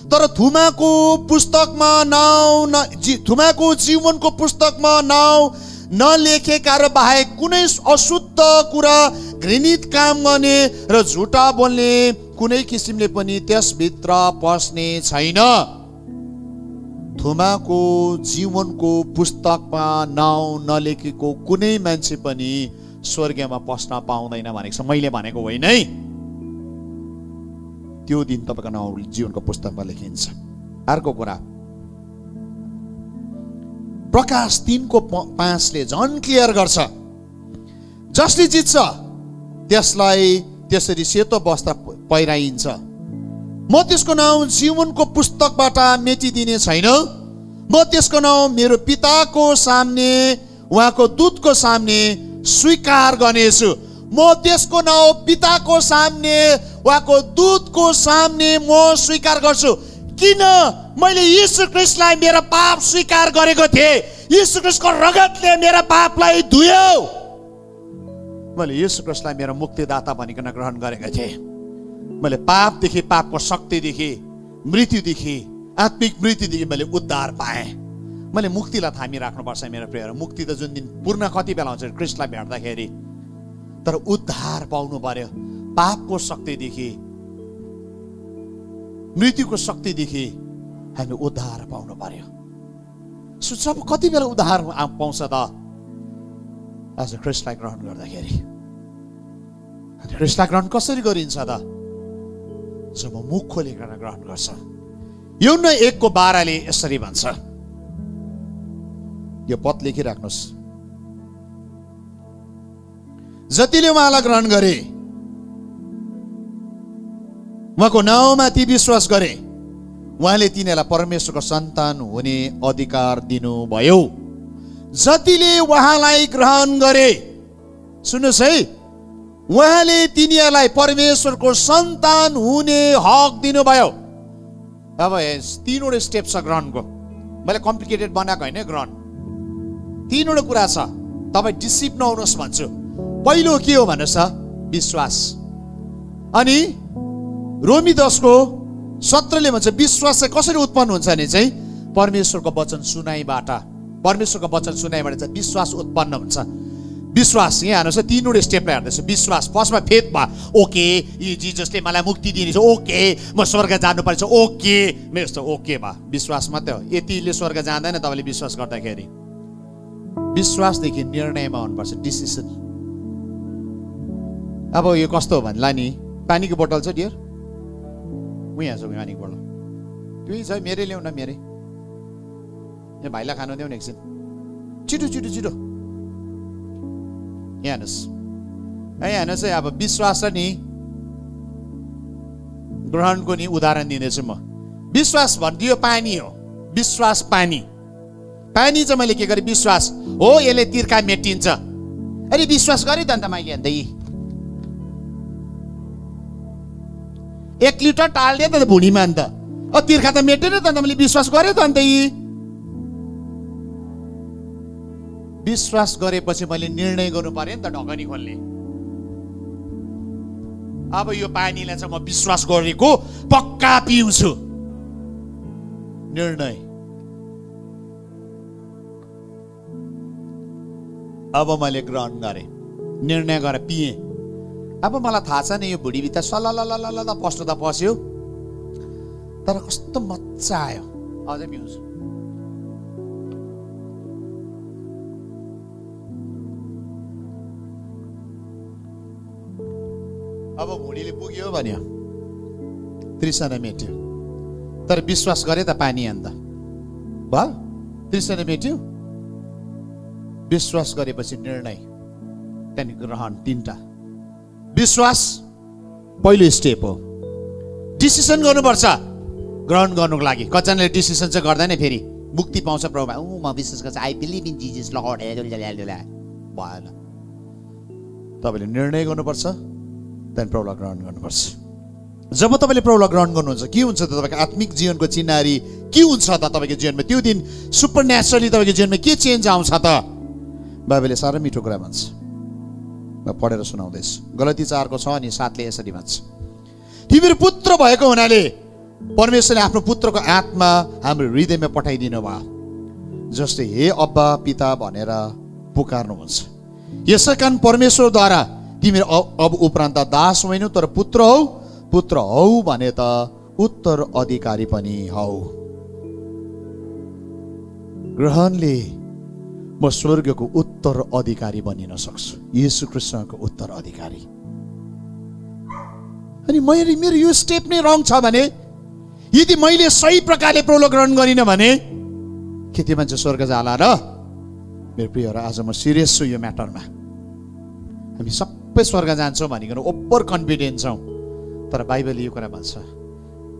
तर थुमाको पुस्तकमा नाउँ थुमाको जीवनको पुस्तकमा नाउँ नलेखेका र बाहेक कुनै अशुद्ध कुरा, घृणित काम गर्ने र झुटा बोल्ने कुनै किसिमले पनि त्यसभित्र पस्ने छैन। थुमाको जीवनको पुस्तकमा नाउँ नलेखेको कुनै मान्छे पनि स्वर्गमा पस्न पाउँदैन भनेको छ। मैले भनेको होइन है। त्यो दिन तपाईँको नाउँ जीवनको पुस्तकमा लेखिन्छ। अर्को कुरा, प्रकाश 3:5 झन् क्लियर गर्छ, जसले जित्छ त्यसलाई त्यसरी सेतो वस्त्र पहिराइन्छ। म त्यसको नाउँ जीवनको पुस्तकबाट मेटिदिने छैन। म त्यसको नाउँ मेरो पिताको सामने, उहाँको दूतको सामने स्वीकार गर्नेछु। म त्यसको नाउँ पिताको सामने, उहाँको दूतको सामने म स्वीकार गर्छु। किन? मैले येशू ख्रीष्टलाई मेरो पाप स्वीकार गरेको थिएँ। येशू ख्रीष्टको रगतले मेरो पापलाई धुयो। मैले येशू ख्रीष्टलाई मेरो मुक्तिदाता भनिकन ग्रहण गरेको थिएँ। मैले पापदेखि, पापको शक्तिदेखि, मृत्युदेखि, आत्मिक मृत्युदेखि मैले उद्धार पाएँ। मैले मुक्तिलाई थामिराख्नुपर्छ मेरो प्रियहरू। मुक्ति त जुन दिन पूर्ण कति बेला हुन्छ ख्रीष्टलाई भेट्दाखेरि, तर उद्धार पाउनु पर्यो। पापको शक्तिदेखि, मृत्युको शक्तिदेखि हामी उद्धार पाउनु पर्यो। सब कति बेला उद्धार पाउँछ त? आज ख्रीष्टलाई ग्रहण गर्दाखेरि। ख्रीष्टलाई ग्रहण कसरी गरिन्छ त? जब मुख खोलेर ग्रहण गर्छ। यूहन्ना 1:12 यसरी भन्छ, यो पद लेखिराख्नुहोस्, जतिले उहाँलाई ग्रहण गरे, उहाँको नाउँमाथि विश्वास गरे, उहाँले तिनीहरूलाई परमेश्वरको सन्तान हुने अधिकार दिनुभयो। जतिले उहाँलाई ग्रहण गरे, सुन्नुहोस् है, उहाँले तिनीहरूलाई परमेश्वरको सन्तान हुने हक दिनुभयो। अब 3वटा स्टेप छ ग्रहणको। मैले कम्प्लिकेटेड बनाएको होइन ग्रहण। 3वटा कुरा छ। तपाईँ डिसिप नहुनुहोस् भन्छु। पहिलो के हो भन्नुहोस् त? विश्वास। अनि रोमी 10:17 भन्छ विश्वास चाहिँ कसरी उत्पन्न हुन्छ भने चाहिँ परमेश्वरको वचन सुनाइबाट। परमेश्वरको वचन सुनाइबाट चाहिँ विश्वास उत्पन्न हुन्छ। विश्वास यहाँ हेर्नुहोस्, तीनवटा स्टेपलाई हेर्दैछ। विश्वास, फर्स्टमा फेथ भयो, ओके यी जिजसले मलाई मुक्ति दिनेछ, ओके म स्वर्ग जानुपर्छ, ओके मेरो यस्तो ओके भयो। विश्वास मात्रै हो, यतिले स्वर्ग जाँदैन तपाईँले विश्वास गर्दाखेरि। विश्वासदेखि निर्णयमा हुनुपर्छ, डिसिसन। अब यो कस्तो हो भन्ला नि, पानीको बोतल छ डियर, यहाँ छ पानीको बोतल, त्यही छ मेरै ल्याउन, मेरै यहाँ भाइलाई खानु देऊ न एकछिन, छिटो छिटो छिटो। यहाँ हेर्नुहोस् है, अब विश्वास र नि ग्रहणको नि उदाहरण दिँदैछु म। विश्वास भनिदियो पानी हो, विश्वास पानी। पानी चाहिँ मैले के गरेँ, विश्वास हो यसले तिर्खा मेटिन्छ, अरे विश्वास गरेँ त अन्त मैले। अन्त 1 लिटर टाल्दिएँ त भुँडीमा, अन्त तिर्खा त मेटेन त अन्त मैले विश्वास गरेँ त। अन्त विश्वास गरेपछि मैले निर्णय गर्नु पर्यो नि त, ढकनी खोल्ने। अब यो पानीलाई चाहिँ म विश्वास गरेको पक्का पिउँछु, निर्णय। अब मैले ग्रहण गरेँ, निर्णय गरेर पिएँ। अब मलाई थाहा छ नि यो भुँडीभित्र सल्ल पस्नु त पस्यो, तर कस्तो मजा आयो, अझै पिउँछु। अब भुँडीले पुग्यो भन्यो, तृष्णा मेट्यो, तर विश्वास गरे त पानी, अन्त भयो, तृष्णा मेट्यो। विश्वास गरेपछि निर्णय, त्यहाँदेखि ग्रहण, 3टा। विश्वास पहिलो स्टेप हो, डिसिसन गर्नुपर्छ ग्रहण गर्नुको लागि। कतिजनाले डिसिसन चाहिँ गर्दैन, फेरि मुक्ति पाउँछ प्रभुमा, म विश्वास गर्छु, आई बिलिभ इन जिजस, भएन। तपाईँले निर्णय गर्नुपर्छ, त्यहाँदेखि प्रभुलाई ग्रहण गर्नुपर्छ। जब तपाईँले प्रभुलाई ग्रहण गर्नुहुन्छ, के हुन्छ त तपाईँको आत्मिक जीवनको चिन्हारी के हुन्छ त तपाईँको जीवनमा? त्यो दिन सुपर नेचुरली तपाईँको जीवनमा के चेन्ज आउँछ त? बाइबलले साह्रै मिठो कुरा भन्छ, म पढेर सुनाउँदैछु। गलती 4:6 अनि 7ले यसरी भन्छ, तिमीहरू पुत्र भएको हुनाले परमेश्वरले आफ्नो पुत्रको आत्मा हाम्रो हृदयमा पठाइदिनु भयो, जसले हे अब्बा पिता भनेर पुकार्नुहुन्छ। यसै कारण परमेश्वरद्वारा तिमीहरू अब उपरान्त दास होइनौ, तर पुत्र हौ। पुत्र हौ भने त उत्तरअधिकारी पनि हौ। ग्रहणले म स्वर्गको उत्तरअधिकारी बनिन सक्छु, येशू कृष्णको उत्तरअधिकारी। अनि मेरो यो स्टेप नै रङ छ भने, यदि मैले सही प्रकारले प्रभुलाई ग्रहण गरिन भने के त्यो मान्छे स्वर्ग जाला र? मेरो प्रियहरू, आज म सिरियस छु यो म्याटरमा। हामी सबै स्वर्ग जान्छौँ भनिकन ओभर कन्फिडेन्ट छौँ, तर बाइबलले यो कुरा भन्छ,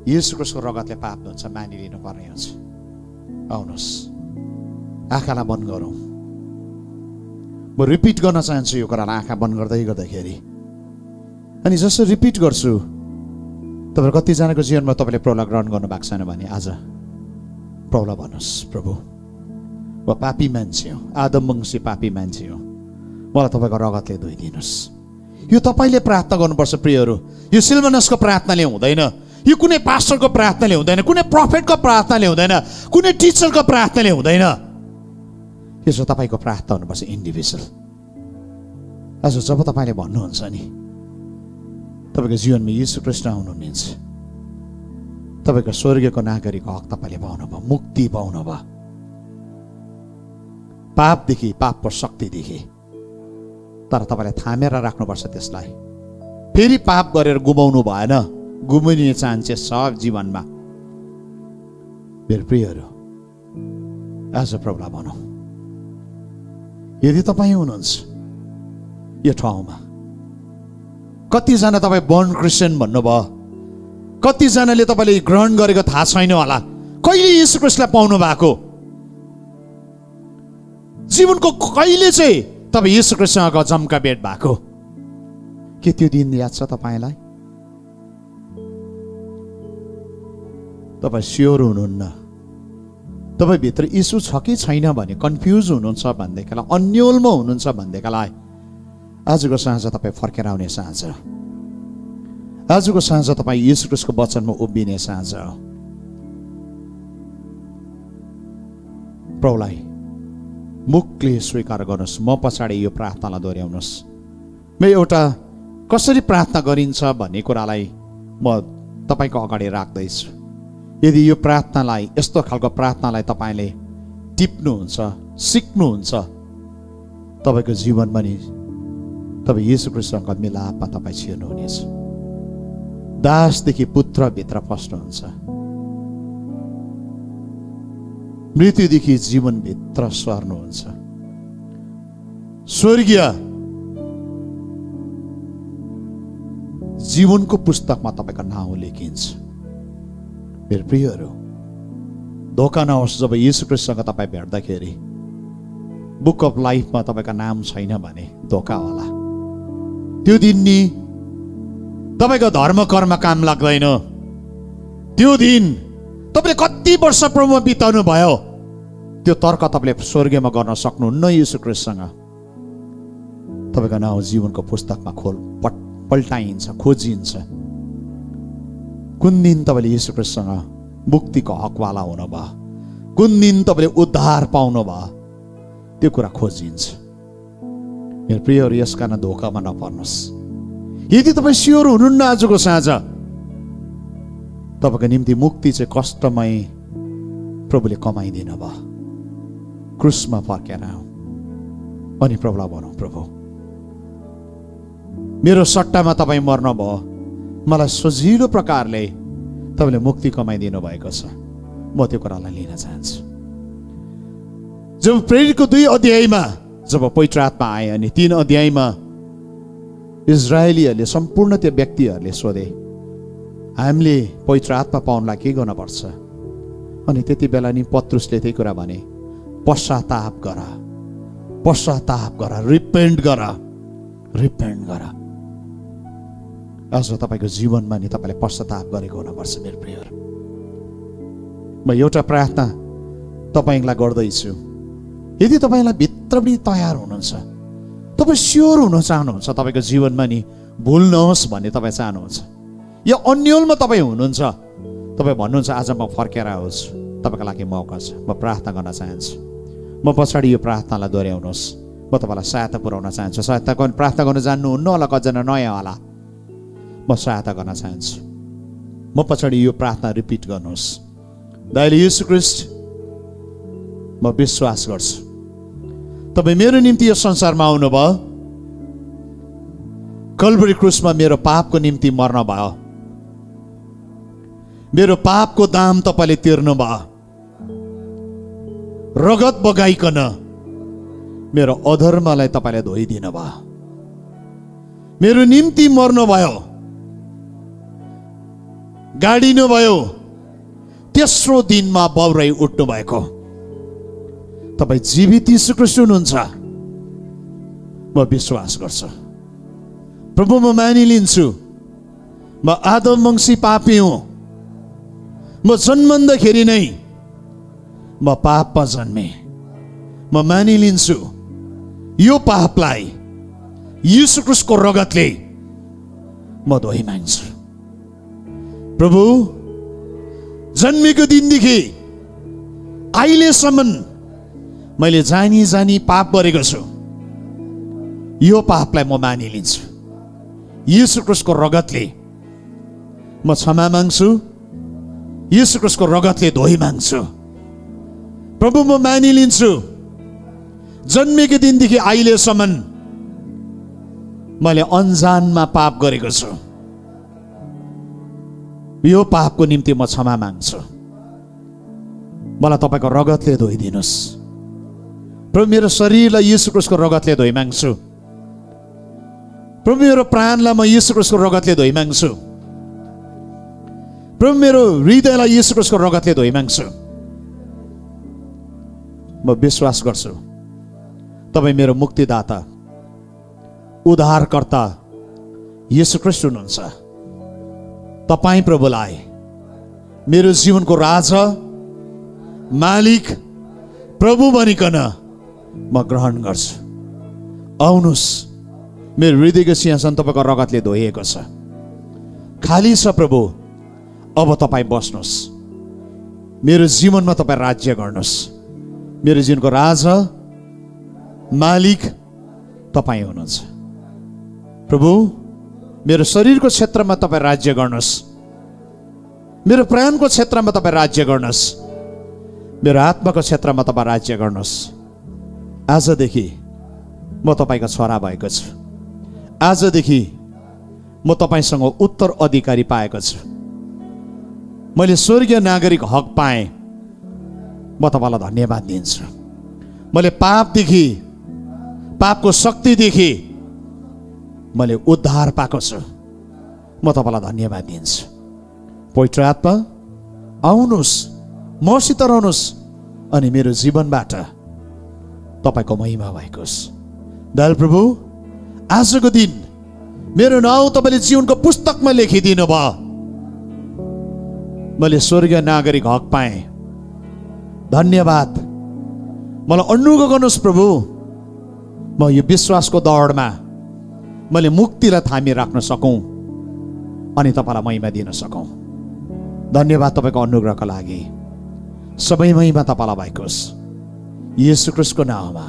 येशू कृष्णको रगतले पाप हुन्छ, मानिलिनु पर्ने हुन्छ। आउनुहोस्, आँखालाई बन्द गरौँ। म रिपिट गर्न चाहन्छु यो कुरालाई आँखा बन्द गर्दाखेरि। अनि जसो रिपिट गर्छु, तपाईँ कतिजनाको जीवनमा तपाईँले प्रभुलाई ग्रहण गर्नु भएको छैन भने आज प्रभुलाई भन्नुहोस्, प्रभु म पापी मान्छे हो, आदमवंशी पापी मान्छे हो, मलाई तपाईँको रगतले धोइदिनुहोस्। यो तपाईँले प्रार्थना गर्नुपर्छ प्रियहरू। यो सिल्भनसको प्रार्थनाले हुँदैन, यो कुनै पास्टरको प्रार्थनाले हुँदैन, कुनै प्रफेटको प्रार्थनाले हुँदैन, कुनै टिचरको प्रार्थनाले हुँदैन। यो चाहिँ तपाईँको प्रार्थना हुनुपर्छ, इन्डिभिजुअल। आज जब तपाईँले भन्नुहुन्छ नि तपाईँको जीवनमा येशू कृष्ण आउनुहुन्छ, तपाईँको स्वर्गको नागरिकको हक तपाईँले पाउनुभयो, मुक्ति पाउनुभयो, पापदेखि, पापको शक्तिदेखि। तर तपाईँले थामेर राख्नुपर्छ त्यसलाई। फेरि पाप गरेर गुमाउनु भएन, गुमाउने चान्सेस छ जीवनमा। मेरो प्रियहरू, आज प्रभुलाई भनौँ, यदि तपाईँ हुनुहुन्छ यो ठाउँमा, कतिजना तपाईँ बोर्न क्रिस्चियन भन्नुभयो, कतिजनाले तपाईँले ग्रहण गरेको थाहा छैन होला, कहिले येशू ख्रीष्टलाई पाउनु भएको, जीवनको कहिले चाहिँ तपाईँ येशू ख्रीष्टसँग जम्का भेट भएको, के त्यो दिन याद छ तपाईँलाई? तपाईँ स्योर हुनुहुन्न, तपाईँभित्र येशू छ कि छैन भने कन्फ्युज हुनुहुन्छ भनेदेखिलाई, अन्योलमा हुनुहुन्छ भनेदेखिलाई आजको साँझ तपाईँ फर्केर आउने साँझ, आजको साँझ तपाईँ येशू ख्रीष्टको वचनमा उभिने साँझ। प्रभुलाई मुखले स्वीकार गर्नुहोस्। म पछाडि यो प्रार्थनालाई दोहोऱ्याउनुहोस्। म एउटा कसरी प्रार्थना गरिन्छ भन्ने कुरालाई म तपाईँको अगाडि राख्दैछु। यदि यो प्रार्थनालाई, यस्तो खालको प्रार्थनालाई तपाईँले टिप्नुहुन्छ, सिक्नुहुन्छ, तपाईँको जीवनमा नि तपाईँ येशू ख्रीष्टसँग मिलापमा तपाईँ छिर्नुहुनेछ। दासदेखि पुत्रभित्र पस्नुहुन्छ, मृत्युदेखि जीवनभित्र सर्नुहुन्छ। स्वर्गीय जीवनको पुस्तकमा तपाईँको नाउँ लेखिन्छ। मेरो प्रियहरू, धोका नहोस्। जब येशू ख्रीष्टसँग तपाईँ भेट्दाखेरि बुक अफ लाइफमा तपाईँको नाम छैन भने धोका होला। त्यो दिन नि तपाईँको धर्म कर्म काम लाग्दैन। त्यो दिन तपाईँले कति वर्ष प्रभुमा बिताउनु भयो, त्यो तर्क तपाईँले स्वर्गमा गर्न सक्नुहुन्न। येशू ख्रीष्टसँग तपाईँको नाउँ जीवनको पुस्तकमा पल्टाइन्छ, खोजिन्छ। कुन दिन तपाईँले येशू ख्रीष्टसँग मुक्तिको हकवाला हुनुभयो, कुन दिन तपाईँले उद्धार पाउनु भयो, त्यो कुरा खोजिन्छ। मेरो प्रियहरू, यस कारण धोकामा नपर्नुहोस्। यदि तपाईँ स्योर हुनुहुन्न आजको साँझ तपाईँको निम्ति मुक्ति चाहिँ कष्टमय प्रभुले कमाइदिनु भयो, क्रुसमा फर्केर आऊ अनि प्रभुलाई भनौँ, प्रभु मेरो सट्टामा तपाईँ मर्नु भयो, मलाई सजिलो प्रकारले तपाईँले मुक्ति कमाइदिनु भएको छ। म त्यो कुरालाई लिन चाहन्छु। जब प्रेरितको 2 अध्यायमा जब पवित्र आत्मा आए अनि 3 अध्यायमा इजरायलीहरूले, सम्पूर्ण त्यो व्यक्तिहरूले सोधे, हामीले पवित्र आत्मा पाउनलाई के गर्नुपर्छ? अनि त्यति बेला नि पत्रुसले त्यही कुरा भने, पश्चाताप गर, पश्चाताप गर, रिपेन्ट गर, रिपेन्ट गर। आज तपाईँको जीवनमा नि तपाईँले पश्चाताप गरेको हुनुपर्छ। मेरो प्रियहरू, म एउटा प्रार्थना तपाईँलाई गर्दैछु। यदि तपाईँलाई भित्रबाट तयार हुनुहुन्छ, तपाईँ स्योर हुन चाहनुहुन्छ, तपाईँको जीवनमा नि भुल नहोस् भन्ने तपाईँ चाहनुहुन्छ, या अन्यलमा तपाईँ हुनुहुन्छ, तपाईँ भन्नुहुन्छ आज म फर्केर आउँछु, तपाईँको लागि मौका छ। म प्रार्थना गर्न चाहन्छु। म पछाडि यो प्रार्थनालाई दोहोऱ्याउनुहोस्। म तपाईँलाई सहायता पुर्याउन चाहन्छु। सहायता गर्न प्रार्थना गर्न जान्नुहुन्न होला, कतिजना नयाँ होला। म सहायता गर्न चाहन्छु। म पछाडि यो प्रार्थना रिपिट गर्नुहोस्। दाइले येशू ख्रीष्ट, म विश्वास गर्छु तपाईँ मेरो निम्ति यो संसारमा आउनुभयो, कल्भरी क्रुसमा मेरो पापको निम्ति मर्न भयो, मेरो पापको दाम तपाईँले तिर्नु भयो, रगत बगाइकन मेरो अधर्मलाई तपाईँले धोइदिनु भयो, मेरो निम्ति मर्नु भयो, गाडिनु भयो, तेस्रो दिनमा बौराई उठ्नु भएको। तपाईँ जीवित येशू ख्रीष्ट हुनुहुन्छ, म विश्वास गर्छु। प्रभु, म मानिलिन्छु म आदम वंशी पापी हुँ। म जन्मँदाखेरि नै म पापमा जन्मे। म मानिलिन्छु यो पापलाई येशू ख्रीष्टको रगतले म धोइ माग्छु। प्रभु, जन्मेको दिनदेखि अहिलेसम्म मैले जानी जानी पाप गरेको छु। यो पापलाई म मानिलिन्छु। येशू ख्रीष्टको रगतले म क्षमा माग्छु। येशू ख्रीष्टको रगतले धोइ माग्छु। प्रभु, म मानिलिन्छु जन्मेको दिनदेखि अहिलेसम्म मैले अन्जानमा पाप गरेको छु। यो पापको निम्ति म क्षमा माग्छु। मलाई तपाईँको रगतले धोइदिनुहोस्। प्रभु, मेरो शरीरलाई येशू ख्रीष्टको रगतले धोइ माग्छु। प्रभु, मेरो प्राणलाई म येशू ख्रीष्टको रगतले धोइ माग्छु। प्रभु, मेरो हृदयलाई येशू ख्रीष्टको रगतले धोइ माग्छु। म विश्वास गर्छु तपाईँ मेरो मुक्तिदाता, उद्धारकर्ता येशू ख्रीष्ट हुनुहुन्छ। तपाईँ प्रभुलाई मेरो जीवनको राजा, मालिक, प्रभु भनिकन म ग्रहण गर्छु। आउनुहोस्, मेरो हृदयको सिंहासन तपाईँको रगतले धोइएको छ, खाली छ। प्रभु, अब तपाईँ बस्नुहोस्। मेरो जीवनमा तपाईँ राज्य गर्नुहोस्। मेरो जीवनको राजा, मालिक तपाईँ हुनुहुन्छ। प्रभु, मेरो शरीरको क्षेत्रमा तपाईँ राज्य गर्नुहोस्, मेरो प्राणको क्षेत्रमा तपाईँ राज्य गर्नुहोस्, मेरो आत्माको क्षेत्रमा तपाईँ राज्य गर्नुहोस्। आजदेखि म तपाईँको छोरा भएको छु। आजदेखि म तपाईँसँग उत्तराधिकारी पाएको छु। मैले स्वर्गीय नागरिक हक पाएँ। म तपाईँलाई धन्यवाद दिन्छु। मैले पापदेखि, पापको शक्तिदेखि मैले उद्धार पाएको छु। म तपाईँलाई धन्यवाद दिन्छु। पवित्र आत्मा आउनुहोस्, मसित रहनुहोस् अनि मेरो जीवनबाट तपाईँको महिमा भएको होस्। दयालु प्रभु, आजको दिन मेरो नाउँ तपाईँले जीवनको पुस्तकमा लेखिदिनु भयो। मैले स्वर्गीय नागरिक हक पाएँ। धन्यवाद। मलाई अनुग्रह गर्नुहोस् प्रभु, म यो विश्वासको दौडमा मैले मुक्तिलाई थामी राख्न सकौँ अनि तपाईँलाई महिमा दिन सकौँ। धन्यवाद तपाईँको अनुग्रहको लागि। सबै महिमा तपाईँलाई भएको होस्, येशू ख्रीष्टको नाममा,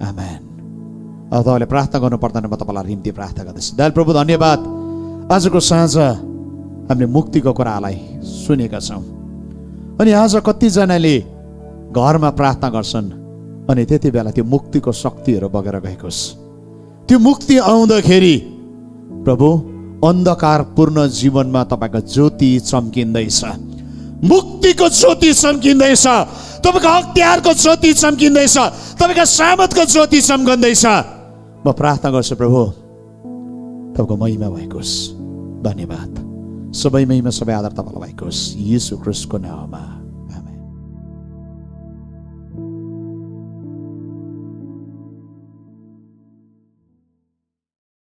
आमेन। अब तपाईँले प्रार्थना गर्नु पर्दैन, म तपाईँलाई निम्ति प्रार्थना गर्दैछु। दयालु प्रभु, धन्यवाद। आजको साँझ हामीले मुक्तिको कुरालाई सुनेका छौँ अनि आज कतिजनाले घरमा प्रार्थना गर्छन् अनि त्यति बेला त्यो मुक्तिको शक्तिहरू बगेर गएको होस्। त्यो मुक्ति आउँदाखेरि प्रभु, अन्धकारपूर्ण जीवनमा तपाईँको ज्योति चम्किँदैछ, मुक्तिको ज्योति चम्किँदैछ, तपाईँको अख्तियारको ज्योति चम्किँदैछ, तपाईँको सामर्थको ज्योति चम्कँदैछ। म प्रार्थना गर्छु प्रभु, तपाईँको महिमा भएको होस्। धन्यवाद। सबै महिमा, सबै आदर तपाईँलाई भएको होस्, येशू ख्रीष्टको नाममा।